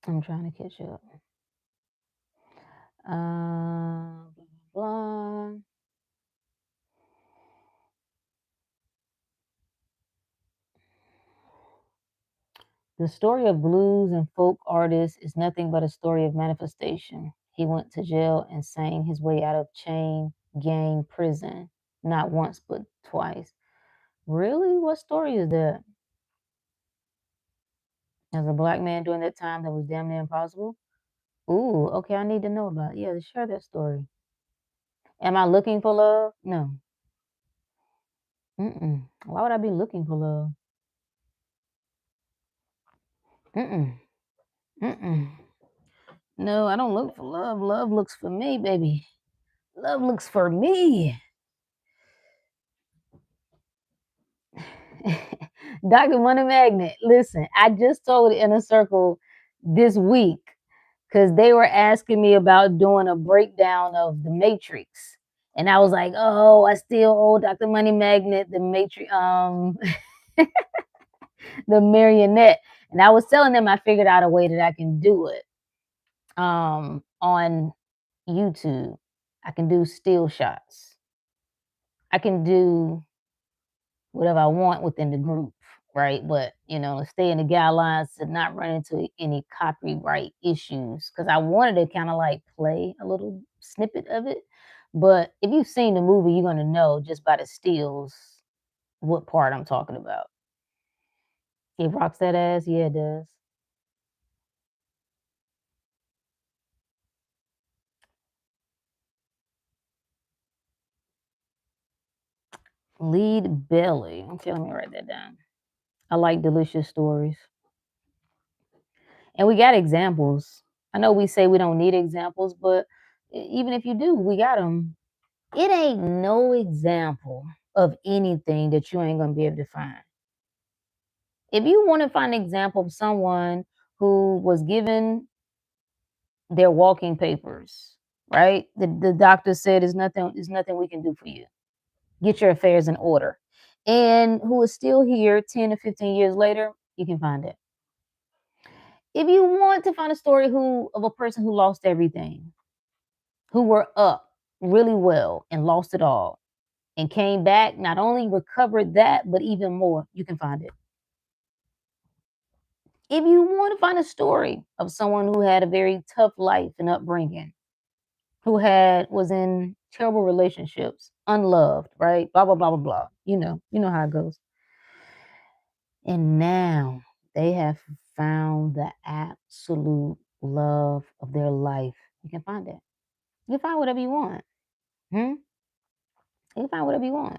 I'm trying to catch up. Blah, blah. The story of blues and folk artists is nothing but a story of manifestation. He went to jail and sang his way out of chain gang prison, not once but twice. Really? What story is that? As a black man during that time, that was damn near impossible. Ooh, okay, I need to know about it. Yeah, share that story. Am I looking for love? No. Mm-mm. Why would I be looking for love? Mm-mm. Mm-mm. No, I don't look for love. Love looks for me, baby. Love looks for me. Dr. Money Magnet, listen, I just told Inner Circle this week because they were asking me about doing a breakdown of the Matrix. And I was like, oh, I still owe Dr. Money Magnet the Matrix, the marionette. And I was telling them I figured out a way that I can do it on YouTube. I can do still shots. I can do whatever I want within the group, right? But to stay in the guidelines to not run into any copyright issues. Because I wanted to kind of like play a little snippet of it. But if you've seen the movie, you're gonna know just by the stills what part I'm talking about. It rocks that ass, yeah, it does. Lead belly. Okay, let me write that down. I like delicious stories. And we got examples. I know we say we don't need examples, but Even if you do, we got them. It ain't no example of anything that you ain't gonna be able to find. If you want to find an example of someone who was given their walking papers, right? The doctor said there's nothing we can do for you. Get your affairs in order. And who is still here 10 to 15 years later, you can find it. If you want to find a story of a person who lost everything, who were up really well and lost it all and came back, not only recovered that, but even more, you can find it. If you want to find a story of someone who had a very tough life and upbringing, who was in terrible relationships, unloved, right? Blah blah blah blah blah. You know how it goes. And now they have found the absolute love of their life. You can find it. You can find whatever you want. You can find whatever you want.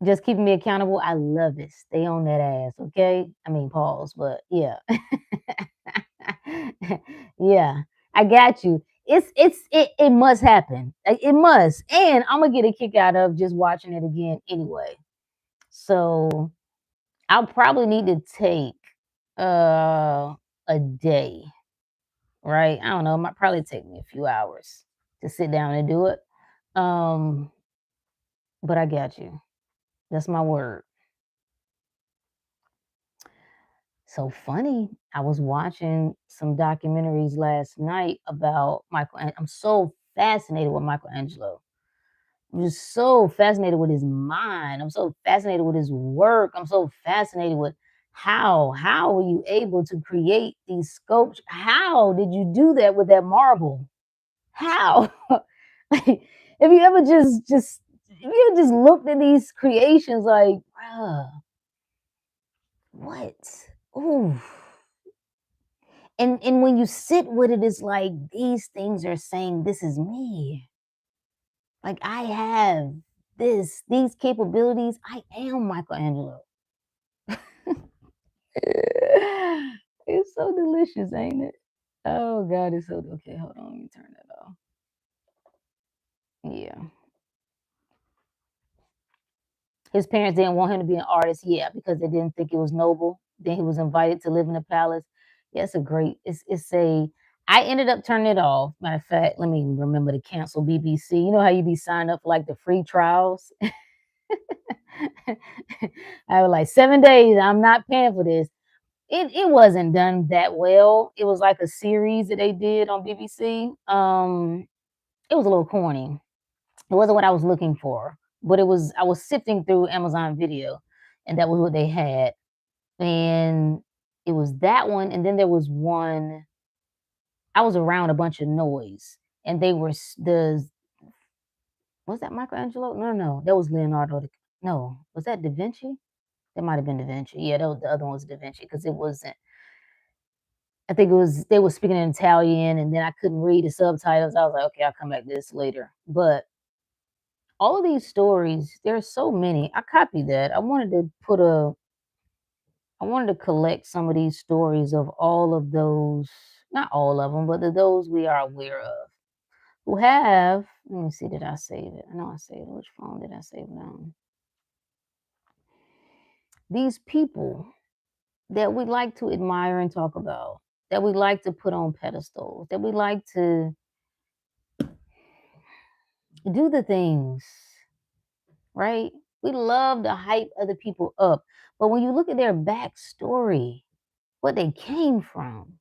Just keeping me accountable. I love it. Stay on that ass, okay? I mean, pause, but yeah. Yeah, I got you. It must happen. It must. And I'm gonna get a kick out of just watching it again anyway. So I'll probably need to take a day, right? I don't know. It might probably take me a few hours to sit down and do it. Um, but I got you. That's my word. So funny. I was watching some documentaries last night about Michael. I'm so fascinated with Michelangelo. I'm just so fascinated with his mind. I'm so fascinated with his work. I'm so fascinated with how were you able to create these sculptures? How did you do that with that marble? How? Like, if you ever just if you ever just looked at these creations like, bruh, what? Ooh. And when you sit with it, it's like these things are saying, this is me. Like I have these capabilities. I am Michelangelo. It's so delicious, ain't it? Oh God, it's so okay. Hold on, let me turn that off. Yeah. His parents didn't want him to be an artist, yeah, because they didn't think it was noble. Then he was invited to live in the palace. Yeah, it's a I ended up turning it off. Matter of fact, let me remember to cancel BBC. You know how you be signed up for like the free trials? I was like 7 days, I'm not paying for this. It wasn't done that well. It was like a series that they did on BBC. It was a little corny. It wasn't what I was looking for, but I was sifting through Amazon Video, and that was what they had. And it was that one, and then there was one. I was around a bunch of noise, and they were the was that Michelangelo? No, no, no, that was Leonardo. No, was that Da Vinci? That might have been Da Vinci. Yeah, that was, the other one was Da Vinci because it wasn't. I think it was they were speaking in Italian, and then I couldn't read the subtitles. I was like, okay, I'll come back to this later. But all of these stories, there's so many. I copied that. I wanted to collect some of these stories of all of those, not all of them, but those we are aware of who have. Let me see, did I save it? I know I saved it. Which phone did I save it on? These people that we like to admire and talk about, that we like to put on pedestals, that we like to do the things, right? We love to hype other people up. But when you look at their backstory, what they came from,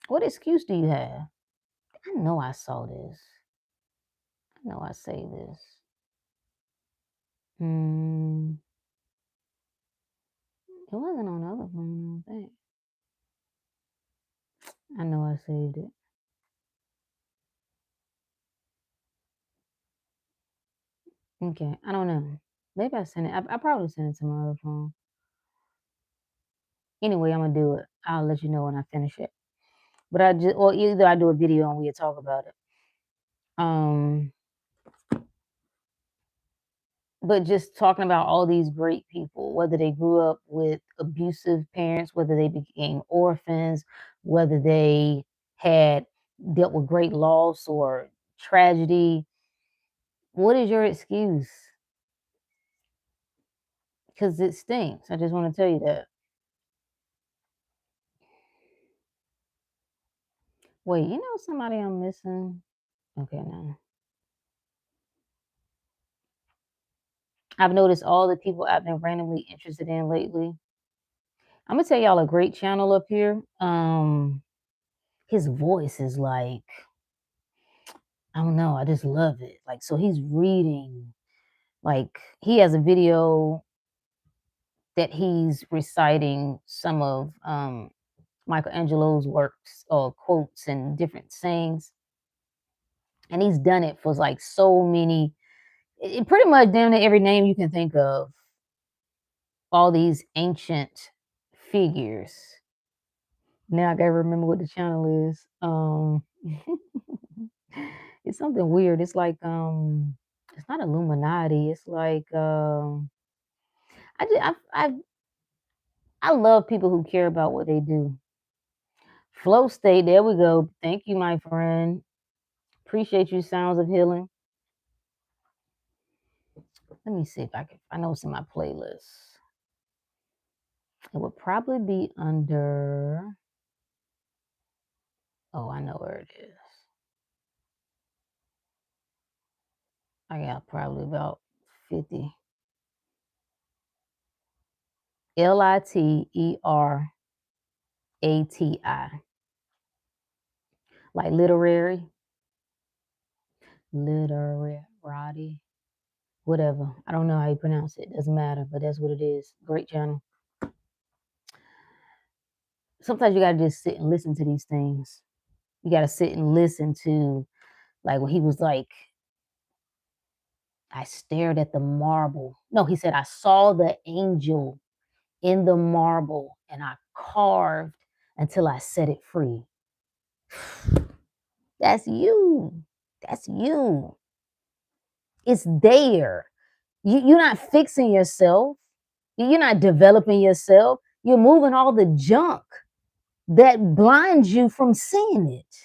what excuse do you have? I know I saw this. I know I saved this. Hmm. It wasn't on the other phone, I don't think. I know I saved it. Okay. I don't know. Maybe I sent it. I probably sent it to my other phone. Anyway, I'm gonna do it. I'll let you know when I finish it. But or either I do a video and we talk about it. Um, but just talking about all these great people, whether they grew up with abusive parents, whether they became orphans, whether they had dealt with great loss or tragedy. What is your excuse? Because it stinks. I just want to tell you that. Wait, you know somebody I'm missing? Okay, now. I've noticed all the people I've been randomly interested in lately. I'm gonna tell y'all a great channel up here. His voice is like, I don't know, I just love it. Like, so he's reading, like, he has a video that he's reciting some of Michelangelo's works or quotes and different sayings. And he's done it for like so many, pretty much damn near every name you can think of, all these ancient figures. Now I gotta remember what the channel is. It's something weird. It's like it's not Illuminati. It's like I just I love people who care about what they do. Flow state, there we go. Thank you, my friend. Appreciate you, Sounds of Healing. Let me see if I can. I know it's in my playlist. It would probably be under. Oh, I know where it is. I got probably about 50. Literati. Like literary, whatever. I don't know how you pronounce it. Doesn't matter, but that's what it is. Great channel. Sometimes you gotta just sit and listen to these things. You gotta sit and listen to, like when he was like, I stared at the marble. No, he said, I saw the angel in the marble and I carved until I set it free. That's you. That's you. It's there. You're not fixing yourself. You're not developing yourself. You're moving all the junk that blinds you from seeing it.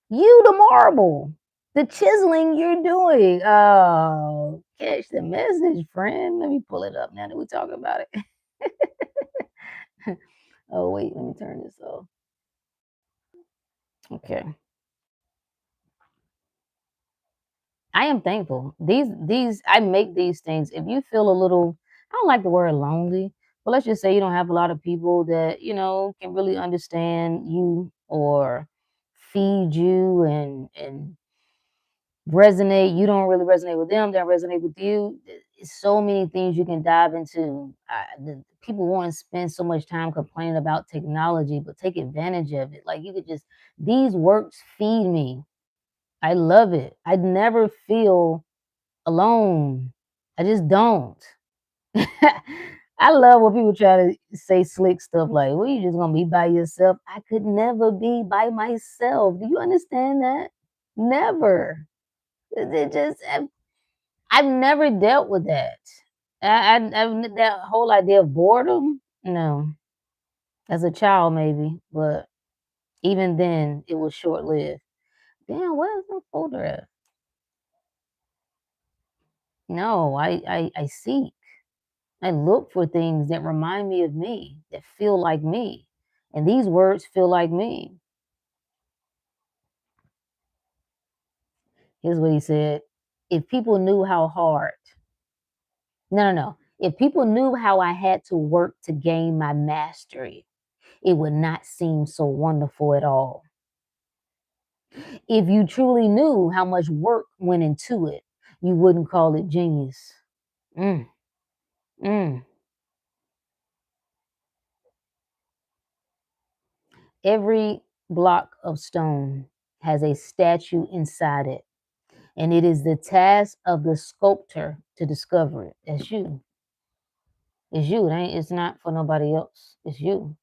You, the marble, the chiseling you're doing. Oh, catch the message, friend. Let me pull it up now that we talk about it. Oh, wait, let me turn this off. Okay. I am thankful. These I make these things. If you feel a little, I don't like the word lonely, but let's just say you don't have a lot of people that, can really understand you or feed you and resonate. You don't really resonate with them, they don't resonate with you. It's so many things you can dive into. People want to spend so much time complaining about technology, but take advantage of it. Like you could just, these works feed me. I love it. I never feel alone. I just don't. I love when people try to say slick stuff like, well, you just gonna be by yourself. I could never be by myself. Do you understand that? Never. It just I've never dealt with that. That whole idea of boredom, no. As a child, maybe, but even then, it was short lived. Damn, where's my folder at? No, I seek. I look for things that remind me of me, that feel like me. And these words feel like me. Here's what he said. If people knew how hard, no. If people knew how I had to work to gain my mastery, it would not seem so wonderful at all. If you truly knew how much work went into it, you wouldn't call it genius. Mm, mm. Every block of stone has a statue inside it, and it is the task of the sculptor to discover it. That's you. It's you. It's not for nobody else. It's you.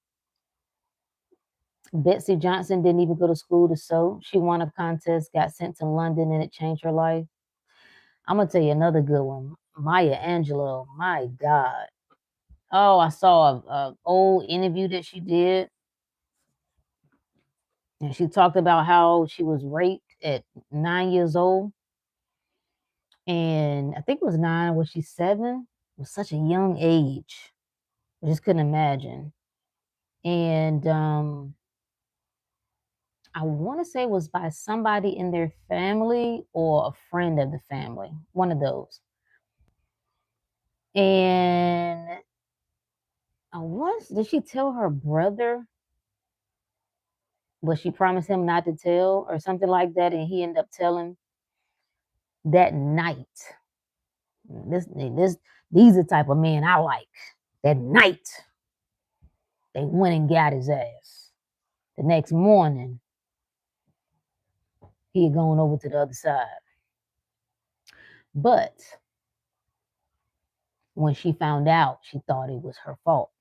Betsy Johnson didn't even go to school to sew. She won a contest, got sent to London, and it changed her life. I'm gonna tell you another good one. Maya Angelou. My God. Oh, I saw a old interview that she did. And she talked about how she was raped at 9 years old. And I think it was 9, was she 7? It was such a young age. I just couldn't imagine. And I want to say it was by somebody in their family or a friend of the family, one of those. And did she tell her brother? But she promised him not to tell or something like that, and he ended up telling that night. These are the type of men I like. That night, they went and got his ass. The next morning, he had gone over to the other side. But when she found out, she thought it was her fault.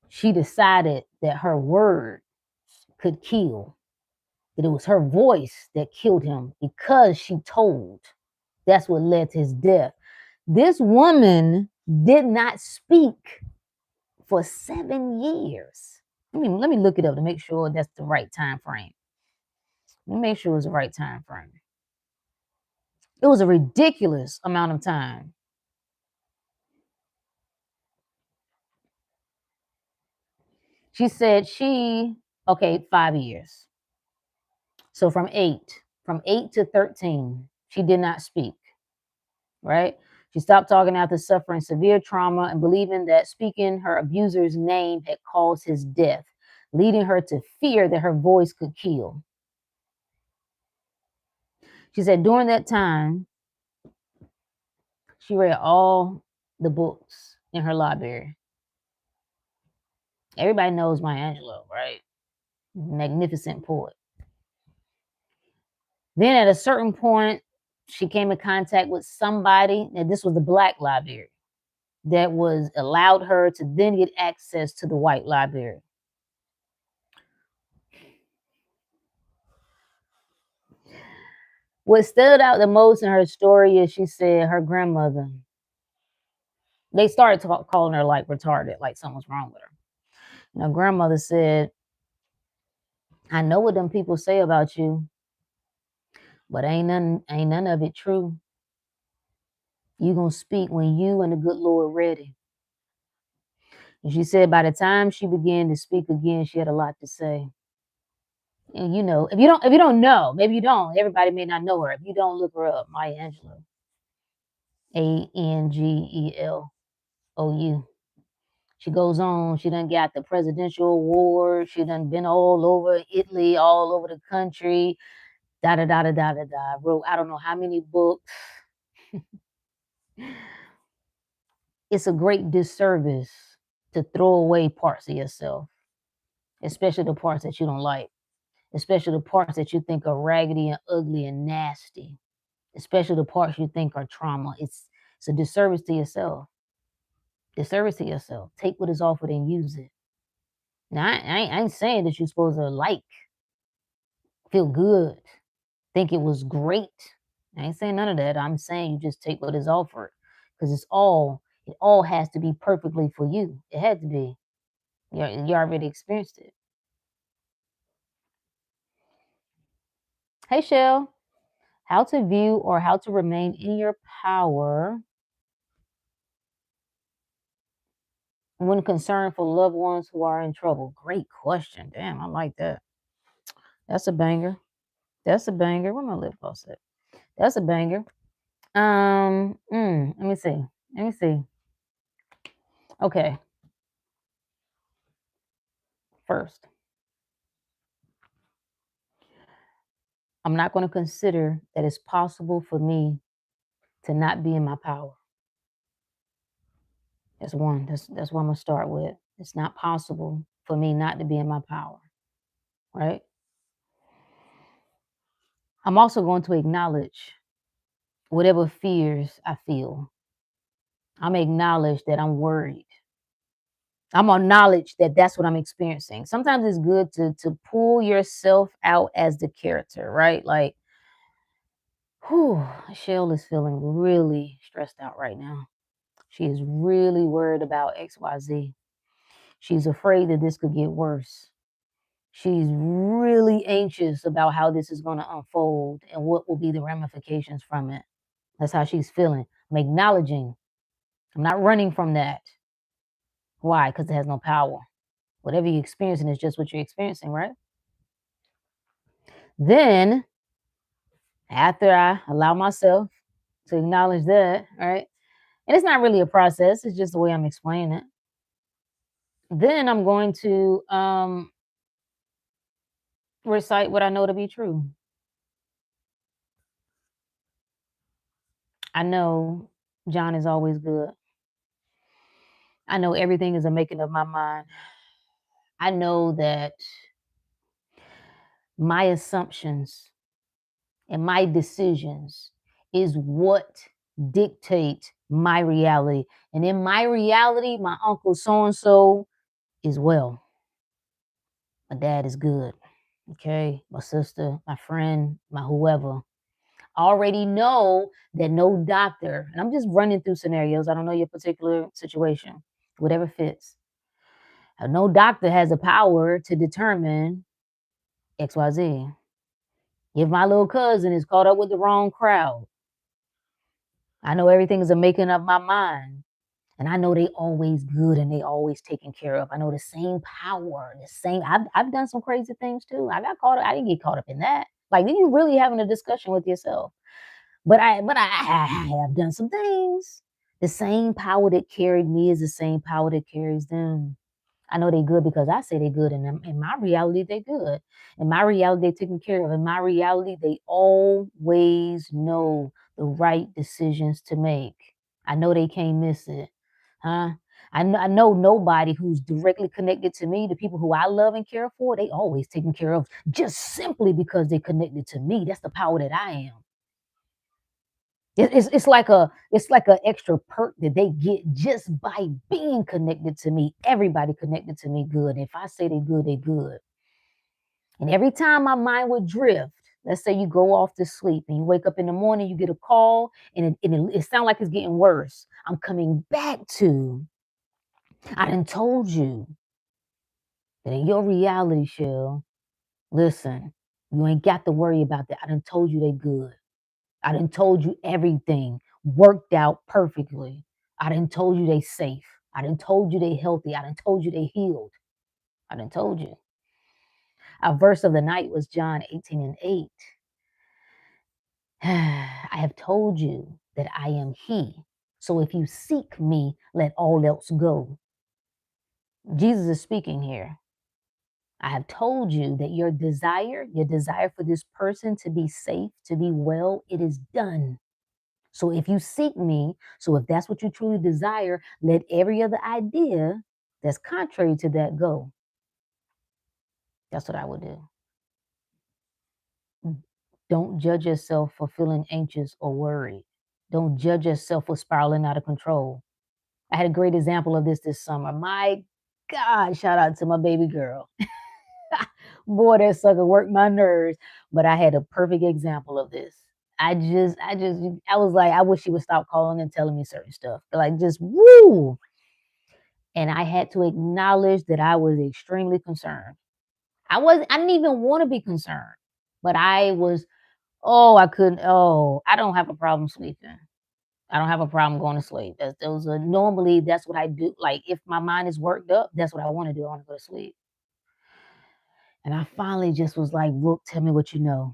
She decided that her words could kill, that it was her voice that killed him because she told. That's what led to his death. This woman did not speak for 7 years. Let me look it up to make sure that's the right time frame. Let me make sure it's the right time frame. It was a ridiculous amount of time. She said 5 years. So from 8 to 13, she did not speak, right? She stopped talking after suffering severe trauma and believing that speaking her abuser's name had caused his death, leading her to fear that her voice could kill. She said during that time, she read all the books in her library. Everybody knows Maya Angelou, right? Magnificent poet. Then at a certain point, she came in contact with somebody, and this was the Black library, that was allowed her to then get access to the white library. What stood out the most in her story is she said her grandmother, they started calling her like retarded, like something was wrong with her. And her grandmother said, I know what them people say about you, but ain't none of it true. You gonna speak when you and the good Lord ready. And she said by the time she began to speak again, she had a lot to say. And if you don't know, maybe you don't. Everybody may not know her. If you don't, look her up, Maya Angelou. Angelou. She goes on. She done got the presidential award. She done been all over Italy, all over the country. Da da da da da da da. Wrote I don't know how many books. It's a great disservice to throw away parts of yourself, especially the parts that you don't like, especially the parts that you think are raggedy and ugly and nasty, especially the parts you think are trauma. It's a disservice to yourself. Disservice to yourself. Take what is offered and use it. Now, I ain't saying that you're supposed to feel good, think it was great. I ain't saying none of that. I'm saying you just take what is offered because it all has to be perfectly for you. It had to be. You already experienced it. Hey, Shell. How to view or how to remain in your power when concerned for loved ones who are in trouble? Great question. Damn, I like that. That's a banger. That's a banger. Where my lip gloss at? That's a banger. Let me see. Let me see. Okay. First, I'm not going to consider that it's possible for me to not be in my power. That's one. That's what I'm gonna start with. It's not possible for me not to be in my power. Right? I'm also going to acknowledge whatever fears I feel. I'm acknowledge that I'm worried. I'm acknowledge that that's what I'm experiencing. Sometimes it's good to pull yourself out as the character, right? Like, whew, Shell is feeling really stressed out right now. She is really worried about XYZ. She's afraid that this could get worse. She's really anxious about how this is going to unfold and what will be the ramifications from it. That's how she's feeling. I'm acknowledging. I'm not running from that. Why? Because it has no power. Whatever you're experiencing is just what you're experiencing, right? Then, after I allow myself to acknowledge that, right? And it's not really a process, it's just the way I'm explaining it. Then I'm going to recite what I know to be true. I know John is always good. I know everything is a making of my mind. I know that my assumptions and my decisions is what dictate my reality. And in my reality, my uncle so and so is well. My dad is good. Okay. My sister, my friend, my whoever. I already know that no doctor, and I'm just running through scenarios. I don't know your particular situation, whatever fits. No doctor has the power to determine XYZ. If my little cousin is caught up with the wrong crowd, I know everything is a making of my mind. And I know they always good and they always taken care of. I know the same power, the same. I've done some crazy things too. I got caught up. I didn't get caught up in that. Like, then you really having a discussion with yourself. But I have done some things. The same power that carried me is the same power that carries them. I know they good because I say they good, and in my reality, they good. In my reality, they taken care of. In my reality, they always know the right decisions to make. I know they can't miss it, huh? I know nobody who's directly connected to me, the people who I love and care for, they always taken care of just simply because they connected to me. That's the power that I am. It's like a extra perk that they get just by being connected to me. Everybody connected to me good. If I say they good, they good. And every time my mind would drift, let's say you go off to sleep and you wake up in the morning, you get a call, and it sounds like it's getting worse. I'm coming back to, I done told you that in your reality, Shell, listen, you ain't got to worry about that. I done told you they good. I done told you everything worked out perfectly. I done told you they safe. I done told you they healthy. I done told you they healed. I done told you. Our verse of the night was John 18 and 8. I have told you that I am He. So if you seek me, let all else go. Jesus is speaking here. I have told you that your desire for this person to be safe, to be well, it is done. So if you seek me, so if that's what you truly desire, let every other idea that's contrary to that go. That's what I would do. Don't judge yourself for feeling anxious or worried. Don't judge yourself for spiraling out of control. I had a great example of this summer. My God, shout out to my baby girl. Boy, that sucker worked my nerves, but I had a perfect example of this. I was like, I wish she would stop calling and telling me certain stuff. Like, just woo. And I had to acknowledge that I was extremely concerned. I didn't even want to be concerned, but I was, I don't have a problem sleeping. I don't have a problem going to sleep. Normally that's what I do. Like, if my mind is worked up, that's what I want to do. I want to go to sleep. And I finally just was like, look, tell me what you know.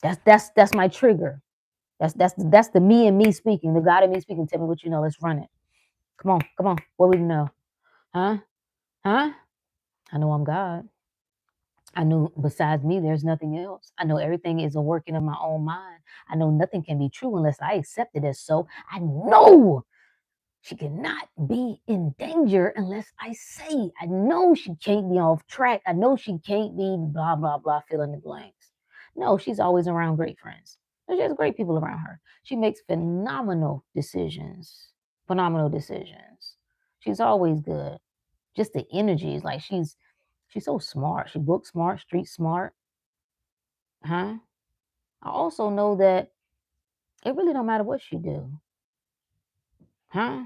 That's my trigger. That's the me and me speaking, the God and me speaking. Tell me what you know. Let's run it. Come on. What would you know? Huh? Huh? I know I'm God. I know besides me, there's nothing else. I know everything is a working of my own mind. I know nothing can be true unless I accept it as so. I know she cannot be in danger unless I say. I know she can't be off track. I know she can't be blah, blah, blah, fill in the blanks. No, she's always around great friends. She has great people around her. She makes phenomenal decisions. Phenomenal decisions. She's always good. Just the energy is like she's so smart. She book smart, street smart. Huh? I also know that it really don't matter what she do. Huh?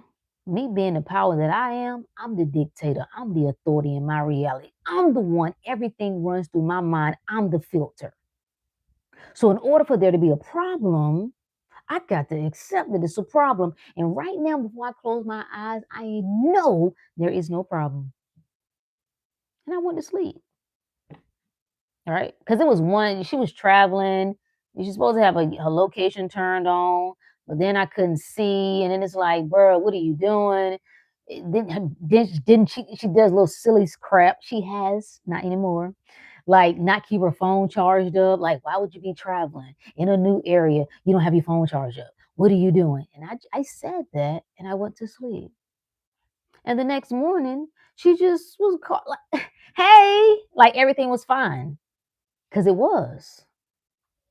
Me being the power that I am, I'm the dictator. I'm the authority in my reality. I'm the one. Everything runs through my mind. I'm the filter. So in order for there to be a problem, I got to accept that it's a problem. And right now, before I close my eyes, I know there is no problem. And I went to sleep. All right. Because it was one, she was traveling. She's supposed to have her location turned on, but then I couldn't see. And then it's like, bro, what are you doing? Didn't she does little silly crap. She has, not anymore. Like not keep her phone charged up. Like, why would you be traveling in a new area? You don't have your phone charged up. What are you doing? And I said that and I went to sleep. And the next morning, she just was called like, hey, like everything was fine. Because it was.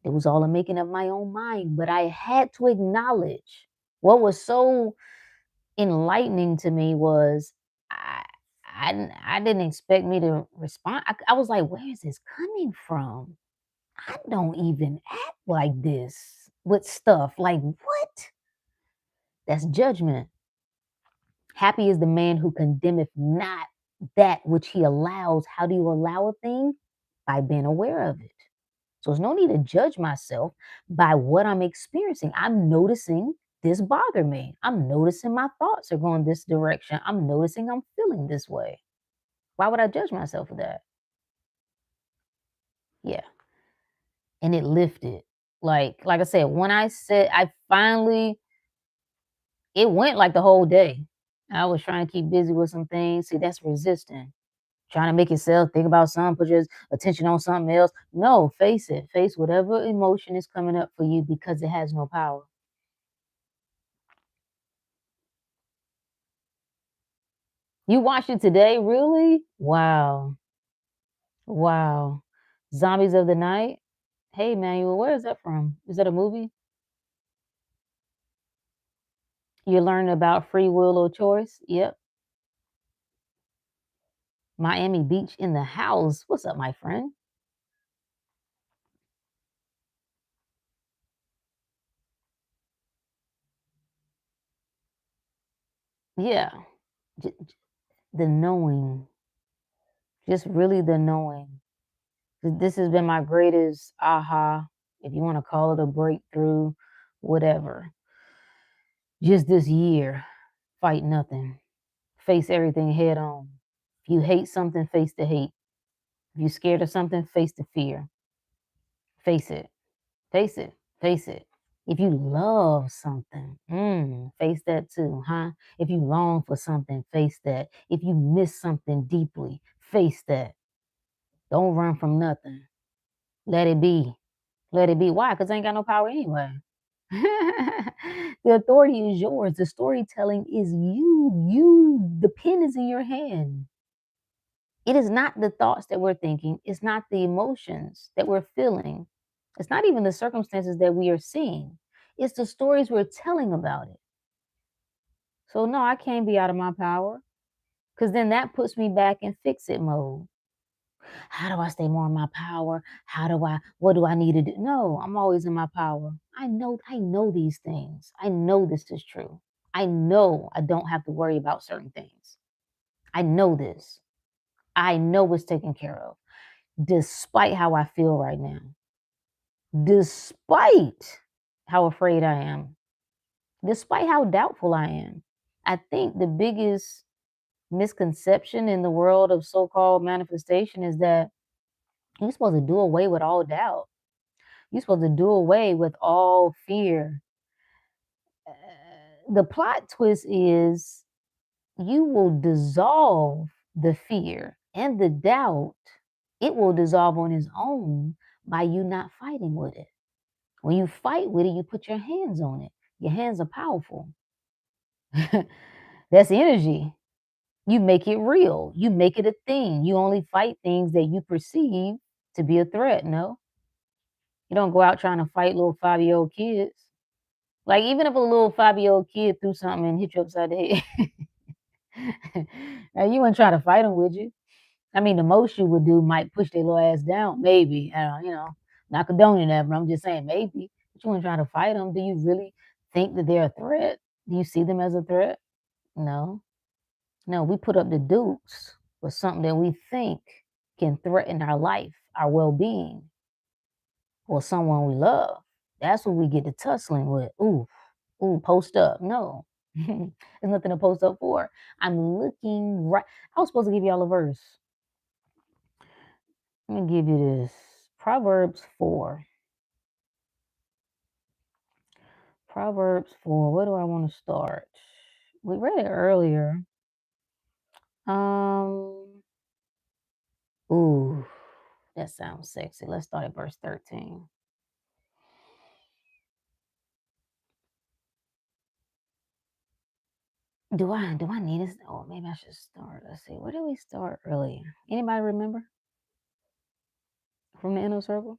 It was all a making of my own mind. But I had to acknowledge what was so enlightening to me was I I didn't expect me to respond. I was like, where is this coming from? I don't even act like this with stuff. Like, what? That's judgment. Happy is the man who condemneth not that which he allows. How do you allow a thing? By being aware of it. So there's no need to judge myself by what I'm experiencing. I'm noticing this bother me. I'm noticing my thoughts are going this direction. I'm noticing I'm feeling this way. Why would I judge myself for that? Yeah. And it lifted. Like I said, when I said I finally it went like the whole day. I was trying to keep busy with some things. See, that's resisting. Trying to make yourself think about something, put your attention on something else. No, face it. Face whatever emotion is coming up for you because it has no power. You watched it today? Really? Wow. Wow. Zombies of the Night? Hey, Manuel, where is that from? Is that a movie? You learn about free will or choice? Yep. Miami Beach in the house. What's up, my friend? Yeah. The knowing. Just really the knowing. This has been my greatest aha, if you want to call it a breakthrough, whatever. Just this year, fight nothing. Face everything head on. If you hate something, face the hate. If you're scared of something, face the fear. Face it. Face it. Face it. If you love something, face that too, huh? If you long for something, face that. If you miss something deeply, face that. Don't run from nothing. Let it be. Let it be. Why? Because I ain't got no power anyway. The authority is yours. The storytelling is you. You. The pen is in your hand. It is not the thoughts that we're thinking. It's not the emotions that we're feeling. It's not even the circumstances that we are seeing. It's the stories we're telling about it. So, no, I can't be out of my power because then that puts me back in fix it mode. How do I stay more in my power? What do I need to do? No, I'm always in my power. I know these things. I know this is true. I know I don't have to worry about certain things. I know this. I know it's taken care of, despite how I feel right now, despite how afraid I am, despite how doubtful I am. I think the biggest misconception in the world of so called manifestation is that you're supposed to do away with all doubt. You're supposed to do away with all fear. The plot twist is you will dissolve the fear and the doubt. It will dissolve on its own by you not fighting with it. When you fight with it, you put your hands on it. Your hands are powerful. That's energy. You make it real. You make it a thing. You only fight things that you perceive to be a threat. No, you don't go out trying to fight little 5-year-old kids. Like, even if a little 5-year-old kid threw something and hit you upside the head, now you wouldn't try to fight them, would you? I mean, the most you would do might push their little ass down, maybe. Not condoning that, but I'm just saying maybe. But you wouldn't try to fight them. Do you really think that they're a threat? Do you see them as a threat? No, no, we put up the dukes with something that we think can threaten our life, our well-being, or someone we love. That's what we get to tussling with. Ooh, ooh, post up. No, there's nothing to post up for. I'm looking right. I was supposed to give y'all a verse. Let me give you this. Proverbs 4. Proverbs 4. Where do I want to start? We read it earlier. Um, ooh, that sounds sexy. Let's start at verse 13. Do I need this? Oh, maybe I should start. Let's see. Where did we start earlier? Anybody remember from the inner circle?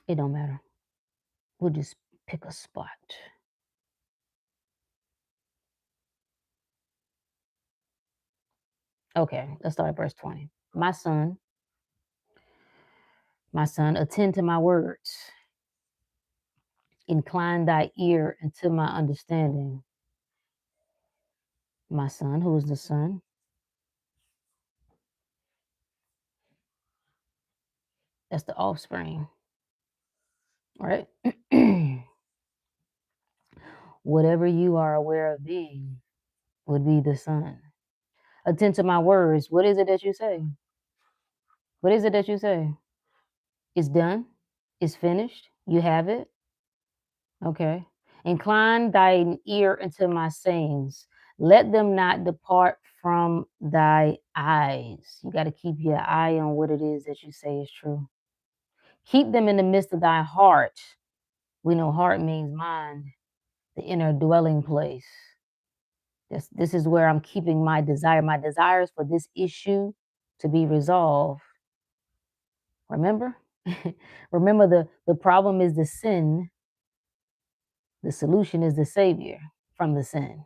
It don't matter. We'll just pick a spot. Okay, let's start at verse 20. My son, attend to my words. Incline thy ear into my understanding. My son, who is the son? That's the offspring, right? Whatever you are aware of being would be the son. Attend to my words. What is it that you say? What is it that you say? It's done. It's finished. You have it. Okay. Incline thine ear into my sayings. Let them not depart from thy eyes. You got to keep your eye on what it is that you say is true. Keep them in the midst of thy heart. We know heart means mind, the inner dwelling place. This is where I'm keeping my desire. My desires for this issue to be resolved. Remember? Remember the problem is the sin. The solution is the savior from the sin.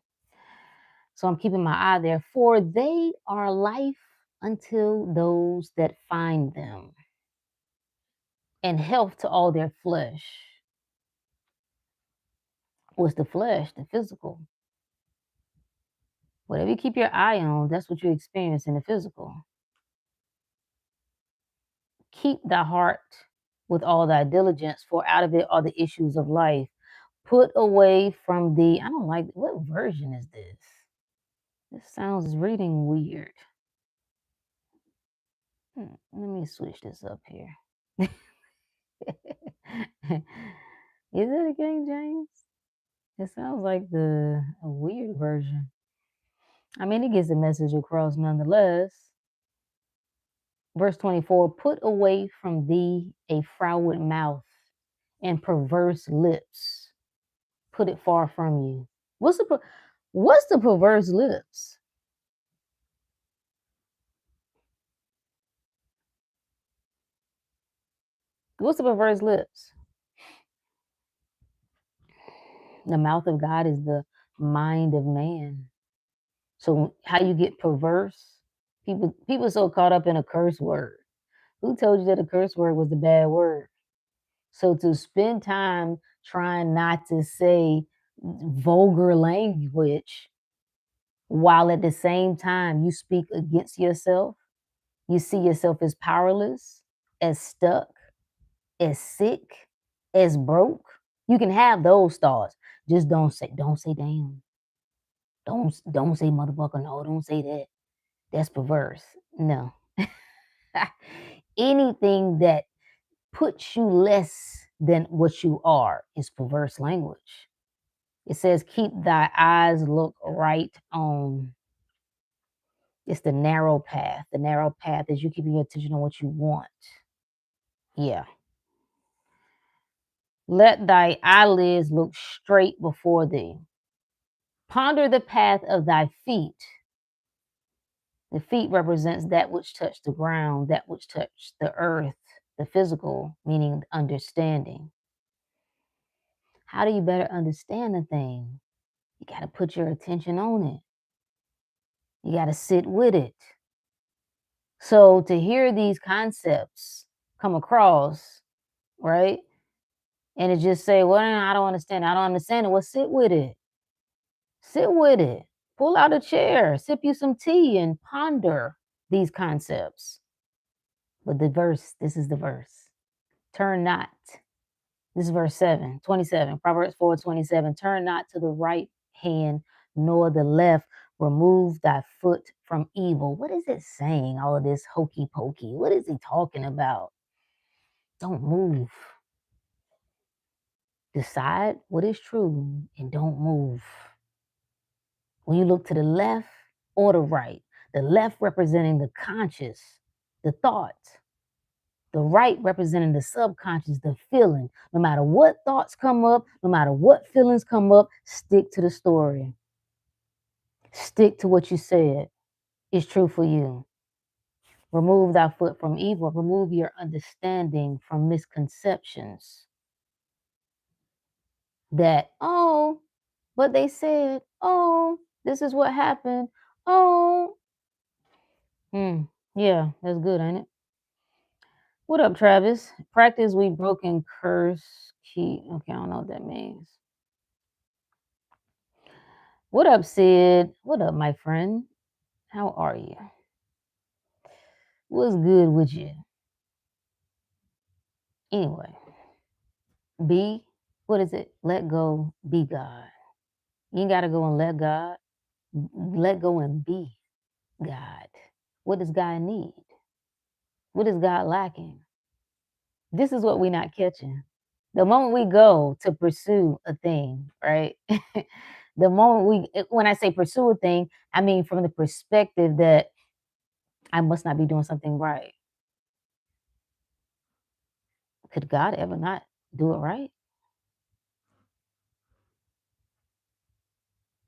So I'm keeping my eye there. For they are life until those that find them, and health to all their flesh. What's the flesh? The physical. Whatever you keep your eye on, that's what you experience in the physical. Keep thy heart with all thy diligence, for out of it are the issues of life. Put away from thee. I don't like, what version is this? This sounds reading weird. Let me switch this up here. Is it a King James? It sounds like a weird version. I mean, it gets the message across nonetheless. Verse 24, put away from thee a froward mouth and perverse lips. Put it far from you. What's the perverse lips? What's the perverse lips? The mouth of God is the mind of man. So how you get perverse? People so caught up in a curse word. Who told you that a curse word was a bad word? So to spend time trying not to say vulgar language while at the same time you speak against yourself, you see yourself as powerless, as stuck, as sick, as broke. You can have those thoughts. Just don't say damn. Don't say motherfucker. No, don't say that. That's perverse. No. Anything that puts you less than what you are is perverse language. It says, keep thy eyes look right on. It's the narrow path. The narrow path is you keeping your attention on what you want. Yeah. Let thy eyelids look straight before thee. Ponder the path of thy feet. The feet represents that which touch the ground, that which touch the earth, the physical, meaning understanding. How do you better understand a thing? You got to put your attention on it. You got to sit with it. So to hear these concepts come across, right? And to just say, well, I don't understand. I don't understand it. Well, sit with it. Sit with it. Pull out a chair, sip you some tea, and ponder these concepts. But this is the verse. Turn not. This is verse 27. Proverbs 4:27. Turn not to the right hand nor the left. Remove thy foot from evil. What is it saying? All of this hokey pokey. What is he talking about? Don't move. Decide what is true and don't move. When you look to the left or the right, the left representing the conscious, the thought, the right representing the subconscious, the feeling. No matter what thoughts come up, no matter what feelings come up, stick to the story. Stick to what you said is true for you. Remove thy foot from evil. Remove your understanding from misconceptions. That, oh, but they said, oh, this is what happened. Oh, yeah, that's good, ain't it? What up, Travis? Practice we broken curse key. Okay, I don't know what that means. What up, Sid? What up, my friend? How are you? What's good with you? Anyway, what is it? Let go, be God. You ain't got to go and let God. Let go and be God. What does God need? What is God lacking? This is what we're not catching. The moment we go to pursue a thing, right? The moment when I say pursue a thing, I mean from the perspective that I must not be doing something right. Could God ever not do it right?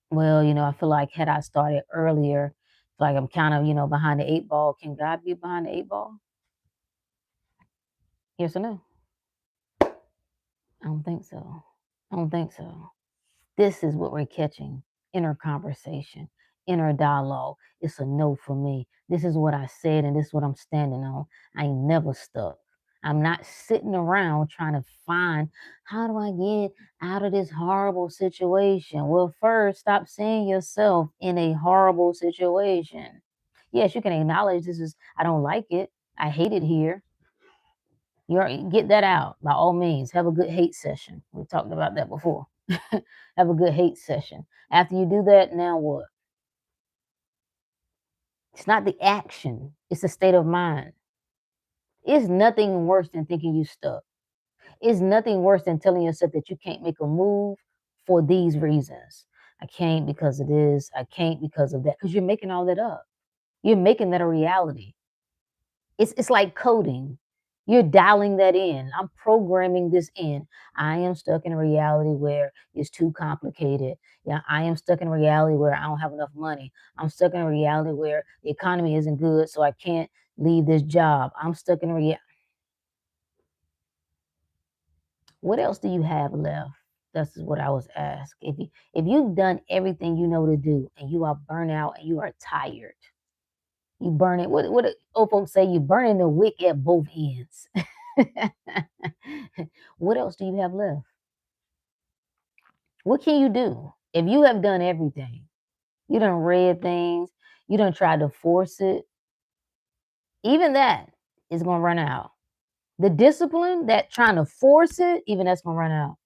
Well, I feel like had I started earlier, like I'm kind of, behind the eight ball. Can God be behind the eight ball? Yes or no? I don't think so. I don't think so. This is what we're catching. Inner conversation, inner dialogue. It's a no for me. This is what I said and this is what I'm standing on. I ain't never stuck. I'm not sitting around trying to find how do I get out of this horrible situation. Well, first, stop seeing yourself in a horrible situation. Yes, you can acknowledge I don't like it. I hate it here. Get that out by all means. Have a good hate session. We talked about that before. Have a good hate session. After you do that, now what? It's not the action, it's a state of mind. It's nothing worse than thinking you stuck. It's nothing worse than telling yourself that you can't make a move for these reasons. I can't because of this. I can't because of that. Because you're making all that up. You're making that a reality. It's like coding. You're dialing that in. I'm programming this in. I am stuck in a reality where it's too complicated. Yeah, I am stuck in a reality where I don't have enough money. I'm stuck in a reality where the economy isn't good, so I can't leave this job. I'm stuck in a reality. What else do you have left? That's what I was asked. If you've done everything you know to do and you are burnt out and you are tired, you burn it. What old folks say? You burning the wick at both ends. What else do you have left? What can you do? If you have done everything, you done read things, you done tried to force it, even that is gonna run out. The discipline that trying to force it, even that's gonna run out.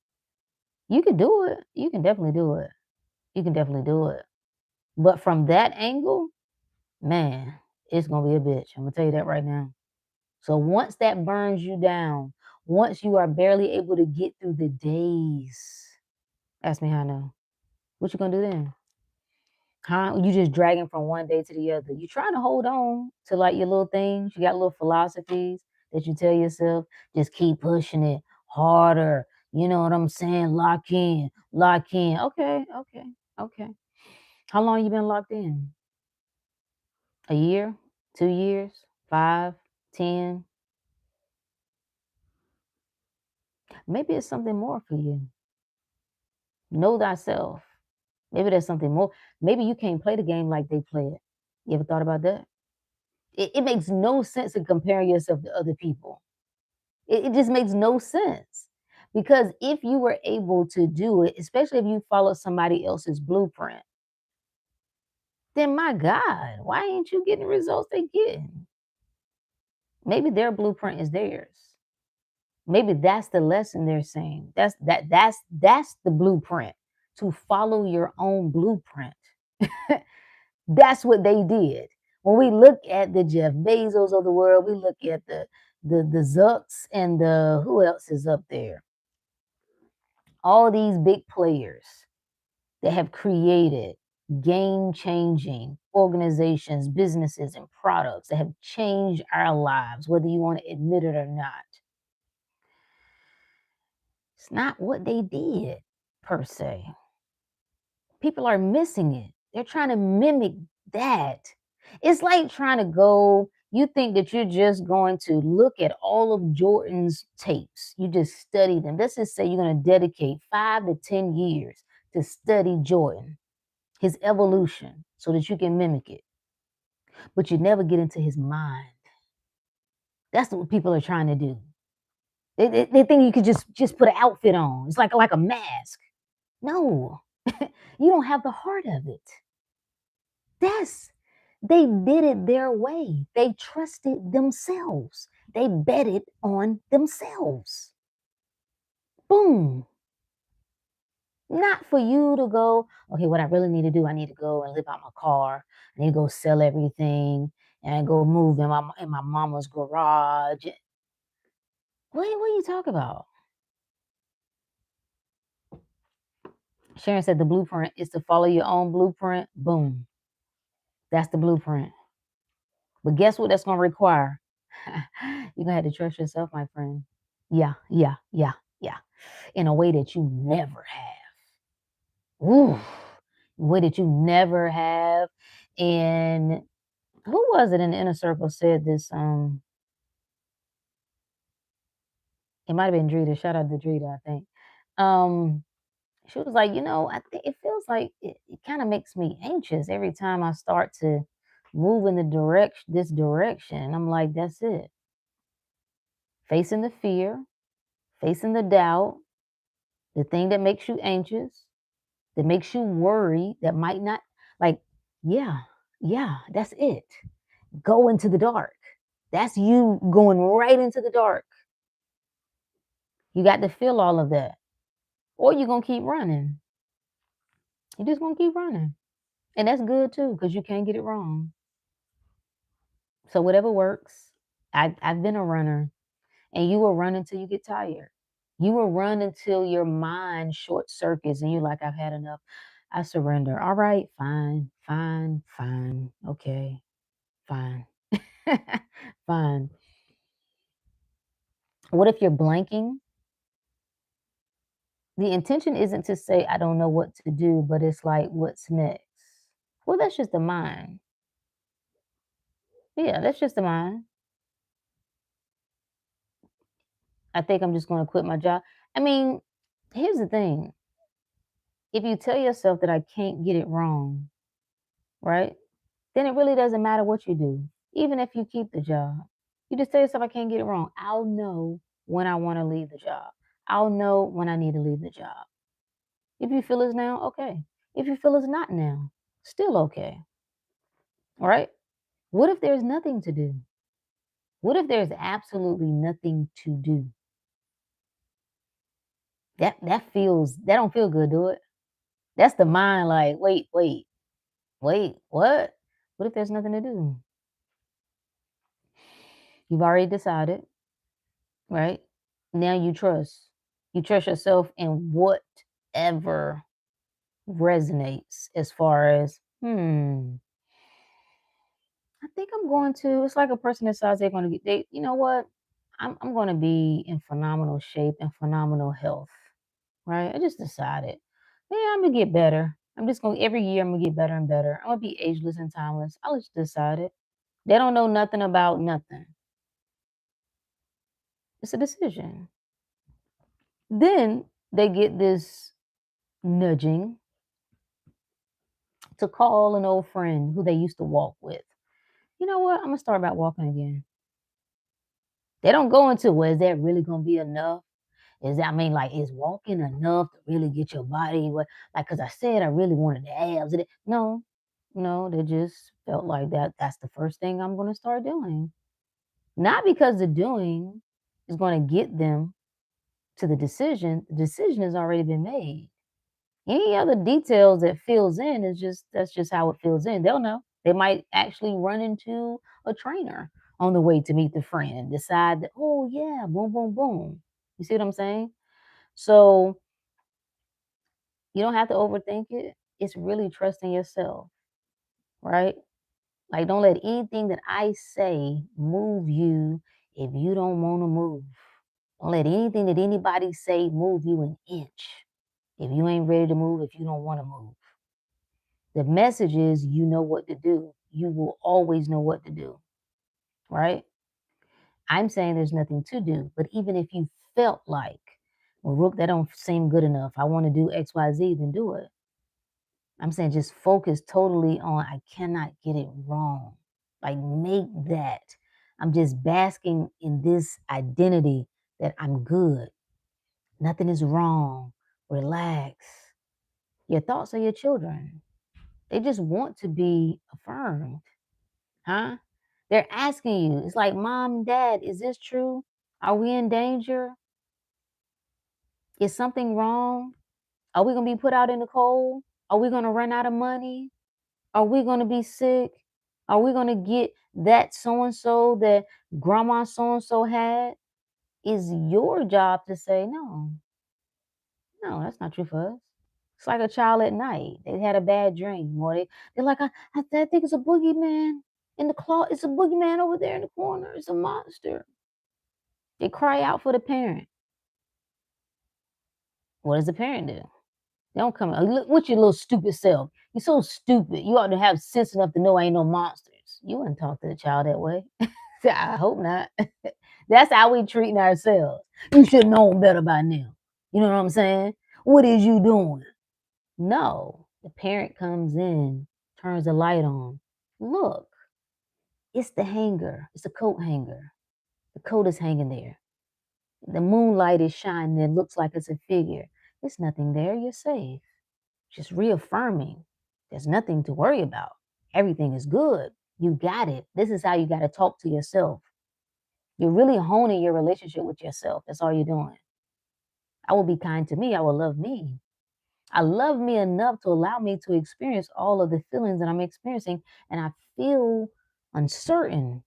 You can do it. You can definitely do it. You can definitely do it. But from that angle, man, it's gonna be a bitch. I'm gonna tell you that right now. So once that burns you down, once you are barely able to get through the days, ask me how I know. What you gonna do then? Huh? You just dragging from one day to the other. You trying to hold on to like your little things. You got little philosophies that you tell yourself. Just keep pushing it harder. You know what I'm saying? Lock in, lock in. Okay, okay, okay. How long you been locked in? A year? 2 years? 5? 10? Maybe it's something more for you. Know thyself. Maybe there's something more. Maybe you can't play the game like they play it. You ever thought about that? It makes no sense in comparing yourself to other people. It just makes no sense Because if you were able to do it, especially if you follow somebody else's blueprint, then my God, why ain't you getting the results they getting? Maybe their blueprint is theirs. Maybe that's the lesson they're saying. That's the blueprint, to follow your own blueprint. That's what they did. When we look at the Jeff Bezos of the world, we look at the Zucks and the who else is up there? All these big players that have created game-changing organizations, businesses, and products that have changed our lives, whether you want to admit it or not. It's not what they did per se. People are missing it. They're trying to mimic that. It's like trying to go, you think that you're just going to look at all of Jordan's tapes. You just study them. Let's just say you're going to dedicate 5 to 10 years to study Jordan, his evolution, so that you can mimic it. But you never get into his mind. That's what people are trying to do. They think you could just put an outfit on. It's like a mask. No, you don't have the heart of it. They did it their way. They trusted themselves. They betted on themselves. Boom. Not for you to go, okay, what I really need to do, I need to go and live out my car. I need to go sell everything and go move in my mama's garage. What are you talking about? Sharon said the blueprint is to follow your own blueprint. Boom. That's the blueprint. But guess what that's going to require? You're going to have to trust yourself, my friend. Yeah, yeah, yeah, yeah. In a way that you never have. Ooh, a way that you never have. And who was it in the inner circle said this? It might have been Drita. Shout out to Drita, I think. She was like, I think it feels like it kind of makes me anxious every time I start to move in this direction. I'm like, that's it. Facing the fear, facing the doubt, the thing that makes you anxious, that makes you worry, that might not, like, yeah, that's it. Go into the dark. That's you going right into the dark. You got to feel all of that. Or you're going to keep running. You're just going to keep running. And that's good too, because you can't get it wrong. So whatever works. I've been a runner, and you will run until you get tired. You will run until your mind short circuits and you're like, I've had enough. I surrender. All right, fine, fine, fine. Okay, fine. Fine. What if you're blanking? The intention isn't to say, I don't know what to do, but it's like, what's next? Well, that's just the mind. Yeah, that's just the mind. I think I'm just going to quit my job. I mean, here's the thing. If you tell yourself that I can't get it wrong, right? Then it really doesn't matter what you do, even if you keep the job. You just tell yourself, I can't get it wrong. I'll know when I want to leave the job. I'll know when I need to leave the job. If you feel it's now, okay. If you feel it's not now, still okay. All right? What if there's nothing to do? What if there's absolutely nothing to do? That don't feel good, do it? That's the mind like, wait, what? What if there's nothing to do? You've already decided, right? Now you trust. You trust yourself in whatever resonates as far as, I think I'm going to, it's like a person decides they're going to you know what? I'm going to be in phenomenal shape and phenomenal health, right? I just decided, yeah, I'm going to get better. Every year, I'm going to get better and better. I'm going to be ageless and timeless. I just decided. They don't know nothing about nothing. It's a decision. Then they get this nudging to call an old friend who they used to walk with. You know what? I'm going to start about walking again. They don't go into, well, is that really going to be enough? Is that, I mean, like, is walking enough to really get your body what, like, cause I said I really wanted the abs. No, no, they just felt like that's the first thing I'm gonna start doing. Not because the doing is gonna get them to the decision has already been made. Any other details that fills in is just that's just how it fills in. They'll know. They might actually run into a trainer on the way to meet the friend and decide that, oh yeah, boom, boom, boom. You see what I'm saying? So you don't have to overthink it. It's really trusting yourself, right? Like, don't let anything that I say move you if you don't want to move. Don't let anything that anybody say move you an inch if you ain't ready to move, if you don't want to move. The message is you know what to do. You will always know what to do, right? I'm saying there's nothing to do, but even if you felt like, well, Rook, that don't seem good enough. I want to do XYZ, then do it. I'm saying just focus totally on I cannot get it wrong. Like make that. I'm just basking in this identity that I'm good. Nothing is wrong. Relax. Your thoughts are your children. They just want to be affirmed. Huh? They're asking you. It's like, Mom, Dad, is this true? Are we in danger? Is something wrong? Are we going to be put out in the cold? Are we going to run out of money? Are we going to be sick? Are we going to get that so and so that grandma so and so had? Is your job to say, no, no, that's not true for us. It's like a child at night. They had a bad dream, or they're like, I think it's a boogeyman in the closet. It's a boogeyman over there in the corner. It's a monster. They cry out for the parent. What does the parent do? They don't come. Look, what's your little stupid self? You're so stupid. You ought to have sense enough to know ain't no monsters. You wouldn't talk to the child that way. I hope not. That's how we treating ourselves. You should know better by now. You know what I'm saying? What is you doing? No. The parent comes in, turns the light on. Look, it's the hanger. It's a coat hanger. The coat is hanging there. The moonlight is shining. It looks like it's a figure. It's nothing there. You're safe. Just reaffirming. There's nothing to worry about. Everything is good. You got it. This is how you got to talk to yourself. You're really honing your relationship with yourself. That's all you're doing. I will be kind to me. I will love me. I love me enough to allow me to experience all of the feelings that I'm experiencing. And I feel uncertain.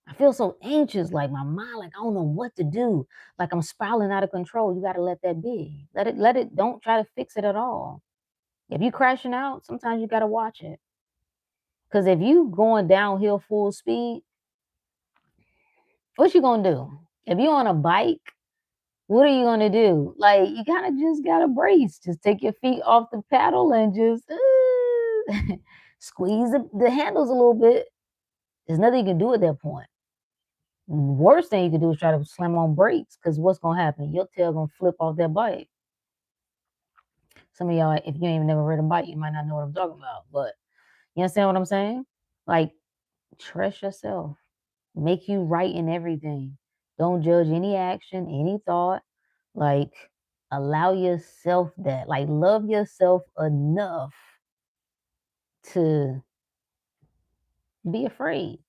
I feel so anxious, like my mind, like I don't know what to do. Like I'm spiraling out of control. You got to let that be. Let it. Don't try to fix it at all. If you crashing out, sometimes you got to watch it. Because if you going downhill full speed, what you going to do? If you on a bike, what are you going to do? Like, you kind of just got to brace. Just take your feet off the paddle and just squeeze the handles a little bit. There's nothing you can do at that point. Worst thing you can do is try to slam on brakes because what's going to happen? Your tail going to flip off that bike. Some of y'all, if you ain't never ridden a bike, you might not know what I'm talking about. But you understand what I'm saying? Like, trust yourself. Make you right in everything. Don't judge any action, any thought. Like, allow yourself that. Like, love yourself enough to be afraid,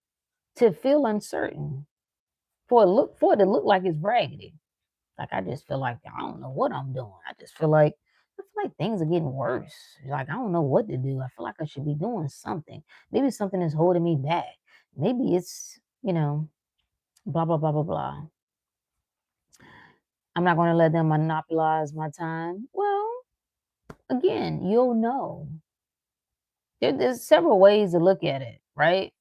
to feel uncertain, for it to look like it's raggedy. Like I just feel like I don't know what I'm doing. I feel like things are getting worse. Like I don't know what to do. I feel like I should be doing something. Maybe something is holding me back. Maybe it's, blah blah blah blah blah. I'm not going to let them monopolize my time. Well, again, you'll know. There's several ways to look at it, right?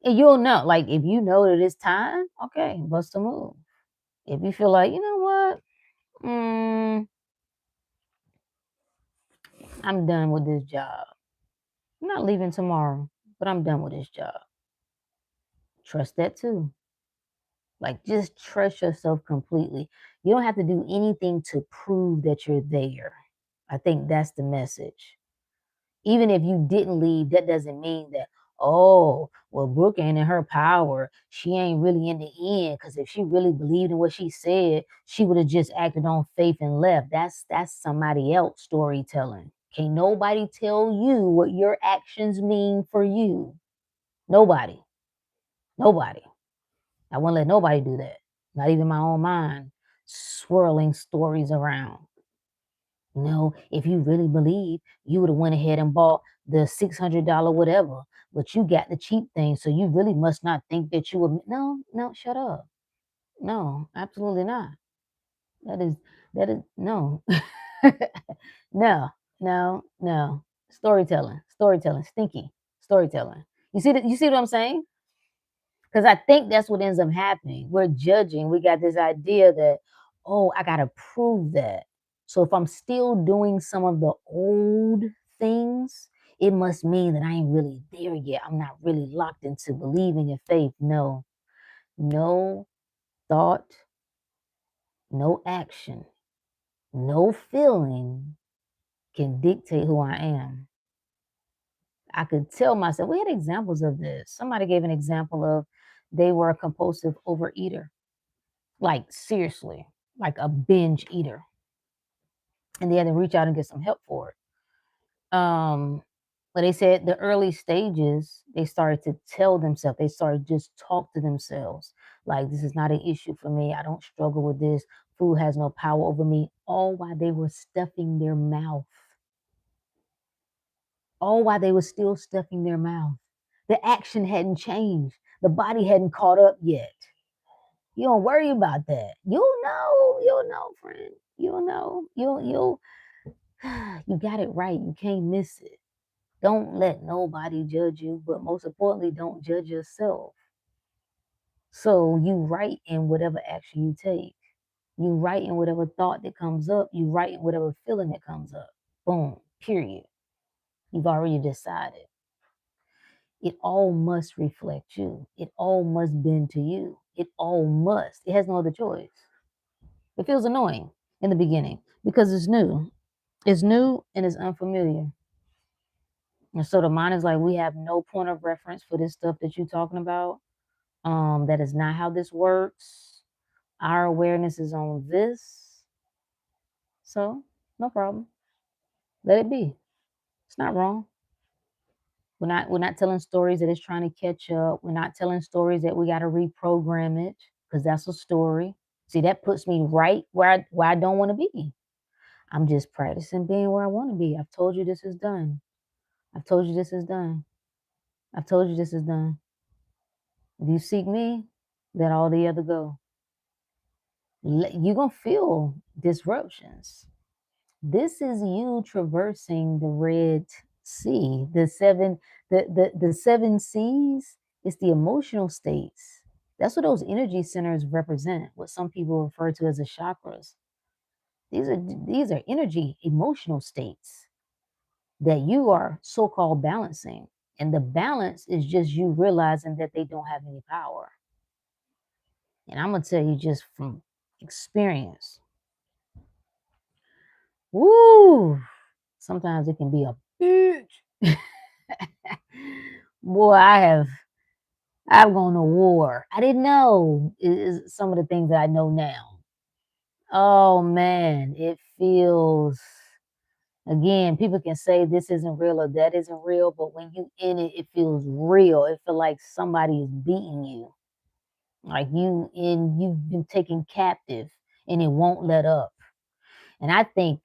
And you'll know. Like if you know that it's time, okay, bust a move. If you feel like, you know what, I'm done with this job. I'm not leaving tomorrow, but I'm done with this job. Trust that too. Like just trust yourself completely. You don't have to do anything to prove that you're there. I think that's the message. Even if you didn't leave, that doesn't mean that, oh, well, Brooke ain't in her power. She ain't really in the end. Because if she really believed in what she said, she would have just acted on faith and left. That's somebody else storytelling. Can't nobody tell you what your actions mean for you. Nobody. Nobody. I won't let nobody do that. Not even my own mind swirling stories around. No, if you really believe, you would have went ahead and bought the $600 whatever, but you got the cheap thing, so you really must not think that you would. No, no, shut up. No, absolutely not. That is no, no, no, no. Storytelling, stinky storytelling. You see that? You see what I'm saying? Because I think that's what ends up happening. We're judging. We got this idea that, oh, I got to prove that. So if I'm still doing some of the old things, it must mean that I ain't really there yet. I'm not really locked into believing in faith. No, no thought, no action, no feeling can dictate who I am. I could tell myself, we had examples of this. Somebody gave an example of they were a compulsive overeater. Like seriously, like a binge eater. And they had to reach out and get some help for it. But they said the early stages, they started to tell themselves, they started to just talk to themselves. Like, this is not an issue for me. I don't struggle with this. Food has no power over me. All while they were stuffing their mouth. All while they were still stuffing their mouth. The action hadn't changed. The body hadn't caught up yet. You don't worry about that. You'll know, friend. You'll know. You'll you got it right. You can't miss it. Don't let nobody judge you, but most importantly, don't judge yourself. So you right in whatever action you take. You right in whatever thought that comes up. You right in whatever feeling that comes up. Boom. Period. You've already decided. It all must reflect you. It all must bend to you. It all must. It has no other choice. It feels annoying in the beginning because it's new. It's new and it's unfamiliar. And so the mind is like, we have no point of reference for this stuff that you're talking about. That is not how this works. Our awareness is on this. So no problem. Let it be. It's not wrong. We're not telling stories that it's trying to catch up. We're not telling stories that we got to reprogram it because that's a story. See, that puts me right where I don't want to be. I'm just practicing being where I want to be. I've told you this is done. I've told you this is done. I've told you this is done. If you seek me, let all the other go. You're going to feel disruptions. This is you traversing the Red Sea. The seven seas is the emotional states. That's what those energy centers represent, what some people refer to as the chakras. These are energy emotional states that you are so-called balancing. And the balance is just you realizing that they don't have any power. And I'm gonna tell you just from experience. Woo! Sometimes it can be a bitch. Boy, I've gone to war. I didn't know is some of the things that I know now. Oh man, it feels again, people can say this isn't real or that isn't real, but when you in it, it feels real. It feels like somebody is beating you. Like you've been taken captive and it won't let up. And I think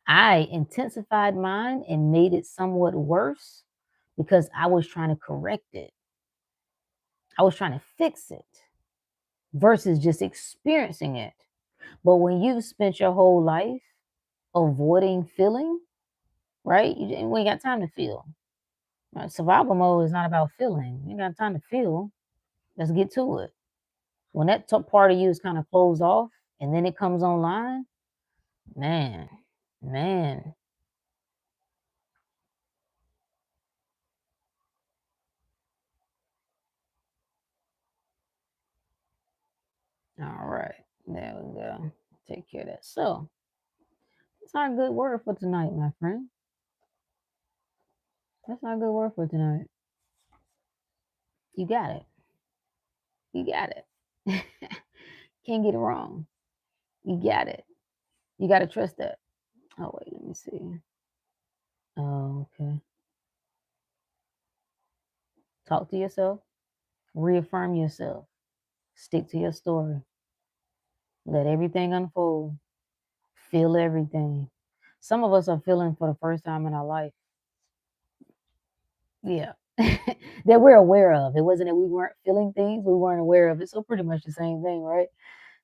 I intensified mine and made it somewhat worse because I was trying to correct it. I was trying to fix it versus just experiencing it. But when you've spent your whole life avoiding feeling, right? We ain't got time to feel. Right? Survival mode is not about feeling. You ain't got time to feel. Let's get to it. When that top part of you is kind of closed off and then it comes online, man, man. All right. There we go. Take care of that. So, that's our good word for tonight, my friend. That's our good word for tonight. You got it. You got it. Can't get it wrong. You got it. You got to trust that. Oh, wait, let me see. Oh, okay. Talk to yourself, reaffirm yourself, stick to your story, let everything unfold, feel everything. Some of us are feeling for the first time in our life. Yeah. That we're aware of. It wasn't that we weren't feeling things, we weren't aware of it. So pretty much the same thing, right?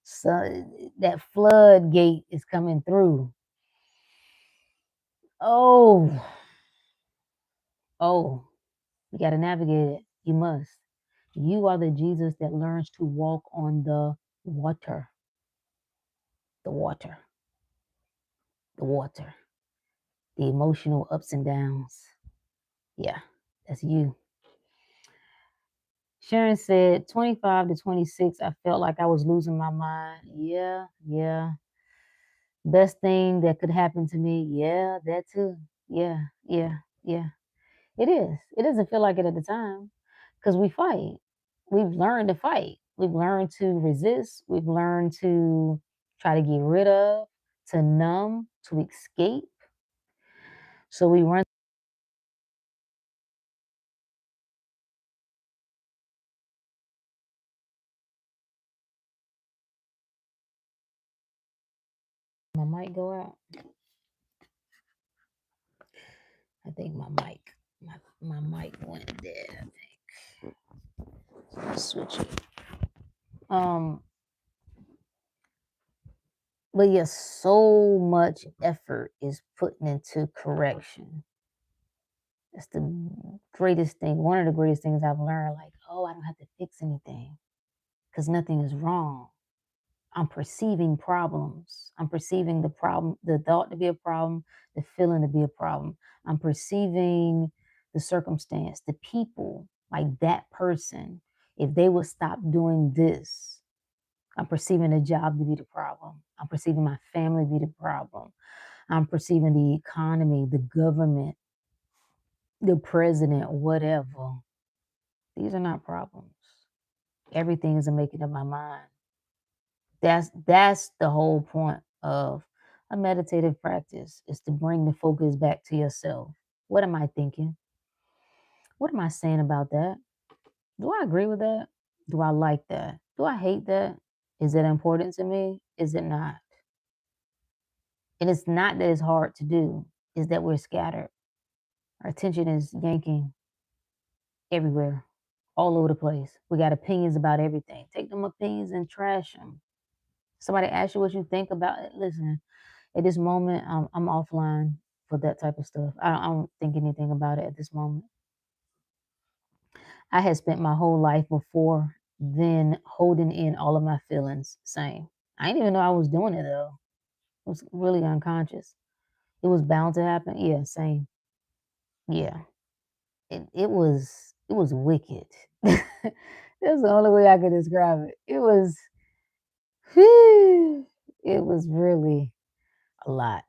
So that floodgate is coming through. Oh, oh, you got to navigate it. You must. You are the Jesus that learns to walk on the water, the water, the water, the emotional ups and downs. Yeah, that's you. Sharon said, 25 to 26, I felt like I was losing my mind. Yeah, yeah. Best thing that could happen to me. Yeah, that too. Yeah, yeah, yeah. It is. It doesn't feel like it at the time because we fight. We've learned to fight. We've learned to resist. We've learned to try to get rid of, to numb, to escape. So we run. My mic go out. I think my mic went dead. I think. Switch it. Um, but yes, so much effort is put into correction. That's the greatest thing. One of the greatest things I've learned. Like, oh, I don't have to fix anything because nothing is wrong. I'm perceiving problems. I'm perceiving the problem, the thought to be a problem, the feeling to be a problem. I'm perceiving the circumstance, the people, like that person. If they would stop doing this, I'm perceiving the job to be the problem. I'm perceiving my family to be the problem. I'm perceiving the economy, the government, the president, whatever. These are not problems. Everything is a making of my mind. That's the whole point of a meditative practice is to bring the focus back to yourself. What am I thinking? What am I saying about that? Do I agree with that? Do I like that? Do I hate that? Is it important to me? Is it not? And it's not that it's hard to do, it's that we're scattered. Our attention is yanking everywhere, all over the place. We got opinions about everything. Take them opinions and trash them. Somebody asks you what you think about it. Listen, at this moment, I'm offline for that type of stuff. I don't think anything about it at this moment. I had spent my whole life before then holding in all of my feelings. Same. I didn't even know I was doing it though. It was really unconscious. It was bound to happen. Yeah, same. Yeah. It was wicked. That's the only way I could describe it. It was whew, it was really a lot.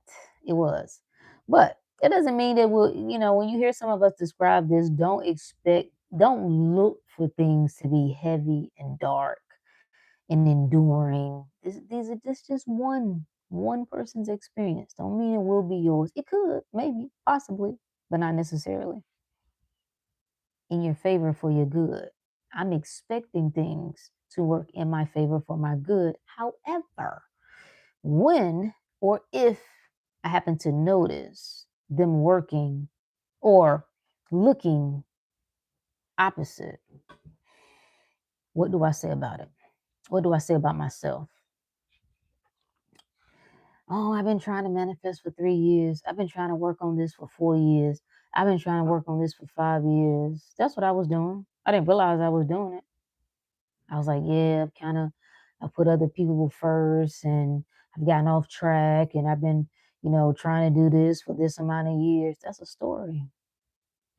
It was. But it doesn't mean that when you hear some of us describe this, don't look for things to be heavy and dark and enduring. These are just one person's experience. Don't mean it will be yours. It could, maybe, possibly, but not necessarily in your favor for your good. I'm expecting things to work in my favor for my good. However, when or if I happen to notice them working or looking opposite, what do I say about it? What do I say about myself? Oh, I've been trying to manifest for 3 years. I've been trying to work on this for 4 years. I've been trying to work on this for 5 years. That's what I was doing. I didn't realize I was doing it. I was like, yeah, I put other people first and I've gotten off track and I've been, trying to do this for this amount of years. That's a story.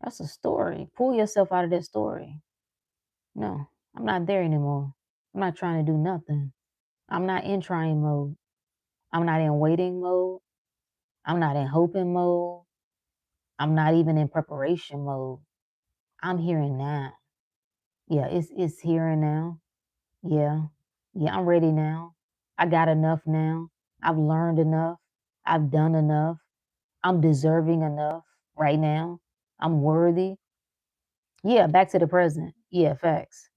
That's a story. Pull yourself out of that story. No, I'm not there anymore. I'm not trying to do nothing. I'm not in trying mode. I'm not in waiting mode. I'm not in hoping mode. I'm not even in preparation mode. I'm here and now. Yeah, it's here and now. Yeah. Yeah, I'm ready now. I got enough now. I've learned enough. I've done enough. I'm deserving enough right now. I'm worthy. Yeah, back to the present. Yeah, facts.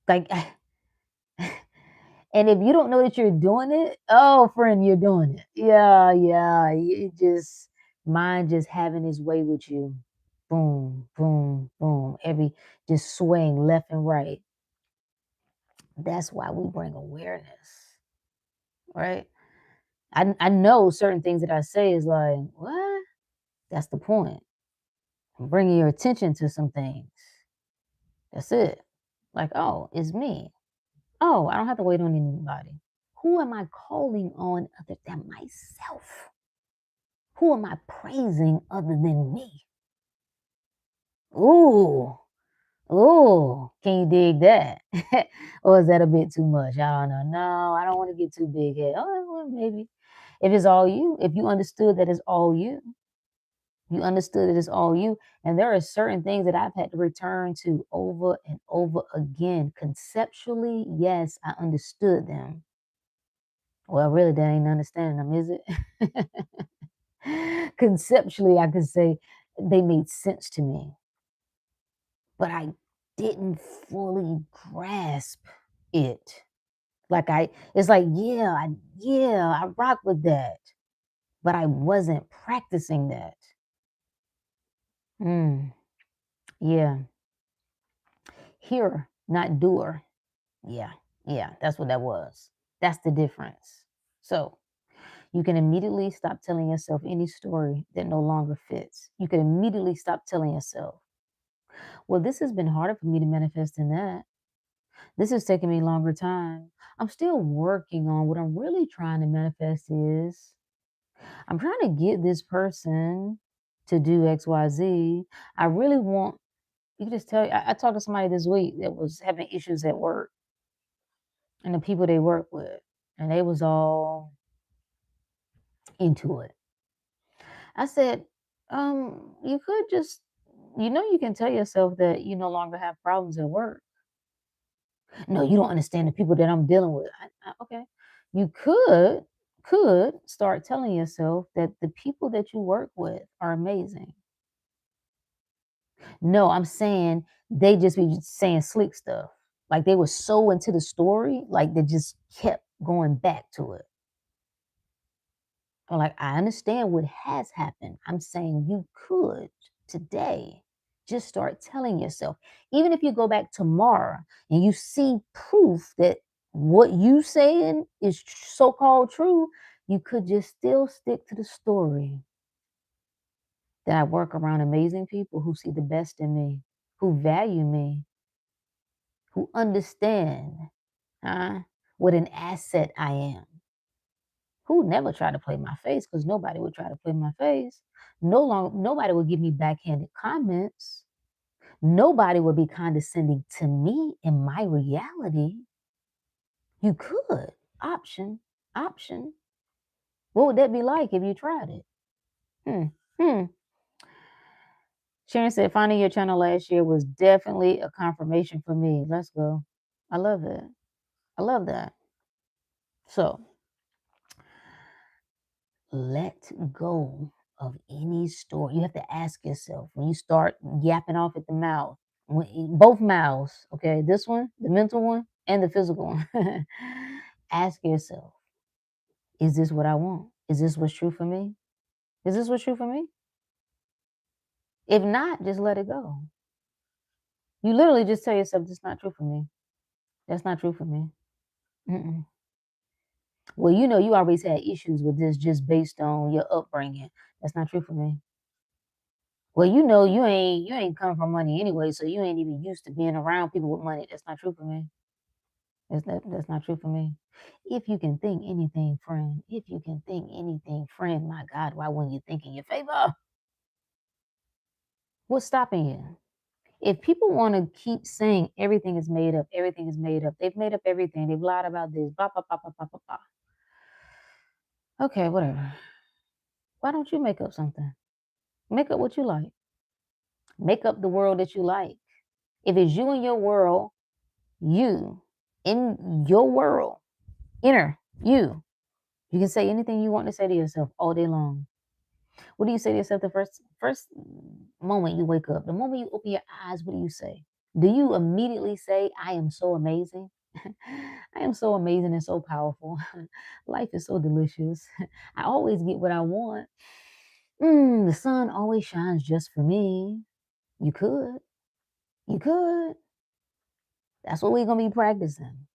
Like, and if you don't know that you're doing it, oh, friend, you're doing it. Yeah, yeah. It just mind just having its way with you. Boom, boom, boom. Every just swaying left and right. That's why we bring awareness, right? I know certain things that I say is like, what? That's the point. I'm bringing your attention to some things. That's it. Like, oh, it's me. Oh, I don't have to wait on anybody. Who am I calling on other than myself? Who am I praising other than me? Ooh, ooh, can you dig that? Or is that a bit too much? I don't know. No, I don't want to get too big head. Oh, well, maybe. If it's all you, if you understood that it's all you, you understood it is all you. And there are certain things that I've had to return to over and over again. Conceptually, yes, I understood them. Well, really, that ain't understanding them, is it? Conceptually, I could say they made sense to me, but I didn't fully grasp it. It's like, yeah, I rock with that, but I wasn't practicing that. Mm, yeah, hearer, not doer. Yeah, yeah, that's what that was. That's the difference. So you can immediately stop telling yourself any story that no longer fits. You can immediately stop telling yourself, well, this has been harder for me to manifest than that. This is taking me longer time. I'm still working on what I'm really trying to manifest is I'm trying to get this person to do XYZ. I really want you can just tell I talked to somebody this week that was having issues at work and the people they work with, and they was all into it. I said, you could just, you can tell yourself that you no longer have problems at work. No, you don't understand the people that I'm dealing with. Okay, you could start telling yourself that the people that you work with are amazing. No, I'm saying they just be saying slick stuff. Like they were so into the story, like they just kept going back to it. Or like, I understand what has happened. I'm saying you could today just start telling yourself, even if you go back tomorrow and you see proof that what you saying is so-called true, you could just still stick to the story that I work around amazing people who see the best in me, who value me, who understand huh, what an asset I am. Who never tried to play my face because nobody would try to play my face. Nobody would give me backhanded comments. Nobody would be condescending to me in my reality. You could. Option. Option. What would that be like if you tried it? Hmm. Hmm. Sharon said, finding your channel last year was definitely a confirmation for me. Let's go. I love it. I love that. So let go of any story. You have to ask yourself when you start yapping off at the mouth, both mouths, okay, this one, the mental one, and the physical one. Ask yourself, is this what I want? Is this what's true for me? Is this what's true for me? If not, just let it go. You literally just tell yourself, this is not true for me. That's not true for me. Mm-mm. Well, you always had issues with this just based on your upbringing. That's not true for me. Well, you ain't come from money anyway, so you ain't even used to being around people with money. That's not true for me. That's not true for me. If you can think anything, friend, if you can think anything, friend, my God, why wouldn't you think in your favor? What's stopping you? If people want to keep saying everything is made up, they've made up everything. They've lied about this. Blah, blah, blah, blah, blah, blah, blah. Okay, whatever. Why don't you make up something? Make up what you like. Make up the world that you like. If it's you in your world, you in your world, inner you can say anything you want to say to yourself all day long. What do you say to yourself the first moment you wake up? The moment you open your eyes, what do you say? Do you immediately say, I am so amazing? I am so amazing and so powerful. Life is so delicious. I always get what I want. The sun always shines just for me. You could. You could. That's what we're going to be practicing.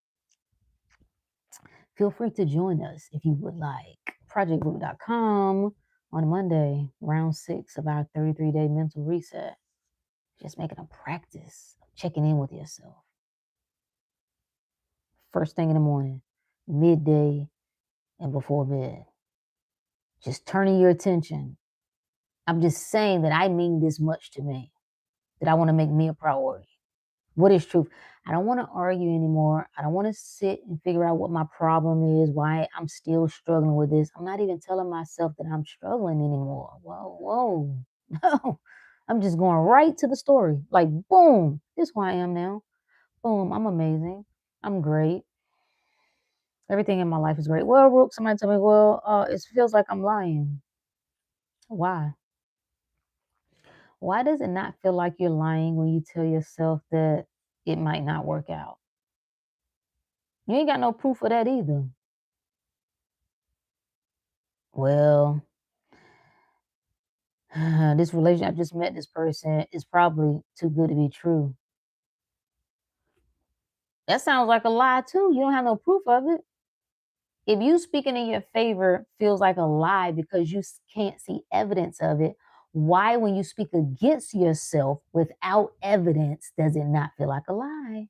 Feel free to join us if you would like. ProjectRook.com on Monday, round 6 of our 33-day mental reset. Just making a practice of checking in with yourself. First thing in the morning, midday, and before bed. Just turning your attention. I'm just saying that I mean this much to me, that I want to make me a priority. What is truth? I don't want to argue anymore. I don't want to sit and figure out what my problem is, why I'm still struggling with this. I'm not even telling myself that I'm struggling anymore. Whoa. No. I'm just going right to the story. Like, boom, this is who I am now. Boom, I'm amazing. I'm great. Everything in my life is great. Well, Rook, somebody tell me, it feels like I'm lying. Why? Why does it not feel like you're lying when you tell yourself that it might not work out? You ain't got no proof of that either. Well, this relationship, I just met this person, is probably too good to be true. That sounds like a lie too. You don't have no proof of it. If you speaking in your favor feels like a lie because you can't see evidence of it, why, when you speak against yourself without evidence, does it not feel like a lie?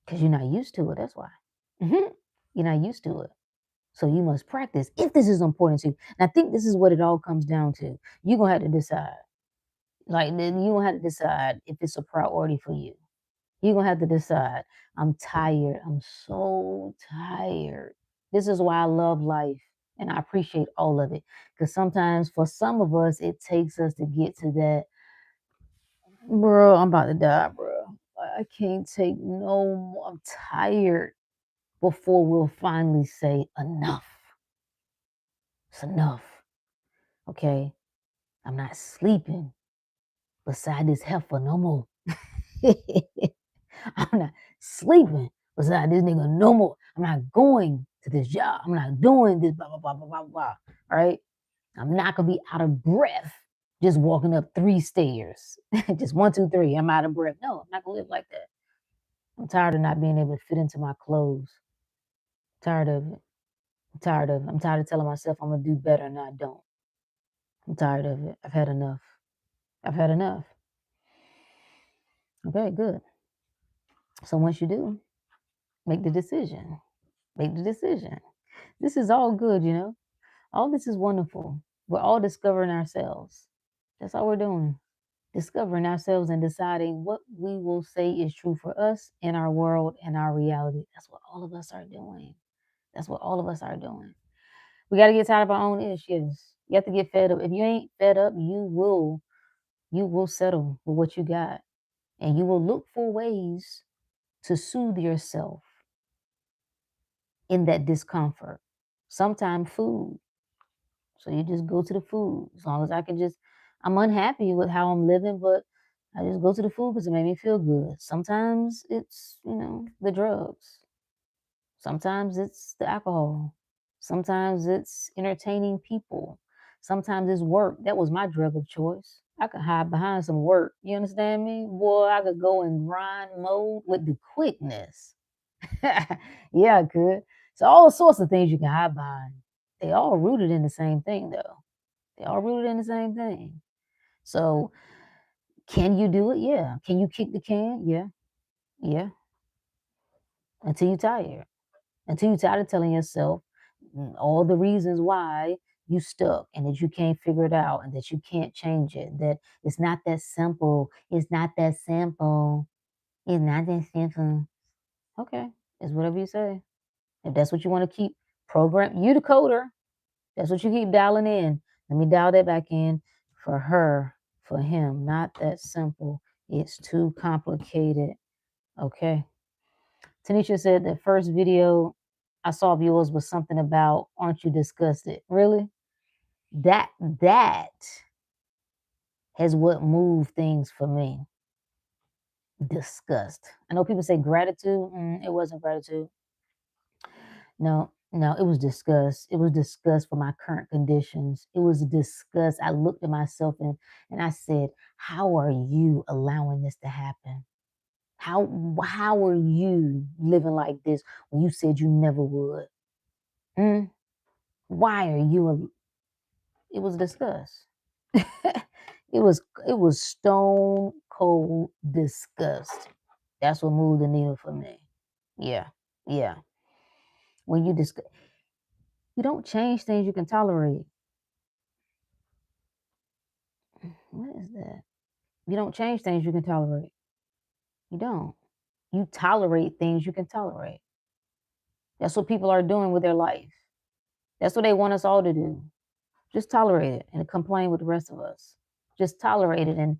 Because you're not used to it. That's why. You're not used to it. So you must practice if this is important to you. And I think this is what it all comes down to. You're going to have to decide. Like, then you going to have to decide if it's a priority for you. You're going to have to decide. I'm tired. I'm so tired. This is why I love life. And I appreciate all of it. Because sometimes for some of us, it takes us to get to that, bro, I'm about to die, bro. I can't take no more. I'm tired. Before we'll finally say enough. It's enough. Okay? I'm not sleeping beside this heifer no more. I'm not sleeping beside this nigga no more. I'm not going to this job. I'm not doing this, blah, blah, blah, blah, blah, blah. All right? I'm not going to be out of breath just walking up 3 stairs. Just 1, 2, 3. I'm out of breath. No, I'm not going to live like that. I'm tired of not being able to fit into my clothes. Tired of it. I'm tired of it. I'm tired of telling myself I'm going to do better and I don't. I'm tired of it. I've had enough. I've had enough. Okay, good. So once you do, make the decision. Make the decision. This is all good, you know. All this is wonderful. We're all discovering ourselves. That's all we're doing. Discovering ourselves and deciding what we will say is true for us in our world and our reality. That's what all of us are doing. That's what all of us are doing. We got to get tired of our own issues. You have to get fed up. If you ain't fed up, you will settle with what you got. And you will look for ways to soothe yourself in that discomfort. Sometimes food. So you just go to the food. As long as I'm unhappy with how I'm living, but I just go to the food because it made me feel good. Sometimes it's, the drugs. Sometimes it's the alcohol. Sometimes it's entertaining people. Sometimes it's work. That was my drug of choice. I could hide behind some work. You understand me? Boy, I could go in grind mode with the quickness. Yeah, I could. So all sorts of things you can hide behind. They all rooted in the same thing, though. They all rooted in the same thing. So can you do it? Yeah. Can you kick the can? Yeah. Yeah. Until you're tired. Until you're tired of telling yourself all the reasons why you stuck and that you can't figure it out and that you can't change it, that it's not that simple. It's not that simple. It's not that simple. Okay. It's whatever you say. If that's what you want to keep you the coder. That's what you keep dialing in. Let me dial that back in for her, for him. Not that simple. It's too complicated. Okay. Tanisha said the first video I saw of yours was something about aren't you disgusted? Really? That has what moved things for me. Disgust. I know people say gratitude. It wasn't gratitude. No, no, it was disgust. It was disgust for my current conditions. It was disgust. I looked at myself and I said, how are you allowing this to happen? How are you living like this when you said you never would? Why are you? It was disgust. it was stone cold disgust. That's what moved the needle for me. Yeah, yeah. When you don't change things you can tolerate. What is that? You don't change things you can tolerate. You don't. You tolerate things you can tolerate. That's what people are doing with their life. That's what they want us all to do. Just tolerate it and complain with the rest of us. Just tolerate it and,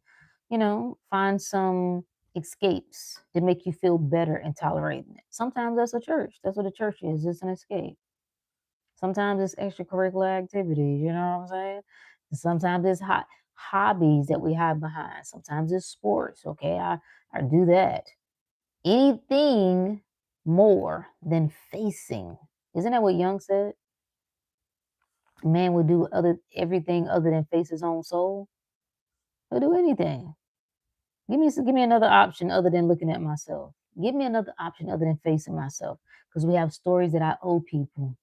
find some escapes to make you feel better and tolerating it. Sometimes that's a church. That's what a church is. It's an escape. Sometimes it's extracurricular activities. You know what I'm saying? Sometimes it's hobbies that we hide behind. Sometimes it's sports. Okay, I do that. Anything more than facing. Isn't that what Young said? Man would do everything other than face his own soul. He'll do anything. Give me another option other than looking at myself. Give me another option other than facing myself. Because we have stories that I owe people.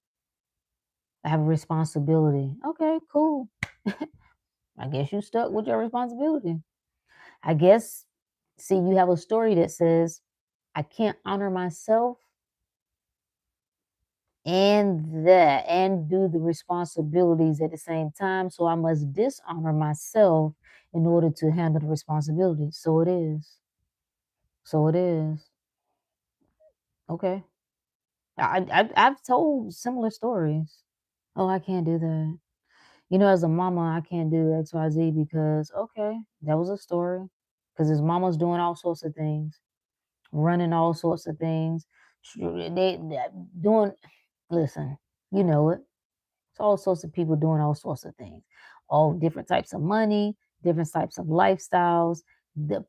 I have a responsibility. Okay, cool. I guess you stuck with your responsibility. I guess, see, you have a story that says, I can't honor myself and do the responsibilities at the same time. So I must dishonor myself in order to handle the responsibility. So it is. So it is. Okay. I've told similar stories. Oh, I can't do that. As a mama, I can't do XYZ because, okay, that was a story. Because his mama's doing all sorts of things, running all sorts of things. They doing, listen, you know it. It's all sorts of people doing all sorts of things, all different types of money, different types of lifestyles. The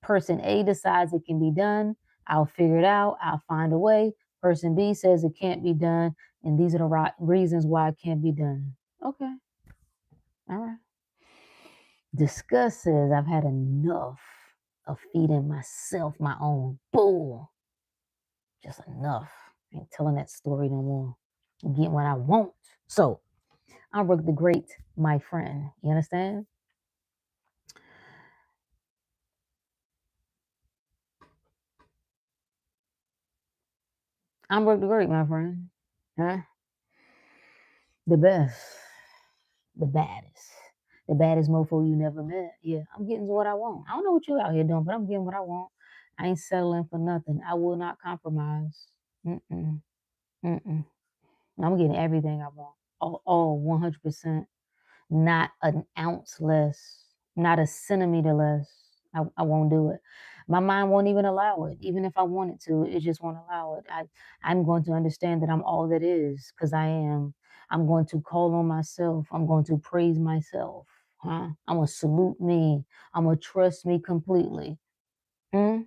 person A decides it can be done. I'll figure it out. I'll find a way. Person B says it can't be done. And these are the right reasons why it can't be done. Okay. All right. Disgust says I've had enough of feeding myself my own bull. Just enough. I ain't telling that story no more. I'm getting what I want. So, I'm Rook the Great, my friend. You understand? I'm Rook the Great, my friend. Huh? The best. The baddest. The baddest mofo you never met. Yeah, I'm getting what I want. I don't know what you out here doing, but I'm getting what I want. I ain't settling for nothing. I will not compromise. Mm-mm. Mm-mm. I'm getting everything I want. All 100%. Not an ounce less, not a centimeter less. I won't do it. My mind won't even allow it. Even if I wanted to, it just won't allow it. I'm going to understand that I'm all that is because I am. I'm going to call on myself. I'm going to praise myself. Huh? I'm going to salute me. I'm going to trust me completely. Hmm?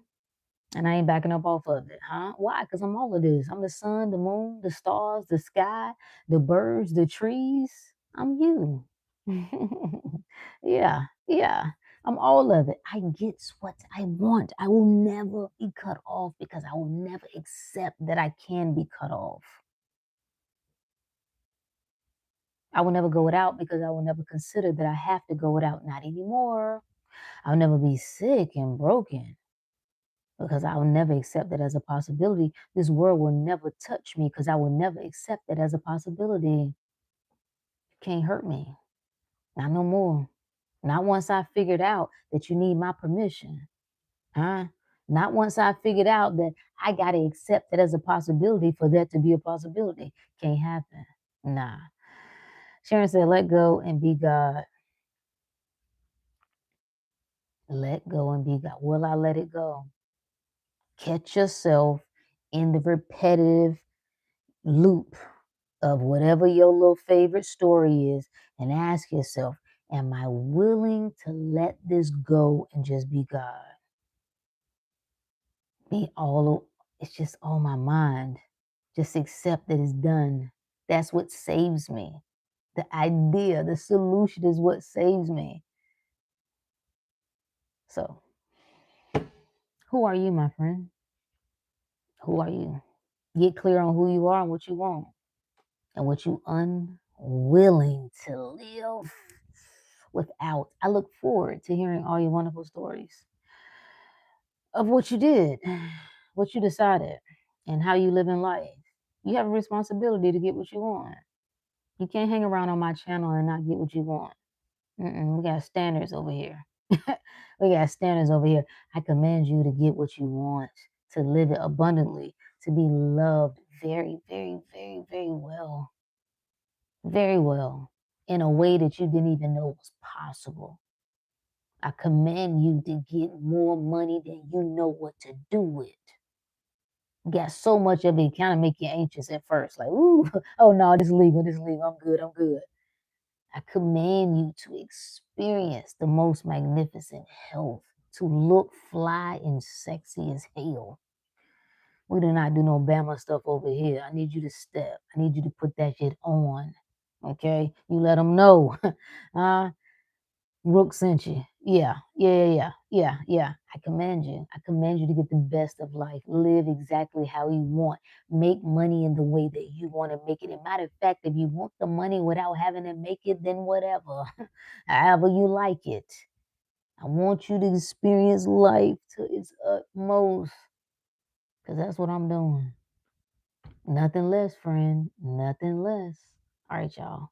And I ain't backing up off of it, huh? Why? Because I'm all of this. I'm the sun, the moon, the stars, the sky, the birds, the trees. I'm you. Yeah, yeah. I'm all of it. I get what I want. I will never be cut off because I will never accept that I can be cut off. I will never go without because I will never consider that I have to go without. Not anymore. I'll never be sick and broken because I will never accept that as a possibility. This world will never touch me because I will never accept that as a possibility. You can't hurt me. Not no more. Not once I figured out that you need my permission. Huh? Not once I figured out that I got to accept that as a possibility for that to be a possibility. Can't happen. Nah. Sharon said, let go and be God. Let go and be God. Will I let it go? Catch yourself in the repetitive loop of whatever your little favorite story is and ask yourself, am I willing to let this go and just be God? Be all, it's just all my mind. Just accept that it's done. That's what saves me. The idea, the solution is what saves me. So, who are you, my friend? Who are you? Get clear on who you are and what you want and what you unwilling to live without. I look forward to hearing all your wonderful stories of what you did, what you decided, and how you live in life. You have a responsibility to get what you want. You can't hang around on my channel and not get what you want. We got standards over here. We got standards over here. I command you to get what you want, to live it abundantly, to be loved very, very, very, very well. Very well. In a way that you didn't even know was possible. I command you to get more money than you know what to do with. You got so much of it kind of make you anxious at first. Like, ooh, oh no, this is legal, this is legal. I'm good, I'm good. I command you to experience the most magnificent health, to look fly and sexy as hell. We do not do no Bama stuff over here. I need you to step. I need you to put that shit on. Okay? You let them know. Rook sent you. Yeah. I command you. I command you to get the best of life. Live exactly how you want. Make money in the way that you want to make it. As a matter of fact, if you want the money without having to make it, then whatever. However you like it. I want you to experience life to its utmost. Because that's what I'm doing. Nothing less, friend. Nothing less. All right, y'all.